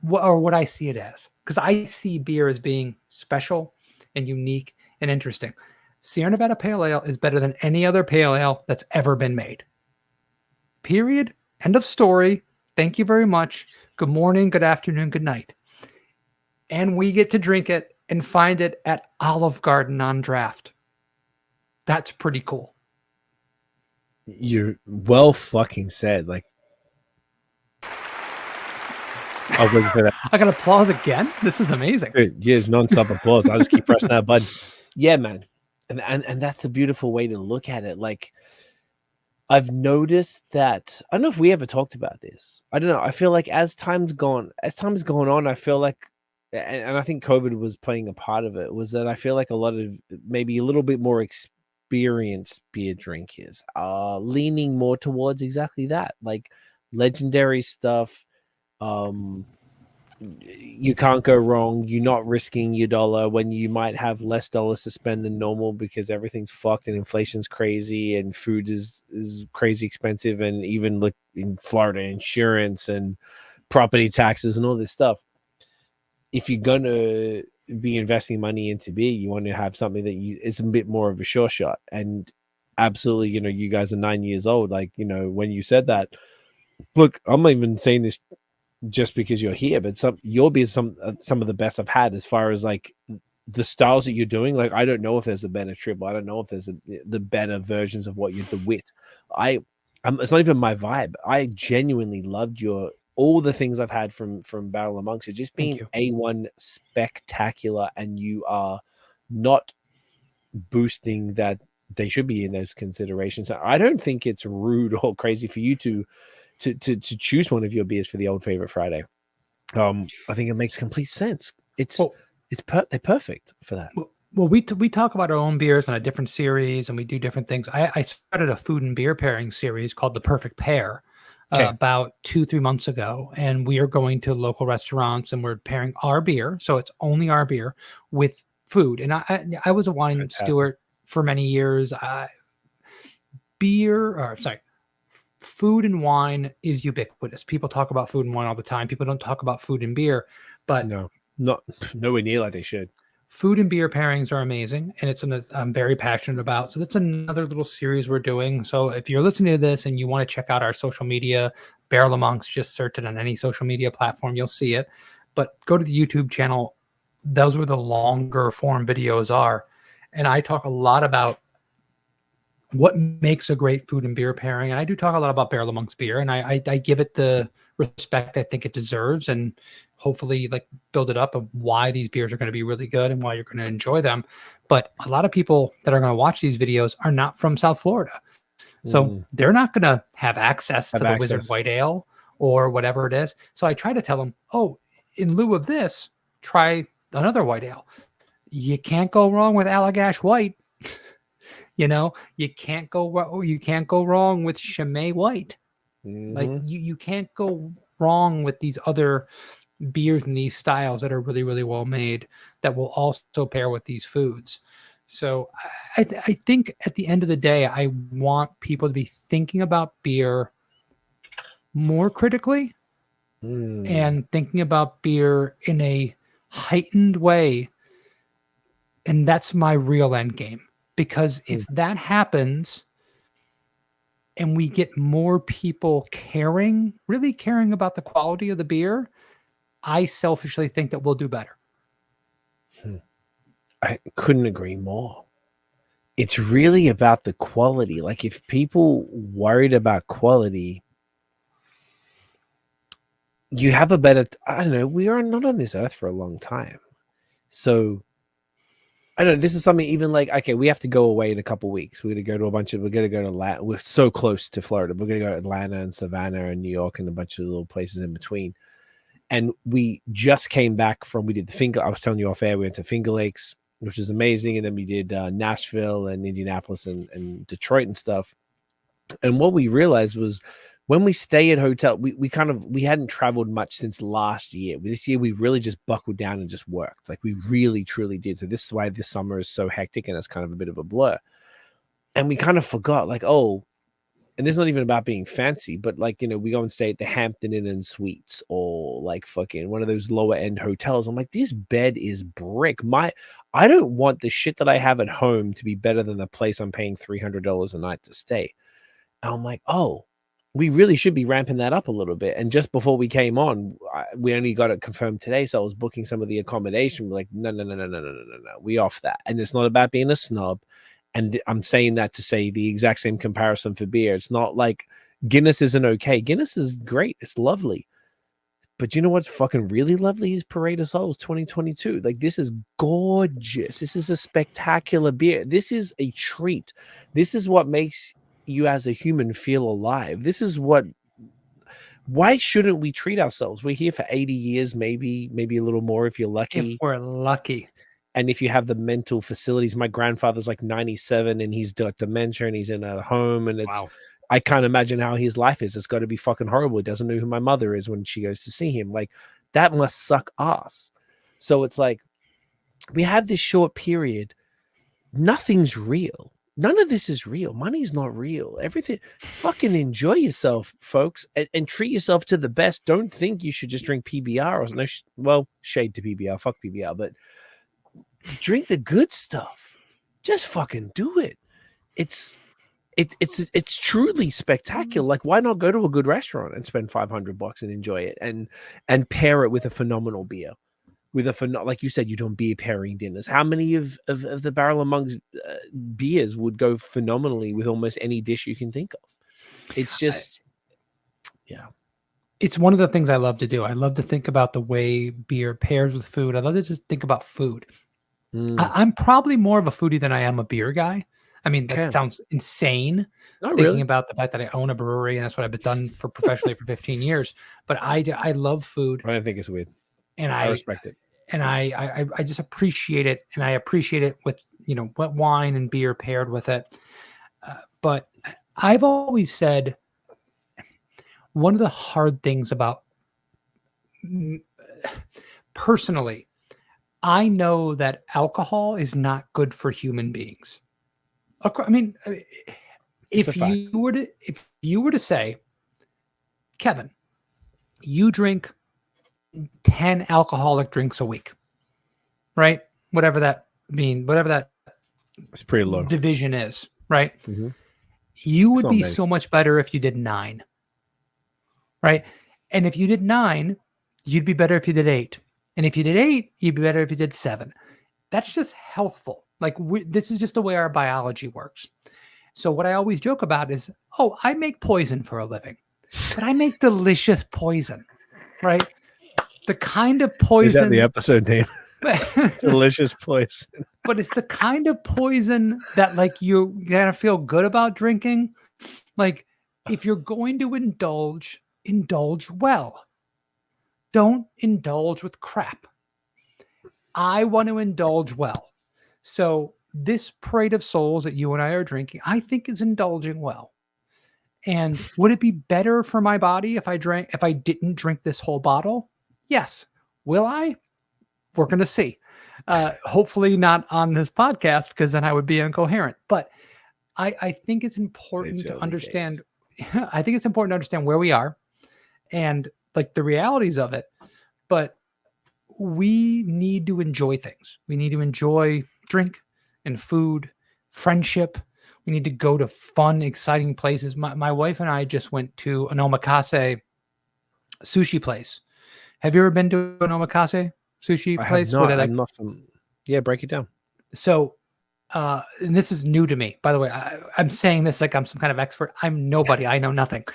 what I see it as. Because I see beer as being special and unique and interesting. Sierra Nevada Pale Ale is better than any other pale ale that's ever been made. Period. End of story. Thank you very much. Good morning, good afternoon, good night. And we get to drink it and find it at Olive Garden on draft. That's pretty cool. You're well fucking said. Like, I'll wait for that. I got applause again. This is amazing. Dude, yeah, non-stop applause. I'll just keep pressing that button. Yeah, man. And that's a beautiful way to look at it. Like, I've noticed that, I don't know if we ever talked about this. I don't know. I feel like as time's gone on, I feel like, and I think COVID was playing a part of it, was that I feel like a lot of maybe a little bit more experienced beer drinkers are leaning more towards exactly that, like legendary stuff. You can't go wrong. You're not risking your dollar when you might have less dollars to spend than normal because everything's fucked and inflation's crazy and food is crazy expensive, and even like in Florida, insurance and property taxes and all this stuff. If you're gonna be investing money into beer, you want to have something that it's a bit more of a sure shot. And absolutely, you guys are 9 years old. Like, when you said that, look, I'm not even saying this just because you're here, but your beer is some of the best I've had as far as like the styles that you're doing. Like, I don't know if there's a better triple. I don't know if there's the better versions of what you're the wit. It's not even my vibe. I genuinely loved all the things I've had from Barrel of Monks. It's just been A1 spectacular, and you are not boosting that they should be in those considerations. I don't think it's rude or crazy for you to choose one of your beers for the Old Favorite Friday. I think it makes complete sense. They're perfect for that. Well, we talk about our own beers on a different series, and we do different things. I started a food and beer pairing series called The Perfect Pair about 2-3 months ago, and we are going to local restaurants and we're pairing our beer, so it's only our beer, with food. And I was a wine steward for many years. Food and wine is ubiquitous. People talk about food and wine all the time. People don't talk about food and beer, but nowhere near like they should. Food and beer pairings are amazing, and it's something that I'm very passionate about. So that's another little series we're doing. So if you're listening to this and you want to check out our social media, Barrel of Monks, just search it on any social media platform, you'll see it. But go to the YouTube channel. Those where the longer form videos are. And I talk a lot about what makes a great food and beer pairing. And I do talk a lot about Barrel of Monks beer, and I give it the respect I think it deserves, and hopefully like build it up of why these beers are going to be really good and why you're going to enjoy them. But a lot of people that are going to watch these videos are not from South Florida. So they're not going to have access to the Wizard White Ale or whatever it is. So I try to tell them, in lieu of this, try another white ale. You can't go wrong with Allagash White. You can't go wrong with Chimay White. Like you can't go wrong with these other beers and these styles that are really, really well made that will also pair with these foods. So I think at the end of the day, I want people to be thinking about beer more critically and thinking about beer in a heightened way. And that's my real end game. Because if that happens and we get more people really caring about the quality of the beer, I selfishly think that we'll do better. I couldn't agree more. It's really about the quality. Like, if people worried about quality, you have a better, I don't know, we are not on this earth for a long time. So I don't know, this is something even like, okay, we have to go away in a couple of weeks. We're going to go to Atlanta. We're so close to Florida. We're going to go to Atlanta and Savannah and New York and a bunch of little places in between. And we just came back we did I was telling you off air, we went to Finger Lakes, which is amazing. And then we did Nashville and Indianapolis and Detroit and stuff. And what we realized was when we stay at hotel, we hadn't traveled much since last year. This year, we really just buckled down and just worked. Like, we really, truly did. So this is why this summer is so hectic and it's kind of a bit of a blur. And we kind of forgot, like, and this is not even about being fancy, but like, we go and stay at the Hampton Inn and Suites or like fucking one of those lower end hotels. I'm like, this bed is brick. I don't want the shit that I have at home to be better than the place I'm paying $300 a night to stay. And I'm like, we really should be ramping that up a little bit. And just before we came on, we only got it confirmed today. So I was booking some of the accommodation. We're like, no. We off that. And it's not about being a snob. And I'm saying that to say the exact same comparison for beer. It's not like Guinness isn't okay. Guinness is great. It's lovely. But you know what's fucking really lovely is Parade of Souls 2022. Like, this is gorgeous. This is a spectacular beer. This is a treat. This is what makes you as a human feel alive. This is what, why shouldn't we treat ourselves? We're here for 80 years, maybe a little more if you're lucky. If we're lucky. And if you have the mental facilities, my grandfather's like 97 and he's got dementia and he's in a home, and it's, wow. I can't imagine how his life is. It's got to be fucking horrible. He doesn't know who my mother is when she goes to see him. Like, that must suck ass. So it's like, we have this short period. Nothing's real. None of this is real. Money's not real. Everything. Fucking enjoy yourself, folks, and treat yourself to the best. Don't think you should just drink PBR or no. Well, shade to PBR. Fuck PBR, but drink the good stuff. Just fucking do it. It's truly spectacular. Like, why not go to a good restaurant and spend $500 and enjoy it, and pair it with a phenomenal beer, with like you said, you don't beer pairing dinners. How many of the Barrel of Monks beers would go phenomenally with almost any dish you can think of? It's just, yeah. It's one of the things I love to do. I love to think about the way beer pairs with food. I love to just think about food. I'm probably more of a foodie than I am a beer guy. I mean, that sounds insane, thinking about the fact that I own a brewery and that's what I've been done for professionally for 15 years. But I love food. I think it's weird. And I respect it. And I just appreciate it. And I appreciate it with, what wine and beer paired with it. But I've always said one of the hard things about, personally, I know that alcohol is not good for human beings. I mean, if you were to say, Kevin, you drink 10 alcoholic drinks a week, right? Whatever that it's pretty low division is, right? Mm-hmm. You would be so much better if you did 9, right? And if you did 9, you'd be better if you did 8. And if you did 8, you'd be better if you did 7. That's just healthful. Like, this is just the way our biology works. So what I always joke about is, I make poison for a living, but I make delicious poison, right? The kind of poison. Is that the episode name? Delicious poison. But it's the kind of poison that, like, you're gonna feel good about drinking. Like, if you're going to indulge well. Don't indulge with crap. I want to indulge well. So this Parade of Souls that you and I are drinking, I think is indulging well. And would it be better for my body if I didn't drink this whole bottle? Yes. Will I? We're going to see. Hopefully not on this podcast, because then I would be incoherent. But I think it's important to understand. I think it's important to understand where we are and, like, the realities of it. But we need to enjoy things. We need to enjoy drink and food, friendship. We need to go to fun, exciting places. My wife and I just went to an omakase sushi place. Have you ever been to an omakase sushi place? Have not. Yeah, break it down. So, and this is new to me, by the way. I'm saying this like I'm some kind of expert. I'm nobody. I know nothing.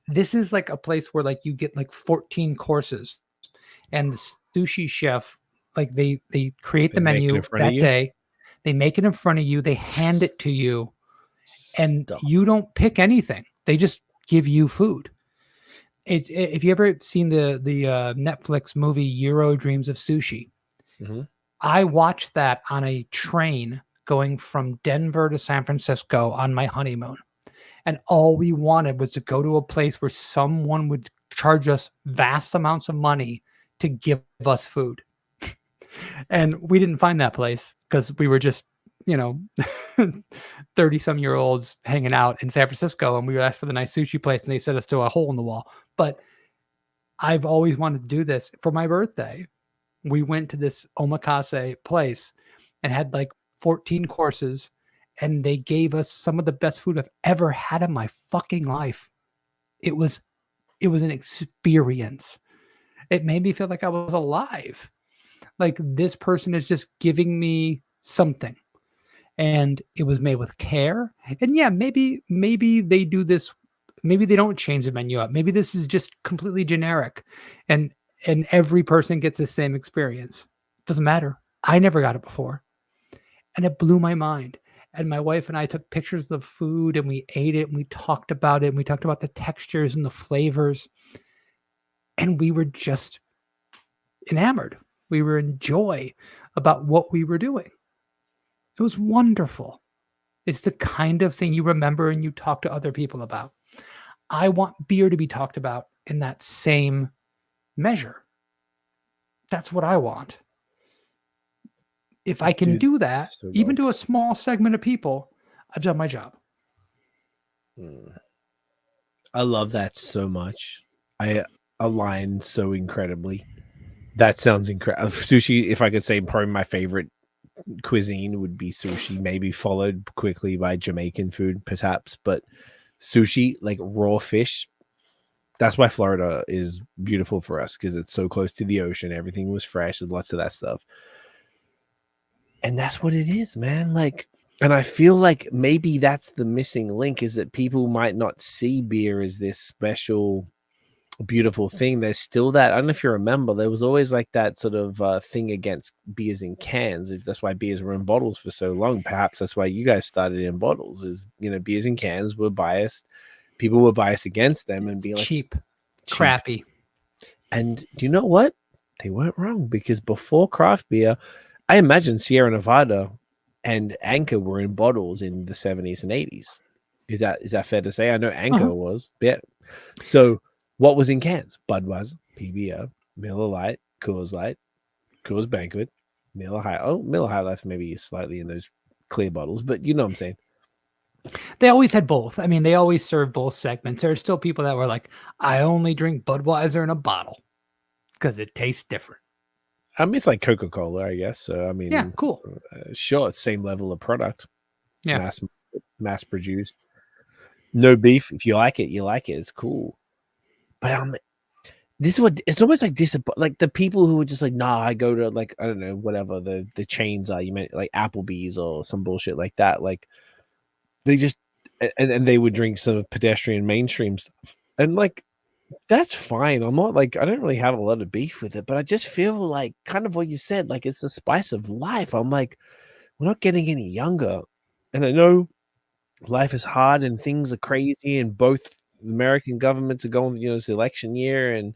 This is like a place where, like, you get like 14 courses, and the sushi chef, like, they create the menu that day. They make it in front of you. They hand it to you, and you don't pick anything. They just give you food. If you ever seen the Netflix movie Euro Dreams of Sushi, mm-hmm. I watched that on a train going from Denver to San Francisco on my honeymoon. And all we wanted was to go to a place where someone would charge us vast amounts of money to give us food. And we didn't find that place because we were just, 30-some-year-olds hanging out in San Francisco, and we asked for the nice sushi place, and they sent us to a hole in the wall. But I've always wanted to do this. For my birthday, we went to this omakase place and had like 14 courses, and they gave us some of the best food I've ever had in my fucking life. it was an experience. It made me feel like I was alive. Like this person is just giving me something. And it was made with care. And yeah, maybe they do this. Maybe they don't change the menu up. Maybe this is just completely generic, and every person gets the same experience. Doesn't matter. I never got it before, and it blew my mind. And my wife and I took pictures of the food, and we ate it, and we talked about it, and we talked about the textures and the flavors, and we were just enamored. We were in joy about what we were doing. It was wonderful. It's the kind of thing you remember and you talk to other people about. I want beer to be talked about in that same measure. That's what I want. If I can do that, even to a small segment of people, I've done my job. I love that so much. I align so incredibly. That sounds incredible. Sushi, if I could say, probably my favorite cuisine would be sushi, maybe followed quickly by Jamaican food, perhaps. But sushi, like raw fish, that's why Florida is beautiful for us, because it's so close to the ocean. Everything was fresh and lots of that stuff. And that's what it is, man. Like, and I feel like maybe that's the missing link, is that people might not see beer as this special, beautiful thing. There's still that, I don't know if you remember, there was always like that sort of thing against beers in cans. If that's why beers were in bottles for so long, perhaps that's why you guys started in bottles, is, you know, beers in cans were biased. People were biased against them and being like cheap, crappy. And do you know what? They weren't wrong, because before craft beer, I imagine Sierra Nevada and Anchor were in bottles in the 70s and 80s. Is that fair to say? I know Anchor was. Yeah. So what was in cans? Budweiser, PBR, Miller Lite, Coors Light, Coors Banquet, Miller High. Oh, Miller High Life maybe is slightly in those clear bottles, but you know what I'm saying. They always had both. I mean, they always served both segments. There are still people that were like, I only drink Budweiser in a bottle because it tastes different. I mean, it's like Coca-Cola, I guess. So, I mean, yeah, cool. Sure, it's same level of product. Yeah. Mass produced. No beef. If you like it, you like it. It's cool. But this is what it's almost like like the people who are just like, nah, I go to, like, I don't know, whatever the chains are. You meant like Applebee's or some bullshit like that. Like they just and they would drink some pedestrian mainstream stuff. And like, that's fine. I'm not like, I don't really have a lot of beef with it, but I just feel like kind of what you said, like it's the spice of life. I'm like, we're not getting any younger. And I know life is hard and things are crazy, and both American governments are going, you know, it's the election year, and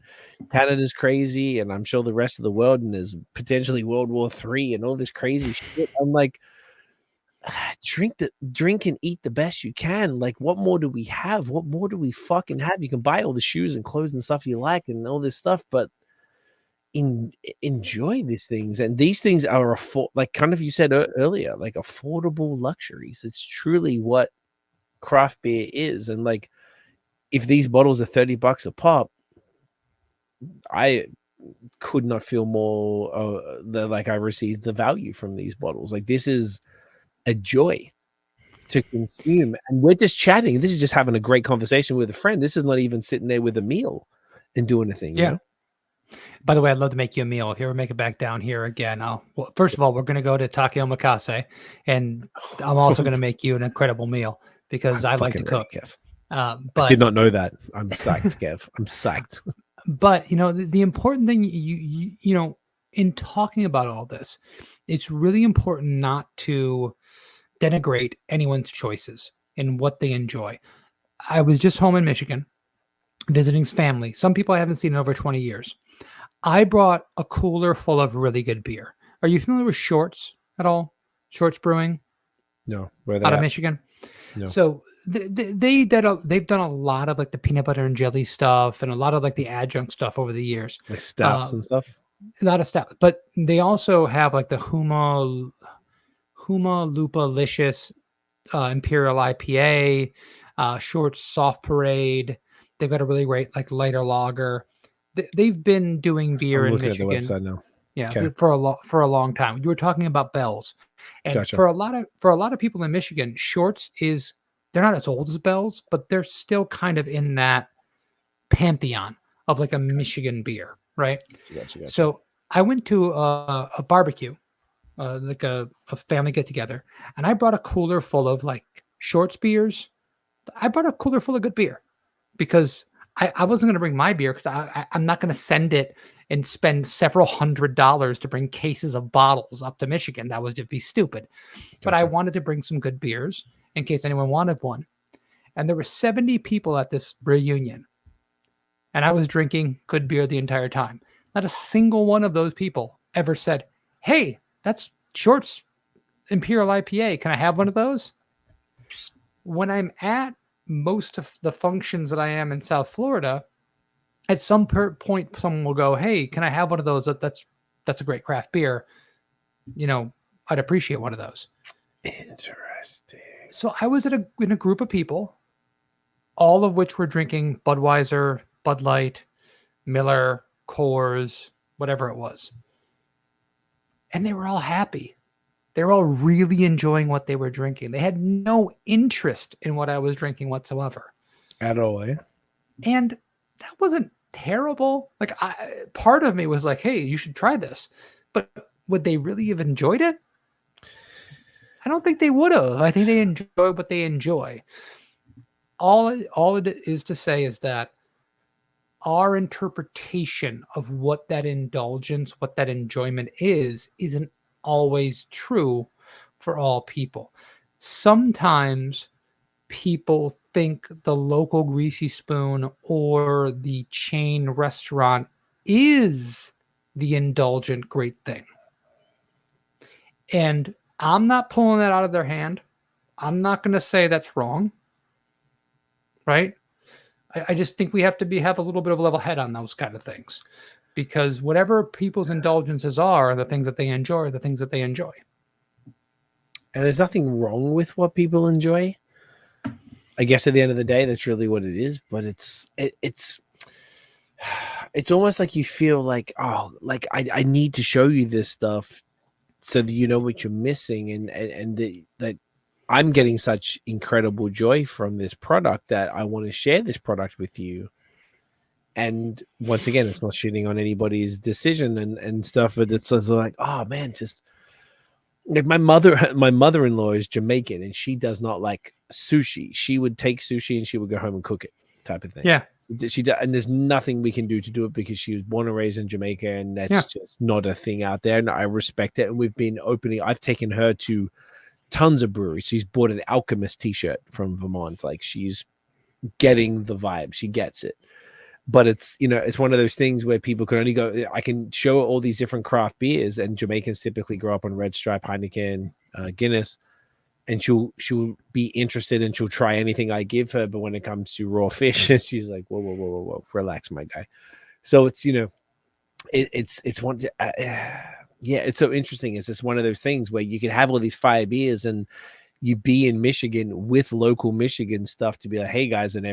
Canada's crazy, and I'm sure the rest of the world, and there's potentially World War III and all this crazy shit. I'm like, drink and eat the best you can. Like, what more do we have? What more do we fucking have? You can buy all the shoes and clothes and stuff you like and all this stuff, but enjoy these things. And these things are like kind of, you said earlier, like affordable luxuries. It's truly what craft beer is. And like, if these bottles are $30 a pop, I could not feel more like I received the value from these bottles. Like, this is a joy to consume, and we're just chatting. This is just having a great conversation with a friend. This is not even sitting there with a meal and doing a thing. Yeah. You know? By the way, I'd love to make you a meal. Here, we'll make it back down here again. Well, first of all, we're going to go to Take Omakase, and I'm also going to make you an incredible meal because I like to cook. But I did not know that. I'm psyched, Kev. I'm psyched. But, you know, the important thing, you know, in talking about all this, it's really important not to denigrate anyone's choices and what they enjoy. I was just home in Michigan visiting family. Some people I haven't seen in over 20 years. I brought a cooler full of really good beer. Are you familiar with Shorts at all? Shorts Brewing? No. Out of Michigan? No. So they've done a lot of like the peanut butter and jelly stuff and a lot of like the adjunct stuff over the years. Like stouts and stuff? A lot of stout. But they also have like the Huma Lupalicious Imperial IPA, Shorts Soft Parade. They've got a really great like lighter lager. They've been doing beer in Michigan. At the website now. Yeah, okay. for a long time. You were talking about Bell's, and gotcha. for a lot of people in Michigan, Shorts they're not as old as Bell's, but they're still kind of in that pantheon of like a Michigan beer, right? Gotcha. So I went to a barbecue, like a family get together, and I brought a cooler full of like Shorts beers. I brought a cooler full of good beer because I wasn't going to bring my beer because I'm not going to send it and spend several $100s to bring cases of bottles up to Michigan. That would just be stupid. But I wanted to bring some good beers in case anyone wanted one. And there were 70 people at this reunion. And I was drinking good beer the entire time. Not a single one of those people ever said, hey, that's Shorts Imperial IPA. Can I have one of those? When I'm at most of the functions that I am in South Florida, at some point, someone will go, hey, can I have one of those? That's a great craft beer. I'd appreciate one of those. Interesting. So I was in a group of people, all of which were drinking Budweiser, Bud Light, Miller, Coors, whatever it was. And they were all happy. They were all really enjoying what they were drinking. They had no interest in what I was drinking whatsoever. At all, eh? And that wasn't terrible. Like, part of me was like, hey, you should try this. But would they really have enjoyed it? I don't think they would have. I think they enjoy what they enjoy. All it is to say is that our interpretation of what that indulgence, what that enjoyment isn't always true for all people. Sometimes people think the local greasy spoon or the chain restaurant is the indulgent great thing. And I'm not pulling that out of their hand. I'm not going to say that's wrong. Right? I just think we have to have a little bit of a level head on those kind of things. Because whatever people's indulgences are the things that they enjoy, the things that they enjoy. And there's nothing wrong with what people enjoy. I guess at the end of the day, that's really what it is. But it's almost like you feel like, I need to show you this stuff so that you know what you're missing, and that I'm getting such incredible joy from this product that I want to share this product with you. And once again, it's not shitting on anybody's decision and stuff, but it's also like, oh man, just like my mother-in-law is Jamaican and she does not like sushi. She would take sushi and she would go home and cook it, type of thing. Yeah. And there's nothing we can do to do it because she was born and raised in Jamaica, and that's just not a thing out there. And I respect it. And we've been I've taken her to tons of breweries. She's bought an Alchemist t-shirt from Vermont. Like, she's getting the vibe. She gets it. But it's, it's one of those things where people can only go, I can show all these different craft beers, and Jamaicans typically grow up on Red Stripe, Heineken, Guinness, and she'll be interested and she'll try anything I give her. But when it comes to raw fish, she's like, whoa, relax, my guy. So it's, it's one, it's so interesting. It's just one of those things where you can have all these fire beers and you be in Michigan with local Michigan stuff to be like, hey guys, and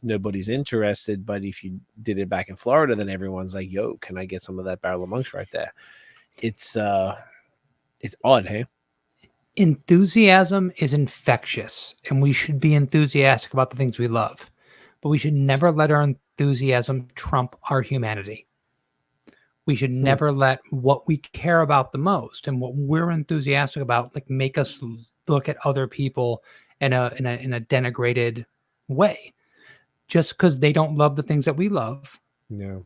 nobody's interested. But if you did it back in Florida, then everyone's like, yo, can I get some of that Barrel of Monks right there? It's odd, hey? Enthusiasm is infectious, and we should be enthusiastic about the things we love, but we should never let our enthusiasm trump our humanity. We should never let what we care about the most and what we're enthusiastic about, like, make us look at other people in a denigrated way. Just because they don't love the things that we love,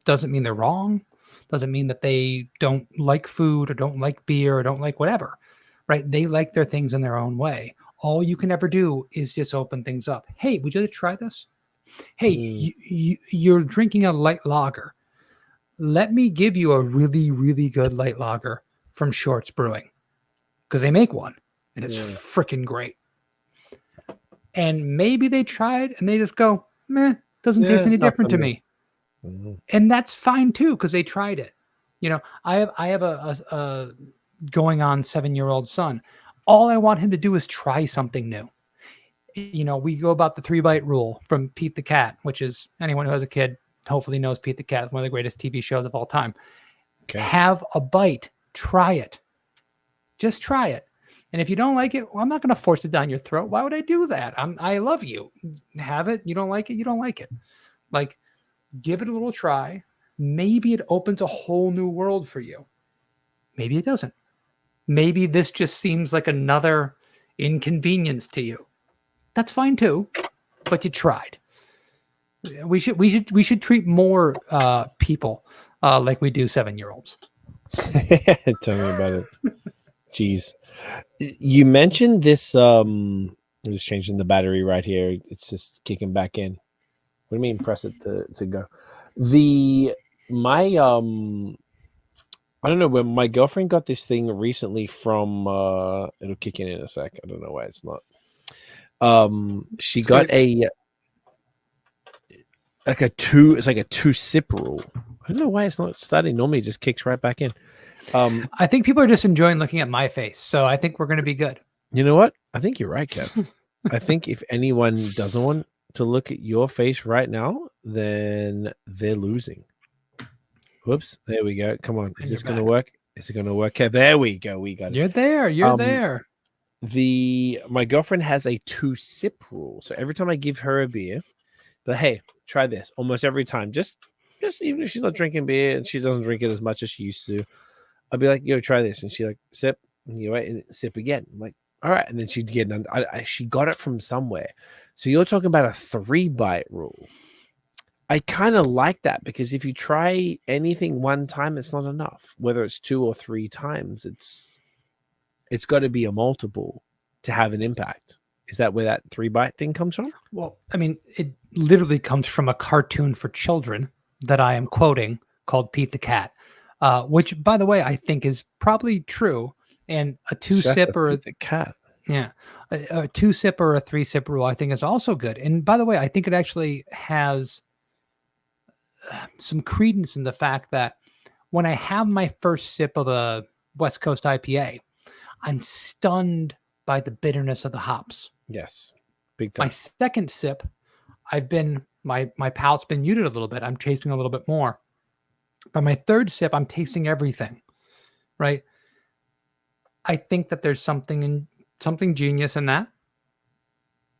doesn't mean they're wrong. Doesn't mean that they don't like food or don't like beer or don't like whatever, right? They like their things in their own way. All you can ever do is just open things up. Hey, would you like to try this? Hey, you're drinking a light lager. Let me give you a really, really good light lager from Shorts Brewing, because they make one and it's freaking great. And maybe they tried and they just go, meh, doesn't taste any different to me. And that's fine too, because they tried it. I have a going on 7-year-old son. All I want him to do is try something new. We go about the 3-bite rule from Pete the Cat, which is, anyone who has a kid hopefully knows Pete the Cat, one of the greatest TV shows of all time. Okay. Have a bite, try it. Just try it. And if you don't like it, I'm not going to force it down your throat. Why would I do that? I love you. Have it. You don't like it. You don't like it. Like, give it a little try. Maybe it opens a whole new world for you. Maybe it doesn't. Maybe this just seems like another inconvenience to you. That's fine too, but you tried. We should treat more people like we do 7-year-olds. Tell me about it. Jeez. You mentioned this. I'm just changing the battery right here. It's just kicking back in. What do you mean press it to go? I don't know, when my girlfriend got this thing recently from it'll kick in a sec. I don't know why it's not. She got it's like a 2-sip rule. I don't know why it's not starting. Normally it just kicks right back in. I think people are just enjoying looking at my face, so I think we're going to be good. You know what? I think you're right, Kev. I think if anyone doesn't want to look at your face right now, then they're losing. Whoops! There we go. Come on, is this going to work? Is it going to work, Kev? There we go. We got it. You're there. You're there. My girlfriend has a 2-sip rule, so every time I give her a beer, but hey, try this. Almost every time, just even if she's not drinking beer and she doesn't drink it as much as she used to, I'll be like, "Yo, try this," and she like sip, and you wait and sip again. I'm like, all right, and then she'd get she got it from somewhere. So you're talking about a 3-bite rule. I kind of like that, because if you try anything one time, it's not enough. Whether it's 2 or 3 times, it's got to be a multiple to have an impact. Is that where that 3-bite thing comes from? Well, I mean, it literally comes from a cartoon for children that I am quoting called Pete the Cat, which, by the way, I think is probably true. And a 2-sip or the cat. Yeah. A 2-sip or a 3-sip rule, I think, is also good. And by the way, I think it actually has some credence in the fact that when I have my first sip of a West Coast IPA, I'm stunned by the bitterness of the hops. Yes. Big time. My second sip, my palate's been muted a little bit. I'm tasting a little bit more. By my third sip, I'm tasting everything, right? I think that there's something genius in that.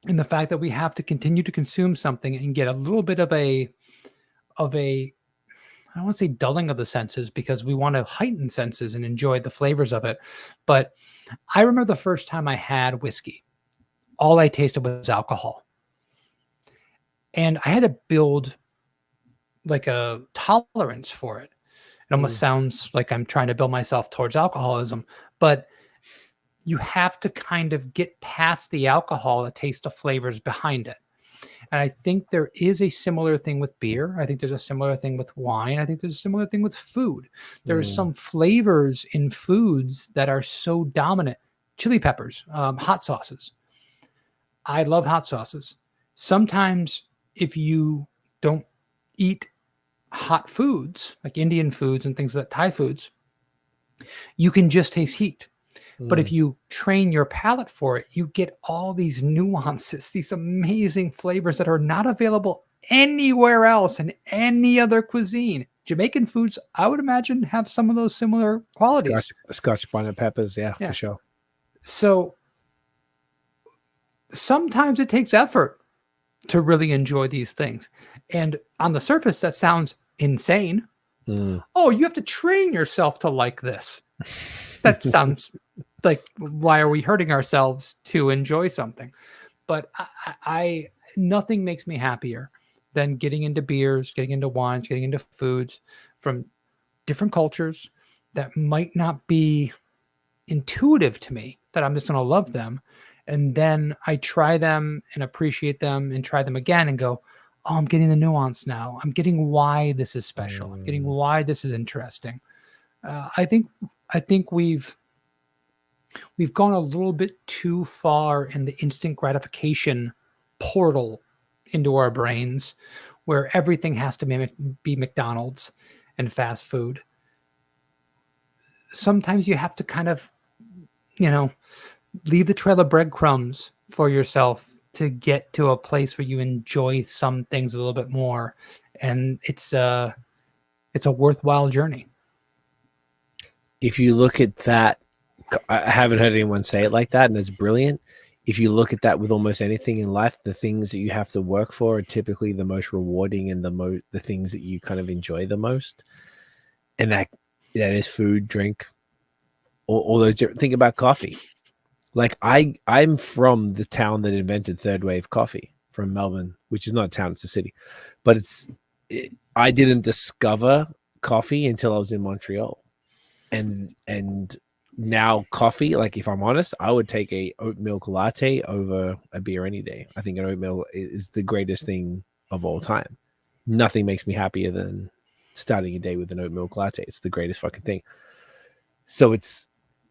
In the fact that we have to continue to consume something and get a little bit of a I don't want to say dulling of the senses, because we want to heighten senses and enjoy the flavors of it. But I remember the first time I had whiskey, all I tasted was alcohol. And I had to build like a tolerance for it. It almost sounds like I'm trying to build myself towards alcoholism, but you have to kind of get past the alcohol to taste the flavors behind it. And I think there is a similar thing with beer. I think there's a similar thing with wine. I think there's a similar thing with food. There are some flavors in foods that are so dominant. Chili peppers, hot sauces. I love hot sauces. Sometimes if you don't eat hot foods, like Indian foods and things like Thai foods, you can just taste heat. But if you train your palate for it, you get all these nuances, these amazing flavors that are not available anywhere else in any other cuisine. Jamaican foods, I would imagine, have some of those similar qualities. Scotch bonnet peppers, yeah, for sure. So sometimes it takes effort to really enjoy these things. And on the surface, that sounds insane. Oh, you have to train yourself to like this. That sounds like, why are we hurting ourselves to enjoy something? But I nothing makes me happier than getting into beers, getting into wines, getting into foods from different cultures that might not be intuitive to me, that I'm just going to love them. And then I try them and appreciate them and try them again and go, oh, I'm getting the nuance now. I'm getting why this is special. I'm getting why this is interesting. I think we've gone a little bit too far in the instant gratification portal into our brains, where everything has to be McDonald's and fast food. Sometimes you have to kind of, leave the trail of breadcrumbs for yourself to get to a place where you enjoy some things a little bit more. And it's a worthwhile journey. If you look at that, I haven't heard anyone say it like that, and it's brilliant. if you look at that with almost anything in life, the things that you have to work for are typically the most rewarding and the things that you kind of enjoy the most. And that is food, drink, all those different. Think about coffee. Like I'm from the town that invented third wave coffee, from Melbourne, which is not a town, it's a city. But I didn't discover coffee until I was in Montreal. And now coffee, like if I'm honest, I would take a oat milk latte over a beer any day. I think an oat milk is the greatest thing of all time. Nothing makes me happier than starting a day with an oat milk latte. It's the greatest fucking thing. So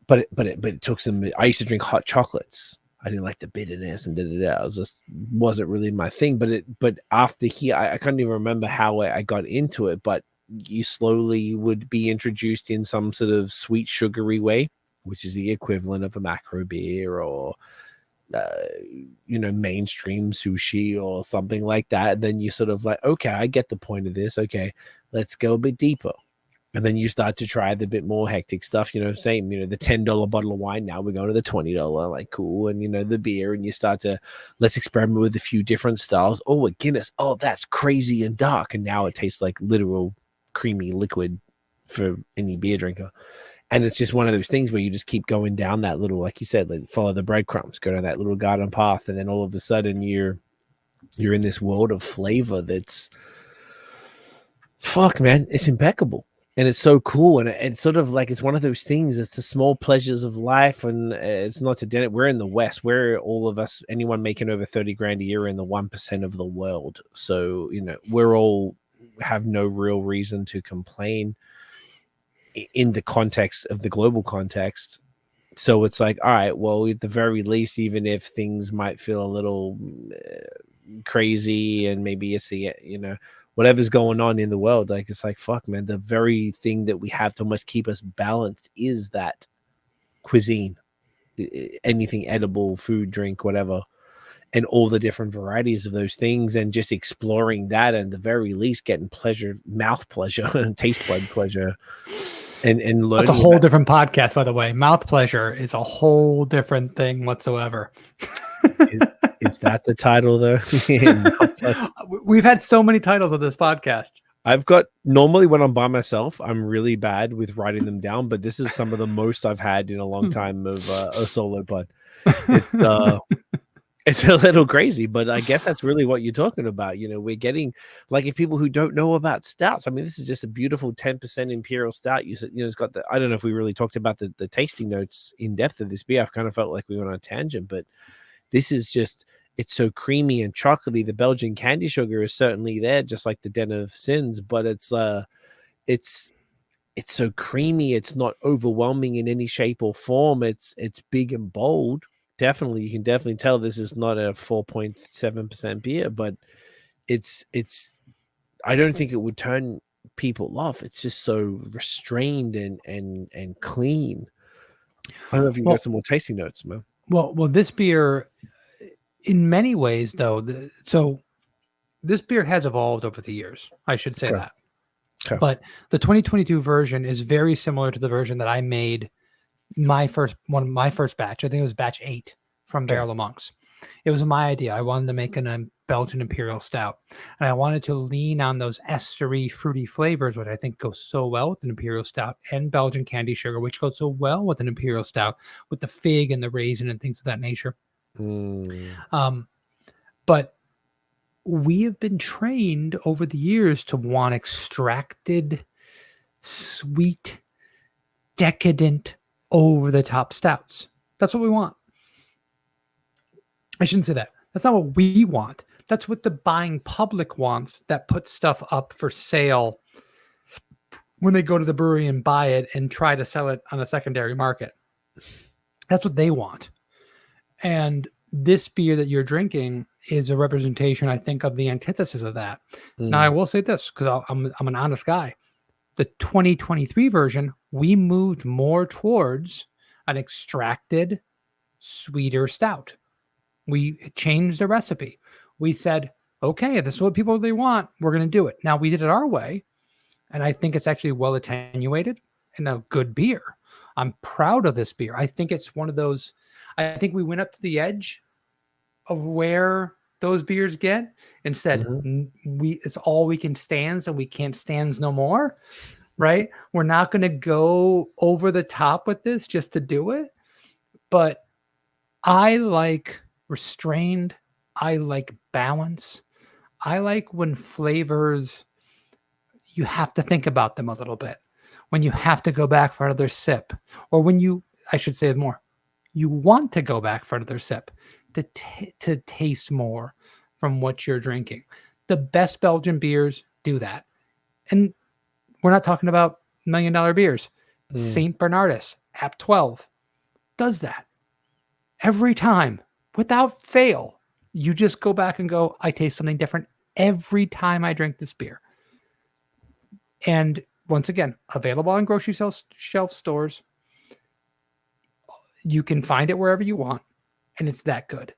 but it took some. I used to drink hot chocolates. I didn't like the bitterness and I was just wasn't really my thing. But after here, I can't even remember how I got into it, but you slowly would be introduced in some sort of sweet sugary way, which is the equivalent of a macro beer or mainstream sushi or something like that. And then you sort of like, okay, I get the point of this. Okay, let's go a bit deeper. And then you start to try the bit more hectic stuff, the $10 bottle of wine. Now we're going to the $20, like cool. And, the beer, and you start to, let's experiment with a few different styles. Oh, a Guinness. Oh, that's crazy and dark. And now it tastes like literal creamy liquid for any beer drinker. And it's just one of those things where you just keep going down that little, like you said, like follow the breadcrumbs, go down that little garden path. And then all of a sudden you're in this world of flavor that's, fuck, man, it's impeccable. And it's so cool. And it's sort of like, it's one of those things. It's the small pleasures of life. And it's not to deny it. We're in the West. We're all of us, anyone making over 30 grand a year in the 1% of the world. So, we're all have no real reason to complain in the context of the global context. So it's like, all right, well, at the very least, even if things might feel a little crazy and maybe it's the, whatever's going on in the world, like it's like, fuck, man, the very thing that we have to almost keep us balanced is that cuisine, anything edible, food, drink, whatever, and all the different varieties of those things, and just exploring that, and at the very least getting pleasure, mouth pleasure and taste bud pleasure, and learning. That's a whole different podcast, by the way. Mouth pleasure is a whole different thing whatsoever. Is that the title though? We've had so many titles of this podcast. I've got, normally when I'm by myself, I'm really bad with writing them down, but this is some of the most I've had in a long time of a solo pod. It's a little crazy, but I guess that's really what you're talking about. We're getting, like, if people who don't know about stouts, I mean, this is just a beautiful 10% imperial stout. It's got I don't know if we really talked about the tasting notes in depth of this beer. I've kind of felt like we went on a tangent, but this is just, it's so creamy and chocolatey. The Belgian candy sugar is certainly there, just like the Den of Sins, but it's so creamy. It's not overwhelming in any shape or form. It's big and bold. Definitely, you can definitely tell this is not a 4.7% beer, but it's I don't think it would turn people off. It's just so restrained and clean. I don't know if you got some more tasting notes, man. Well, this beer, in many ways, though, so this beer has evolved over the years. I should say that. Okay. But the 2022 version is very similar to the version that I made my first batch. I think it was batch 8 from Barrel of Monks. It was my idea. I wanted to make a Belgian Imperial Stout, and I wanted to lean on those estery, fruity flavors, which I think go so well with an Imperial Stout, and Belgian candy sugar, which goes so well with an Imperial Stout, with the fig and the raisin and things of that nature. But we have been trained over the years to want extracted, sweet, decadent, over-the-top stouts. That's what we want. I shouldn't say that. That's not what we want. That's what the buying public wants, that puts stuff up for sale when they go to the brewery and buy it and try to sell it on a secondary market. That's what they want. And this beer that you're drinking is a representation, I think, of the antithesis of that. Now, I will say this, because I'm an honest guy. The 2023 version, we moved more towards an extracted, sweeter stout. We changed the recipe. We said, okay, this is what people really want. We're going to do it. Now, we did it our way, and I think it's actually well attenuated and a good beer. I'm proud of this beer. I think it's one of those. I think we went up to the edge of where those beers get and said, it's all we can stand, and we can't stand no more. Right? We're not going to go over the top with this just to do it. But I like restrained. I like balance. I like when flavors, you have to think about them a little bit, when you have to go back for another sip, or when you, I should say it more, you want to go back for another sip to taste more from what you're drinking. The best Belgian beers do that. And we're not talking about $1 million beers. St. Bernardus, App 12, does that. Every time, without fail, you just go back and go, I taste something different every time I drink this beer. And once again, available on grocery shelf stores. You can find it wherever you want, and it's that good.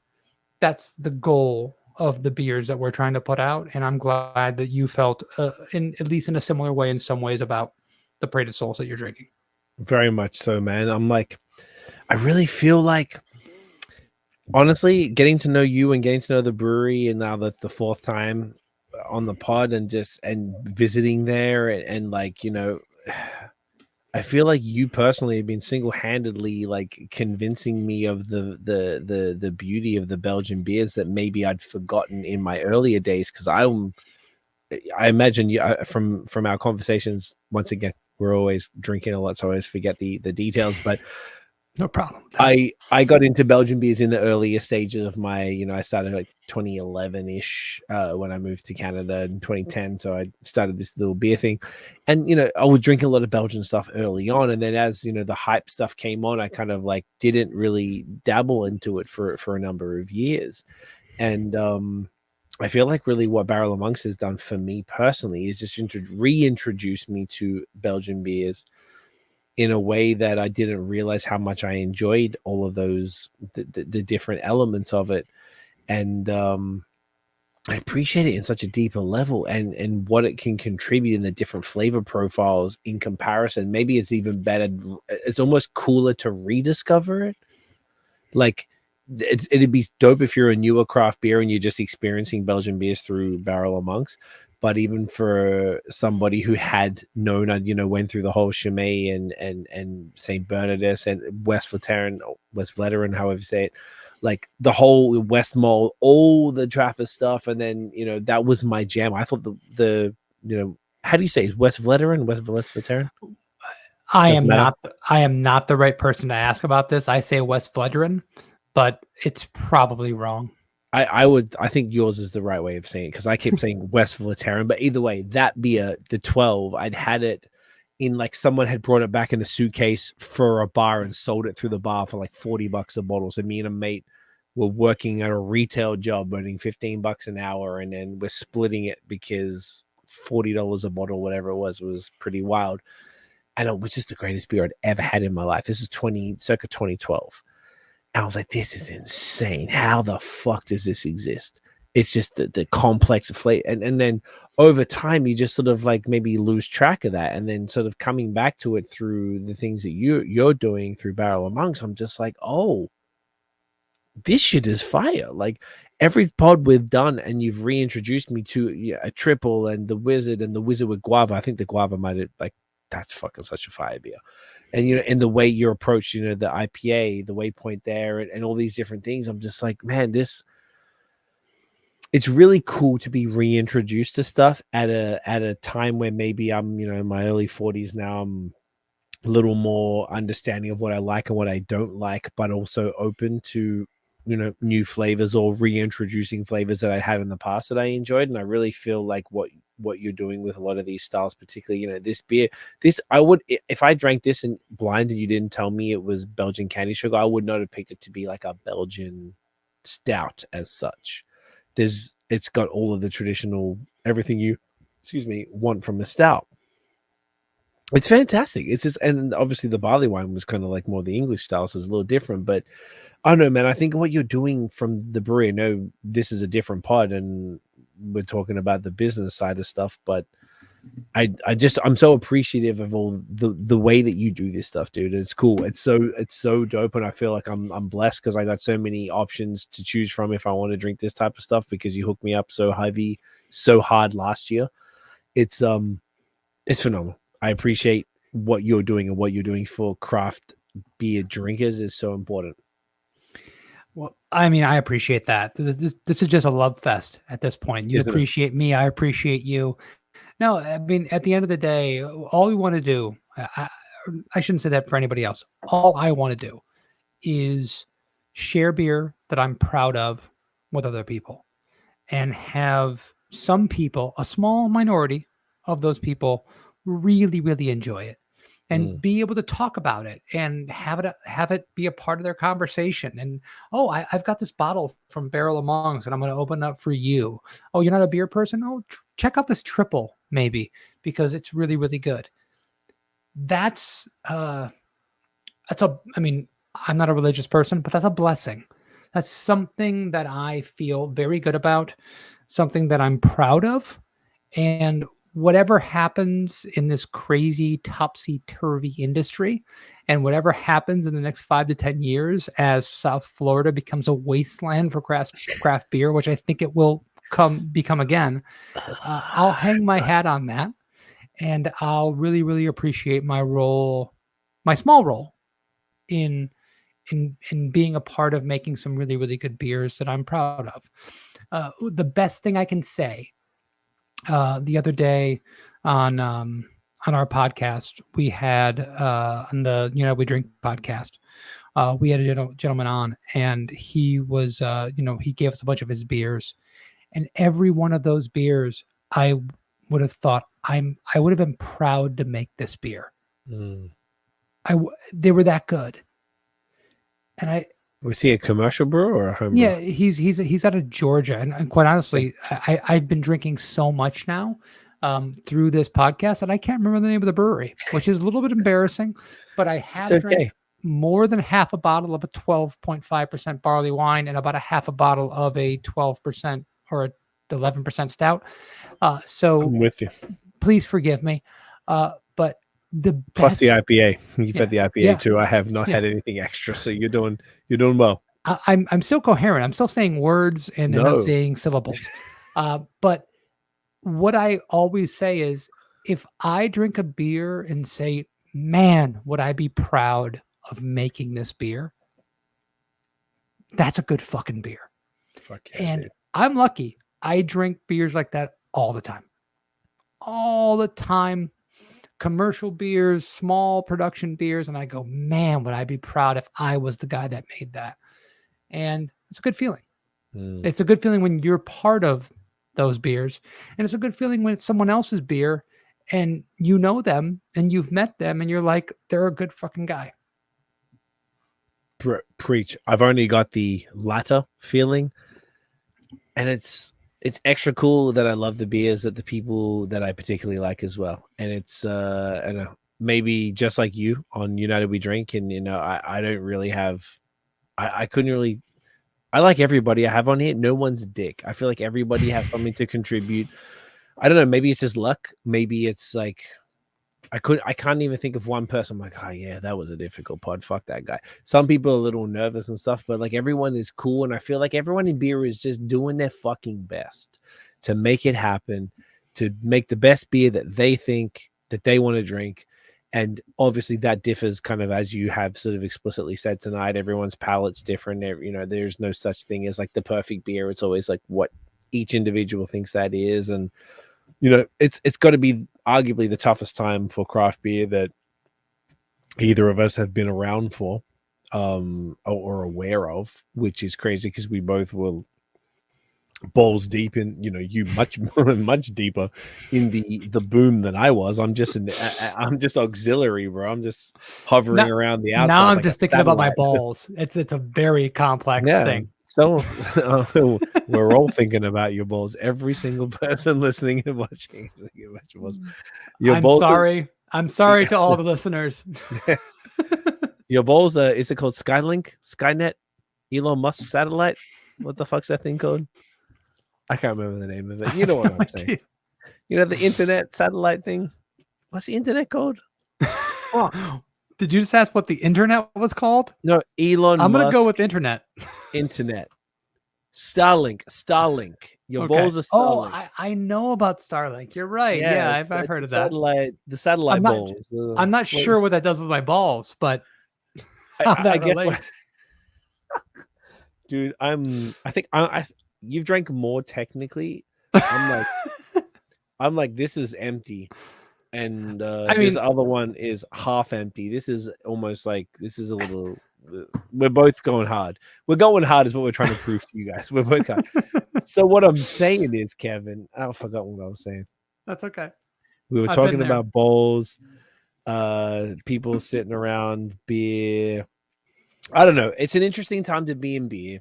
That's the goal of the beers that we're trying to put out, and I'm glad that you felt, in at least in a similar way in some ways, about the Parade of Souls that you're drinking. Very much so, man. I'm like, I really feel like, honestly, getting to know you and getting to know the brewery, and now that's the fourth time on the pod, and visiting there, and like, you know, I feel like you personally have been single-handedly like convincing me of the beauty of the Belgian beers that maybe I'd forgotten in my earlier days. Because I imagine you, from our conversations, once again, we're always drinking a lot, so I always forget the details, but no problem. I got into Belgian beers in the earlier stages of my, you know, I started like 2011-ish when I moved to Canada in 2010. So I started this little beer thing, and, you know, I was drinking a lot of Belgian stuff early on. And then as, you know, the hype stuff came on, I kind of like didn't really dabble into it for a number of years. And I feel like really what Barrel of Monks has done for me personally is just reintroduce me to Belgian beers in a way that I didn't realize how much I enjoyed all of those, the different elements of it. And I appreciate it in such a deeper level, and what it can contribute in the different flavor profiles in comparison. Maybe it's even better. It's almost cooler to rediscover it. Like, it'd be dope if you're a newer craft beer and you're just experiencing Belgian beers through Barrel of Monks. But even for somebody who had known, you know, went through the whole Chimay and St. Bernardus and West Vleteren, however you say it, like the whole West Mole, all the Trappist stuff, and then, you know, that was my jam. I thought the you know, how do you say it? West Vleteren? West Vleteren? I am not the right person to ask about this. I say West Vleteren, but it's probably wrong. I think yours is the right way of saying it, because I keep saying West Vleteren, but either way, that beer, the 12, I'd had it in, like, someone had brought it back in a suitcase for a bar and sold it through the bar for like $40 a bottle. So me and a mate were working at a retail job, earning $15 an hour, and then we're splitting it because $40 a bottle, whatever it was pretty wild. And it was just the greatest beer I'd ever had in my life. This is circa 2012. I was like, this is insane. How the fuck does this exist? It's just the complex flavor. And then over time, you just sort of like maybe lose track of that. And then sort of coming back to it through the things that you're doing through Barrel of Monks, I'm just like, oh, this shit is fire. Like, every pod we've done, and you've reintroduced me to a triple and the Wizard with Guava. I think the Guava might have, like, that's fucking such a fire beer. And, you know, in the way you approach, you know, the IPA, the Waypoint there, and all these different things, I'm just like, man, it's really cool to be reintroduced to stuff at a time where maybe I'm, you know, in my early 40s now. I'm a little more understanding of what I like and what I don't like, but also open to, you know, new flavors or reintroducing flavors that I had in the past that I enjoyed. And I really feel like what you're doing with a lot of these styles, particularly, you know, this beer, I would, if I drank this in blind and you didn't tell me it was Belgian candy sugar, I would not have picked it to be like a Belgian stout as such. It's got all of the traditional, everything you, want from a stout. It's fantastic. It's just, and obviously the barley wine was kind of like more the English style, so it's a little different, but I don't know, man. I think what you're doing from the brewery, I know this is a different pod and we're talking about the business side of stuff, but I'm so appreciative of all the way that you do this stuff, dude. It's cool. It's so dope, and I feel like I'm blessed because I got so many options to choose from if I want to drink this type of stuff because you hooked me up so heavy, so hard last year. It's phenomenal. I appreciate what you're doing, and what you're doing for craft beer drinkers is so important. Well, I mean, I appreciate that. This is just a love fest at this point. You appreciate me. I appreciate you. No, I mean, at the end of the day, all we want to do, I shouldn't say that for anybody else. All I want to do is share beer that I'm proud of with other people and have some people, a small minority of those people, really, really enjoy it and be able to talk about it and have it be a part of their conversation. And, oh, I've got this bottle from Barrel of Monks and I'm going to open up for you. Oh, you're not a beer person? Oh, check out this triple maybe, because it's really, really good. I mean, I'm not a religious person, but that's a blessing. That's something that I feel very good about, something that I'm proud of. And whatever happens in this crazy topsy-turvy industry, and whatever happens in the next 5 to 10 years as South Florida becomes a wasteland for craft beer, which I think it will become again, I'll hang my hat on that, and I'll really, really appreciate my small role in being a part of making some really, really good beers that I'm proud of. The best thing I can say, the other day on our podcast, we had on the We Drink podcast, we had a gentleman on, and he was he gave us a bunch of his beers, and every one of those beers I would have thought I would have been proud to make this beer. They were that good. And was he a commercial brewer or a home brewer? Yeah, he's out of Georgia, and quite honestly, I've been drinking so much now through this podcast that I can't remember the name of the brewery, which is a little bit embarrassing. But I have drank more than half a bottle of a 12.5% barley wine and about a half a bottle of a 12% or a 11% stout. So I'm with you. Please forgive me. But plus the IPA. You've had the IPA too. I have not had anything extra, so you're doing well. I'm still coherent. I'm still saying words and not saying syllables. But what I always say is, if I drink a beer and say, "Man, would I be proud of making this beer?" That's a good fucking beer. Fuck yeah, and dude. I'm lucky. I drink beers like that all the time. All the time. Commercial beers, small production beers, and I go, man, would I be proud if I was the guy that made that? And it's a good feeling. It's a good feeling when you're part of those beers, and it's a good feeling when it's someone else's beer and you know them and you've met them and you're like, they're a good fucking guy. Preach. I've only got the latter feeling, and it's extra cool that I love the beers that the people that I particularly like as well. And it's maybe just like you on United We Drink, and I don't really have I couldn't really I like everybody I have on here. No one's a dick. I feel like everybody has something to contribute. I don't know, maybe it's just luck. Maybe it's like I can't even think of one person. I'm like, oh yeah, that was a difficult pod. Fuck that guy. Some people are a little nervous and stuff, but like everyone is cool. And I feel like everyone in beer is just doing their fucking best to make it happen, to make the best beer that they think that they want to drink. And obviously that differs kind of, as you have sort of explicitly said tonight, everyone's palate's different. There's no such thing as like the perfect beer. It's always like what each individual thinks that is. And, it's got to be arguably the toughest time for craft beer that either of us have been around for or aware of, which is crazy because we both were balls deep in, you much deeper in the boom than I was. I'm just auxiliary, bro. I'm just hovering around the outside. Now I'm just thinking about my balls. It's a very complex thing. So we're all thinking about your balls. Every single person listening and watching is thinking about your balls. I'm sorry to all the listeners. Your balls is it called Skylink, Skynet, Elon Musk satellite? What the fuck's that thing called? I can't remember the name of it. You know what I'm saying. You know the internet satellite thing. What's the internet called? Did you just ask what the internet was called? No, Elon I'm gonna Musk. go with internet. Internet. Starlink. Your balls are Oh, Starlink. I know about Starlink. You're right. Yeah, I've heard of that. The satellite balls. I'm not sure what that does with my balls, but how I that guess relates. Dude, I think you've drank more technically. I'm like, this is empty. And this other one is half empty. This is almost like this is a little. We're both going hard. We're going hard is what we're trying to prove to you guys. We're both hard. So what I'm saying is, Kevin, I forgot what I was saying. That's okay. We were talking about bowls, people sitting around, beer. I don't know. It's an interesting time to be in beer.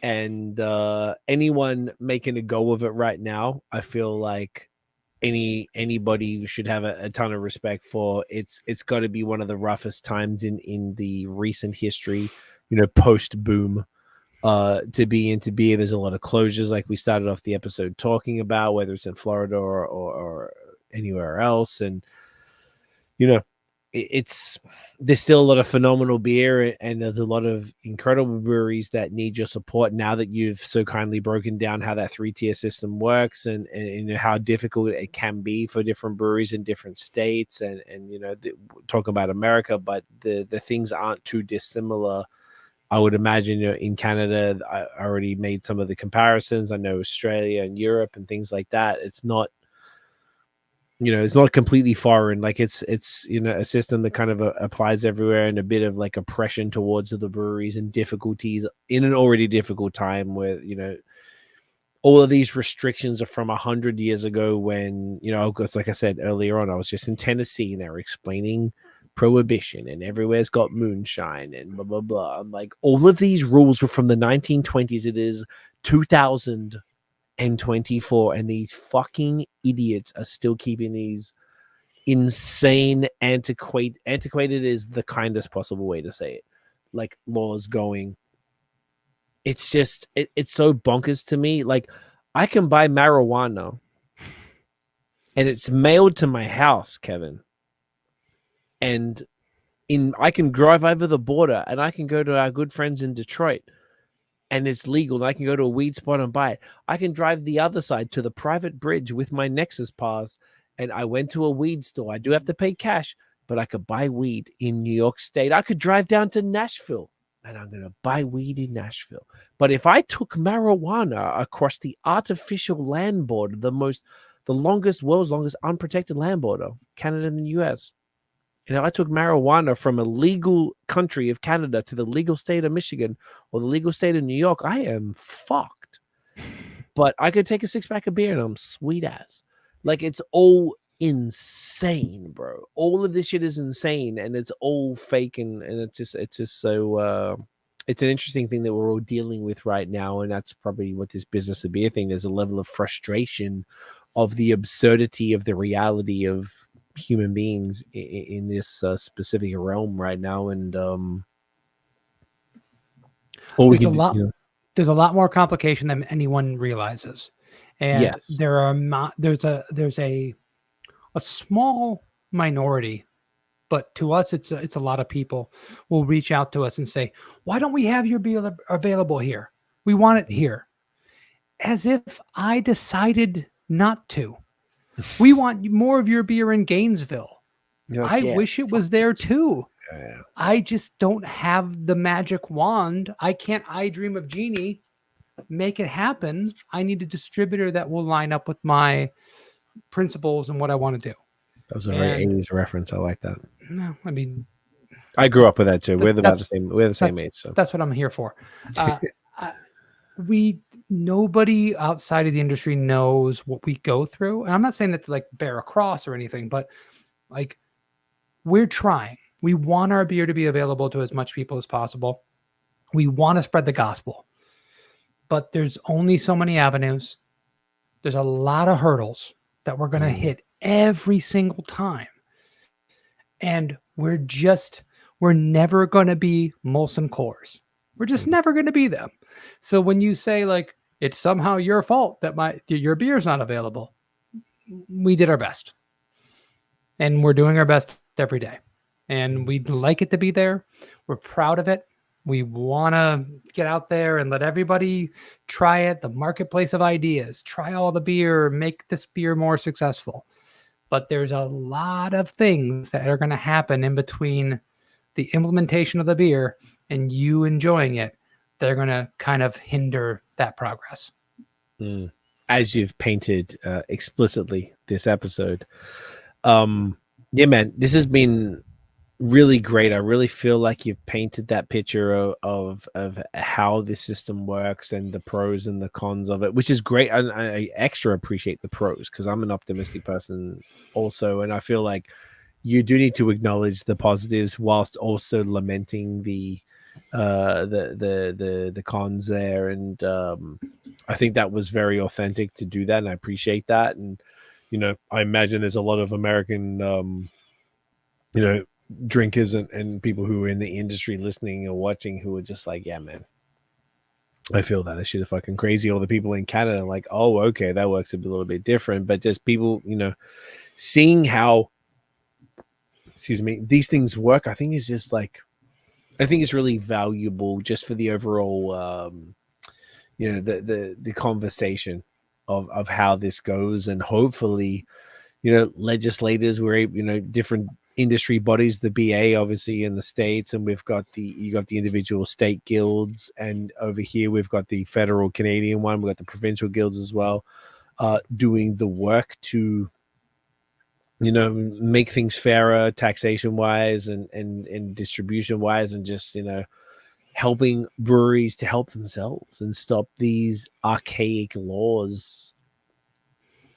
And anyone making a go of it right now, I feel like anybody should have a ton of respect for. It's got to be one of the roughest times in the recent history, post boom, to be into beer. There's a lot of closures, like we started off the episode talking about, whether it's in Florida or anywhere else. And there's still a lot of phenomenal beer, and there's a lot of incredible breweries that need your support now that you've so kindly broken down how that 3-tier system works, and how difficult it can be for different breweries in different states, and talk about America, but the things aren't too dissimilar. I would imagine in Canada, I already made some of the comparisons. I know Australia and Europe and things like that. It's not it's not completely foreign. Like it's a system that kind of applies everywhere, and a bit of like oppression towards the breweries and difficulties in an already difficult time where, all of these restrictions are from 100 years ago when, because like I said earlier on, I was just in Tennessee and they were explaining prohibition and everywhere's got moonshine and blah, blah, blah. I'm like, all of these rules were from the 1920s. It is 2024, and these fucking idiots are still keeping these insane antiquated is the kindest possible way to say it, like laws going. It's just it's so bonkers to me. Like, I can buy marijuana and it's mailed to my house, Kevin, and I can drive over the border and I can go to our good friends in Detroit and it's legal, and I can go to a weed spot and buy it. I can drive the other side to the private bridge with my Nexus pass, and I went to a weed store. I do have to pay cash, but I could buy weed in New York State. I could drive down to Nashville, and I'm going to buy weed in Nashville. But if I took marijuana across the artificial land border, the world's longest unprotected land border, Canada and the US, I took marijuana from a legal country of Canada to the legal state of Michigan or the legal state of New York, I am fucked. But I could take a 6-pack of beer and I'm sweet ass. Like, it's all insane, bro. All of this shit is insane, and it's all fake, and it's just so it's an interesting thing that we're all dealing with right now, and that's probably what this business of beer thing. There's a level of frustration of the absurdity of the reality of human beings in this specific realm right now, and there's a lot more complication than anyone realizes, and yes, there's a small minority, but to us it's a lot of people will reach out to us and say, why don't we have your beer available here? We want it here. As if I decided not to. We want more of your beer in Gainesville. I wish it was there too. Yeah. I just don't have the magic wand. I can't dream of Genie, make it happen. I need a distributor that will line up with my principles and what I want to do. That was a very 80s reference. I like that. No, I mean, I grew up with that too. We're the same age. So that's what I'm here for. Nobody outside of the industry knows what we go through. And I'm not saying that to like bear a cross or anything, but like, we're trying. We want our beer to be available to as much people as possible. We want to spread the gospel, but there's only so many avenues. There's a lot of hurdles that we're going to hit every single time. And we're never going to be Molson Coors. We're just never going to be them. So when you say like, it's somehow your fault that your beer's not available, we did our best, and we're doing our best every day, and we'd like it to be there. We're proud of it. We want to get out there and let everybody try it. The marketplace of ideas, try all the beer, make this beer more successful. But there's a lot of things that are going to happen in between the implementation of the beer and you enjoying it. They're going to kind of hinder that progress. As you've painted explicitly this episode. Yeah, man, this has been really great. I really feel like you've painted that picture of how this system works and the pros and the cons of it, which is great. I extra appreciate the pros because I'm an optimistic person also, and I feel like you do need to acknowledge the positives whilst also lamenting the cons there. And I think that was very authentic to do that, and I appreciate that. And I imagine there's a lot of American drinkers and people who are in the industry listening or watching who are just like, yeah, man, I feel that shit is fucking crazy. Or the people in Canada are like, oh, okay, that works a little bit different. But just people, seeing how, these things work, I think is just like, I think it's really valuable just for the overall, the conversation of how this goes. And hopefully, legislators were, different industry bodies, the BA obviously in the States, and you got the individual state guilds, and over here we've got the federal Canadian one, we've got the provincial guilds as well, doing the work to make things fairer taxation wise and distribution wise, and just helping breweries to help themselves and stop these archaic laws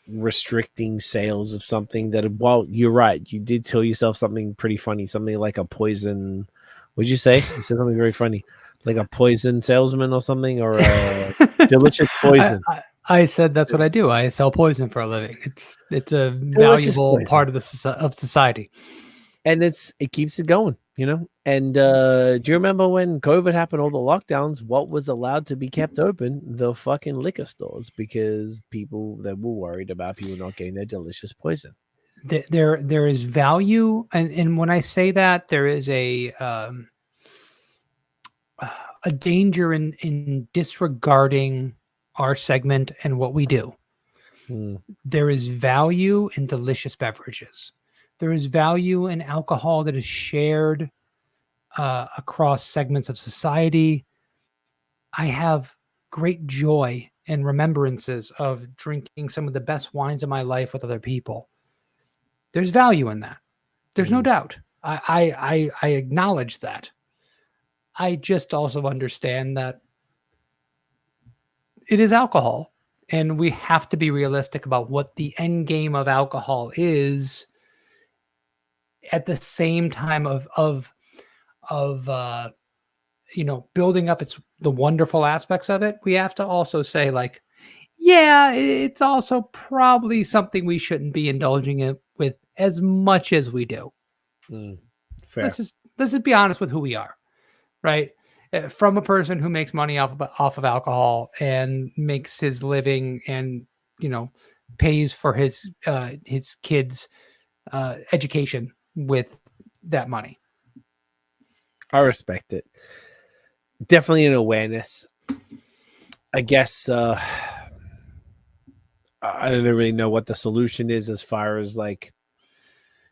restricting sales of something that, well, you're right, you did tell yourself something pretty funny, something like a poison, what'd you say? You said something very funny, like a poison salesman or something, or a delicious poison. I said that's what I do. I sell poison for a living. It's a valuable part of society, and it keeps it going, And do you remember when COVID happened, all the lockdowns? What was allowed to be kept open? The fucking liquor stores, because people that were worried about people not getting their delicious poison. There is value, and when I say that, there is a danger in disregarding our segment and what we do. There is value in delicious beverages. There is value in alcohol that is shared across segments of society. I have great joy and remembrances of drinking some of the best wines of my life with other people. There's value in that. There's no doubt. I acknowledge that. I just also understand that it is alcohol, and we have to be realistic about what the end game of alcohol is. At the same time of building up the wonderful aspects of it, we have to also say, like, yeah, it's also probably something we shouldn't be indulging it with as much as we do. Fair. Let's just be honest with who we are, right? From a person who makes money off of alcohol and makes his living and pays for his kids' education with that money. I respect it. Definitely an awareness. I guess I don't really know what the solution is as far as like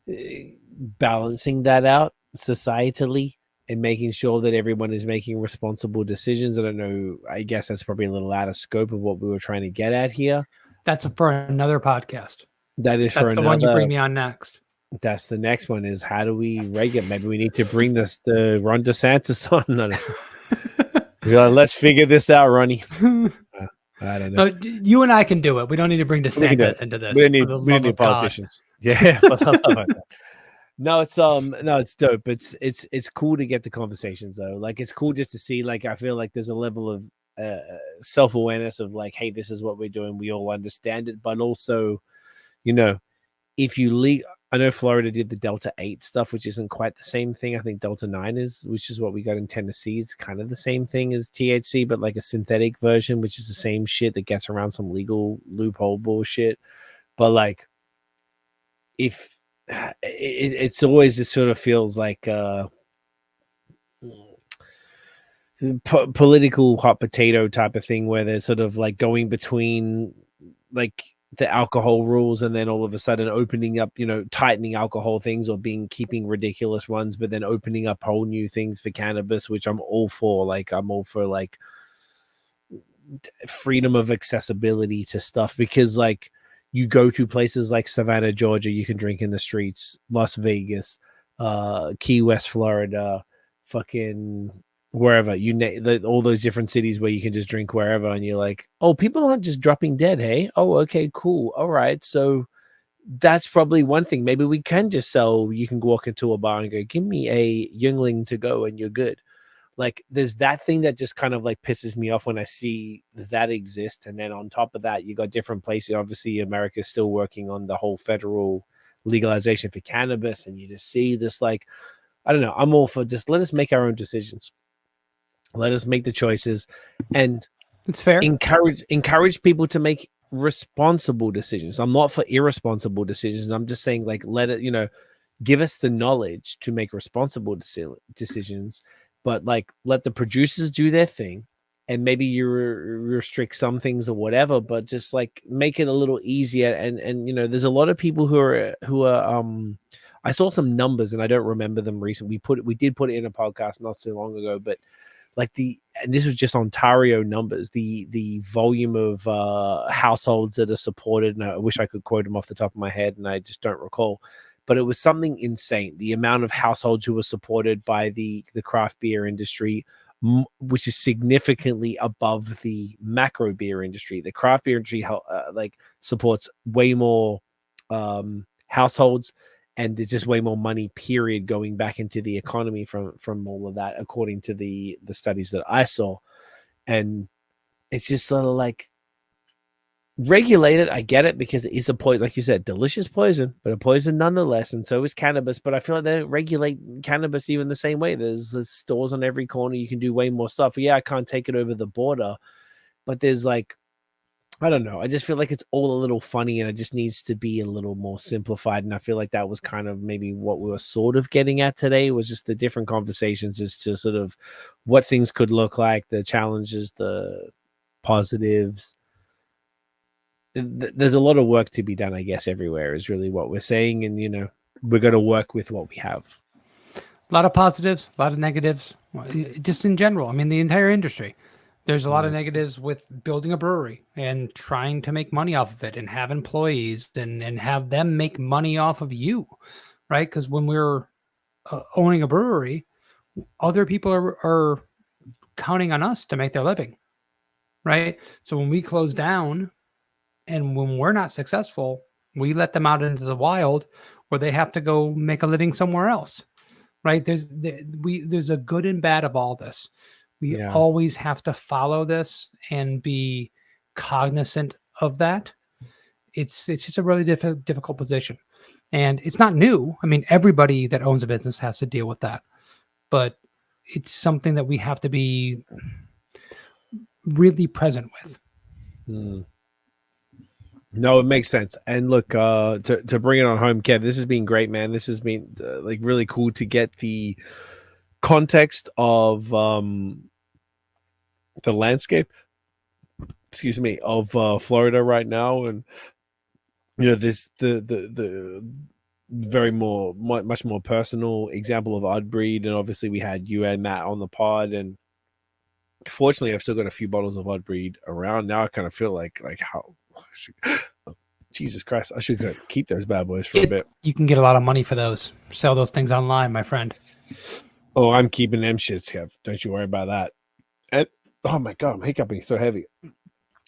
balancing that out societally and making sure that everyone is making responsible decisions. I don't know. I guess that's probably a little out of scope of what we were trying to get at here. That's for another podcast. That's the one you bring me on next. That's the next one, is how do we regulate? Maybe we need to bring the Ron DeSantis on. Let's figure this out, Ronnie. I don't know. No, you and I can do it. We don't need to bring DeSantis into this. We need politicians. Yeah. No, it's dope. It's cool to get the conversations though. Like, it's cool just to see, like, I feel like there's a level of self-awareness of like, hey, this is what we're doing. We all understand it, but also, if you I know Florida did the Delta 8 stuff, which isn't quite the same thing. I think Delta 9 is, which is what we got in Tennessee. It's kind of the same thing as THC, but like a synthetic version, which is the same shit that gets around some legal loophole bullshit. But like, if it's always just sort of feels like political hot potato type of thing, where they're sort of like going between like the alcohol rules and then all of a sudden opening up, tightening alcohol things, or keeping ridiculous ones, but then opening up whole new things for cannabis, which I'm all for. Like, I'm all for like freedom of accessibility to stuff, because like, you go to places like Savannah, Georgia, you can drink in the streets, Las Vegas, Key West, Florida, fucking wherever, all those different cities where you can just drink wherever, and you're like, oh, people aren't just dropping dead, hey? Oh, okay, cool. All right, so that's probably one thing. Maybe we can just sell, you can walk into a bar and go, give me a Youngling to go, and you're good. Like, there's that thing that just kind of like pisses me off when I see that exist. And then on top of that, you got different places. Obviously, America's still working on the whole federal legalization for cannabis, and you just see this, like, I don't know. I'm all for just let us make our own decisions. Let us make the choices, and it's fair. Encourage people to make responsible decisions. I'm not for irresponsible decisions. I'm just saying, like, let it, give us the knowledge to make responsible decisions, but like, let the producers do their thing, and maybe you restrict some things or whatever, but just like make it a little easier. And there's a lot of people who are I saw some numbers and I don't remember them recently. We did put it in a podcast not so long ago, but like and this was just Ontario numbers, the volume of households that are supported, and I wish I could quote them off the top of my head, and I just don't recall, but it was something insane. The amount of households who were supported by the craft beer industry, which is significantly above the macro beer industry. The craft beer industry supports way more households, and there's just way more money, period, going back into the economy from all of that, according to the studies that I saw. And it's just sort of like, regulate it. I get it, because it is a poison, like you said, delicious poison, but a poison nonetheless. And so is cannabis. But I feel like they don't regulate cannabis even the same way. There's stores on every corner. You can do way more stuff. Yeah, I can't take it over the border, but there's like, I don't know. I just feel like it's all a little funny, and it just needs to be a little more simplified. And I feel like that was kind of maybe what we were sort of getting at today, was just the different conversations as to sort of what things could look like, the challenges, the positives. There's a lot of work to be done, I guess, everywhere is really what we're saying. And, we're going to work with what we have. A lot of positives, a lot of negatives, just in general. I mean, the entire industry. There's a lot of negatives with building a brewery and trying to make money off of it and have employees and have them make money off of you, right? Because when we're owning a brewery, other people are counting on us to make their living, right? So when we close down and when we're not successful, we let them out into the wild where they have to go make a living somewhere else, right? There's a good and bad of all this. We always have to follow this and be cognizant of that. It's just a really difficult position, and it's not new. I mean, everybody that owns a business has to deal with that, but it's something that we have to be really present with. No, it makes sense. And look, to bring it on home, Kev, this has been great, man. This has been like really cool to get the context of the landscape, of Florida right now. And this the very much more personal example of Odd Breed. And obviously we had you and Matt on the pod, and fortunately I've still got a few bottles of Odd Breed around now. I kind of feel like how Jesus Christ, I should go keep those bad boys for a bit. You can get a lot of money for those. Sell those things online, my friend. Oh, I'm keeping them shits, Kev. Don't you worry about that. And oh my God, I'm hiccuping so heavy.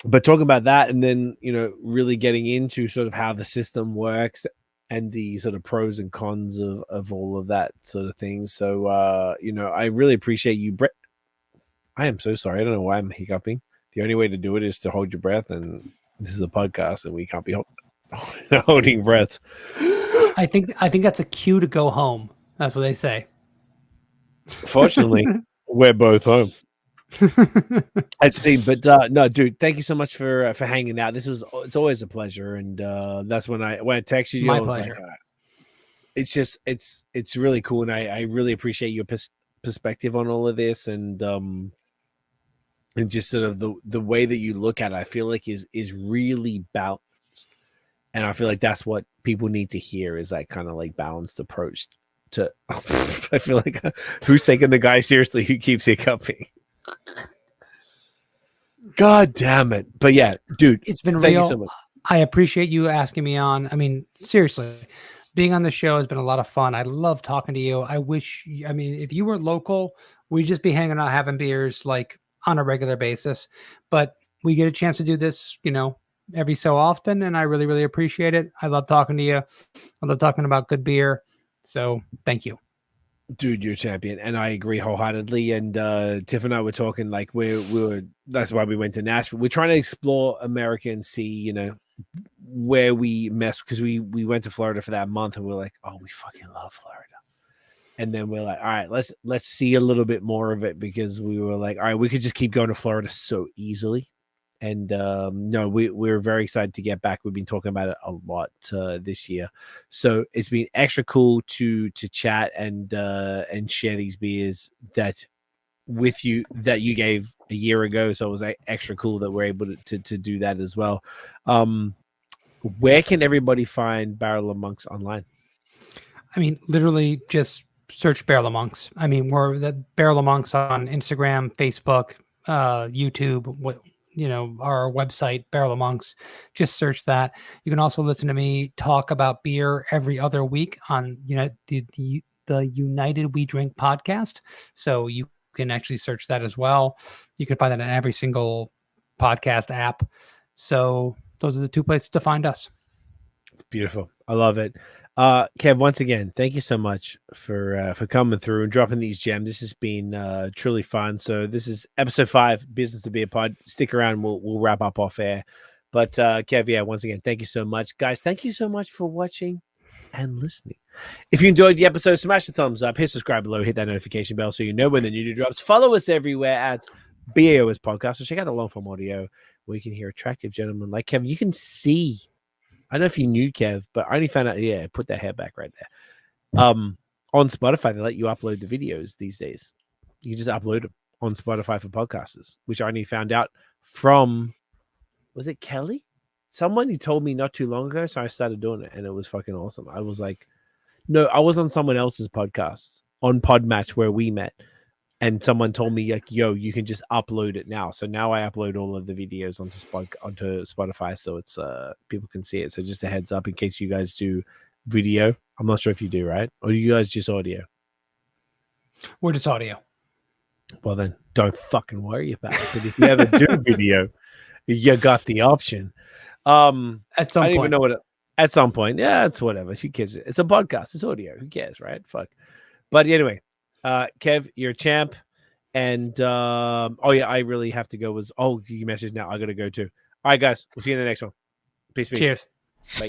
But talking about that, and then, really getting into sort of how the system works and the sort of pros and cons of all of that sort of thing. So, I really appreciate you, Brett. I am so sorry. I don't know why I'm hiccuping. The only way to do it is to hold your breath, and this is a podcast and we can't be holding breath. I think that's a cue to go home. That's what they say. Fortunately, we're both home. I'd say, but no, dude, thank you so much for hanging out. It's always a pleasure, and that's when I texted you. My I was pleasure. like, it's really cool, and I really appreciate your perspective on all of this, and just sort of the way that you look at it. I feel like is really balanced, and I feel like that's what people need to hear, is that kind of like balanced approach to. I feel like who's taking the guy seriously who keeps hiccuping? God damn it. But yeah, dude, it's been thank real. you so much. I appreciate you asking me on. I mean, seriously, being on the show has been a lot of fun. I love talking to you. I wish, I mean, if you were local, we'd just be hanging out, having beers like on a regular basis. But we get a chance to do this, every so often. And I really, really appreciate it. I love talking to you. I love talking about good beer. So thank you. Dude, you're a champion, and I agree wholeheartedly. And Tiff and I were talking, like we were. That's why we went to Nashville. We're trying to explore America and see, where we mess, because we went to Florida for that month, and we're like, oh, we fucking love Florida. And then we're like, all right, let's see a little bit more of it, because we were like, all right, we could just keep going to Florida so easily. And no, we're very excited to get back. We've been talking about it a lot this year, so it's been extra cool to chat and share these beers with you that you gave a year ago. So it was extra cool that we're able to do that as well. Where can everybody find Barrel of Monks online? I mean, literally just search Barrel of Monks. I mean, we're the Barrel of Monks on Instagram, Facebook, YouTube, our website, Barrel of Monks. Just search that. You can also listen to me talk about beer every other week on the United We Drink podcast. So you can actually search that as well. You can find that in every single podcast app. So those are the two places to find us. It's beautiful. I love it. Kev, once again, thank you so much for coming through and dropping these gems. This has been truly fun. So this is episode 5, Business to Beer Pod. Stick around. We'll wrap up off air. But Kev, yeah, once again, thank you so much. Guys, thank you so much for watching and listening. If you enjoyed the episode, smash the thumbs up, hit subscribe below, hit that notification bell so you know when the new drops. Follow us everywhere at BAOS Podcast. So check out the long form audio where you can hear attractive gentlemen like Kev. You can see. I don't know if you knew, Kev, but I only found out, put that hair back right there. On Spotify, they let you upload the videos these days. You can just upload them on Spotify for podcasters, which I only found out from, was it Kelly? Someone he told me not too long ago, so I started doing it, and it was fucking awesome. I was like, no, I was on someone else's podcast, on Podmatch, where we met, and someone told me, like, yo, you can just upload it now. So now I upload all of the videos onto Spotify, so it's people can see it. So just a heads up in case you guys do video. I'm not sure if you do, right? Or you guys just audio? We're just audio. Well, then don't fucking worry about it. But if you ever do video, you got the option. At some I don't point. even know what. At some point, yeah, it's whatever. Who cares? It's a podcast. It's audio. Who cares, right? Fuck. But anyway. Kev, you're a champ. And I really have to go. You message now. I gotta go too. All right, guys, we'll see you in the next one. Peace. Cheers. Bye.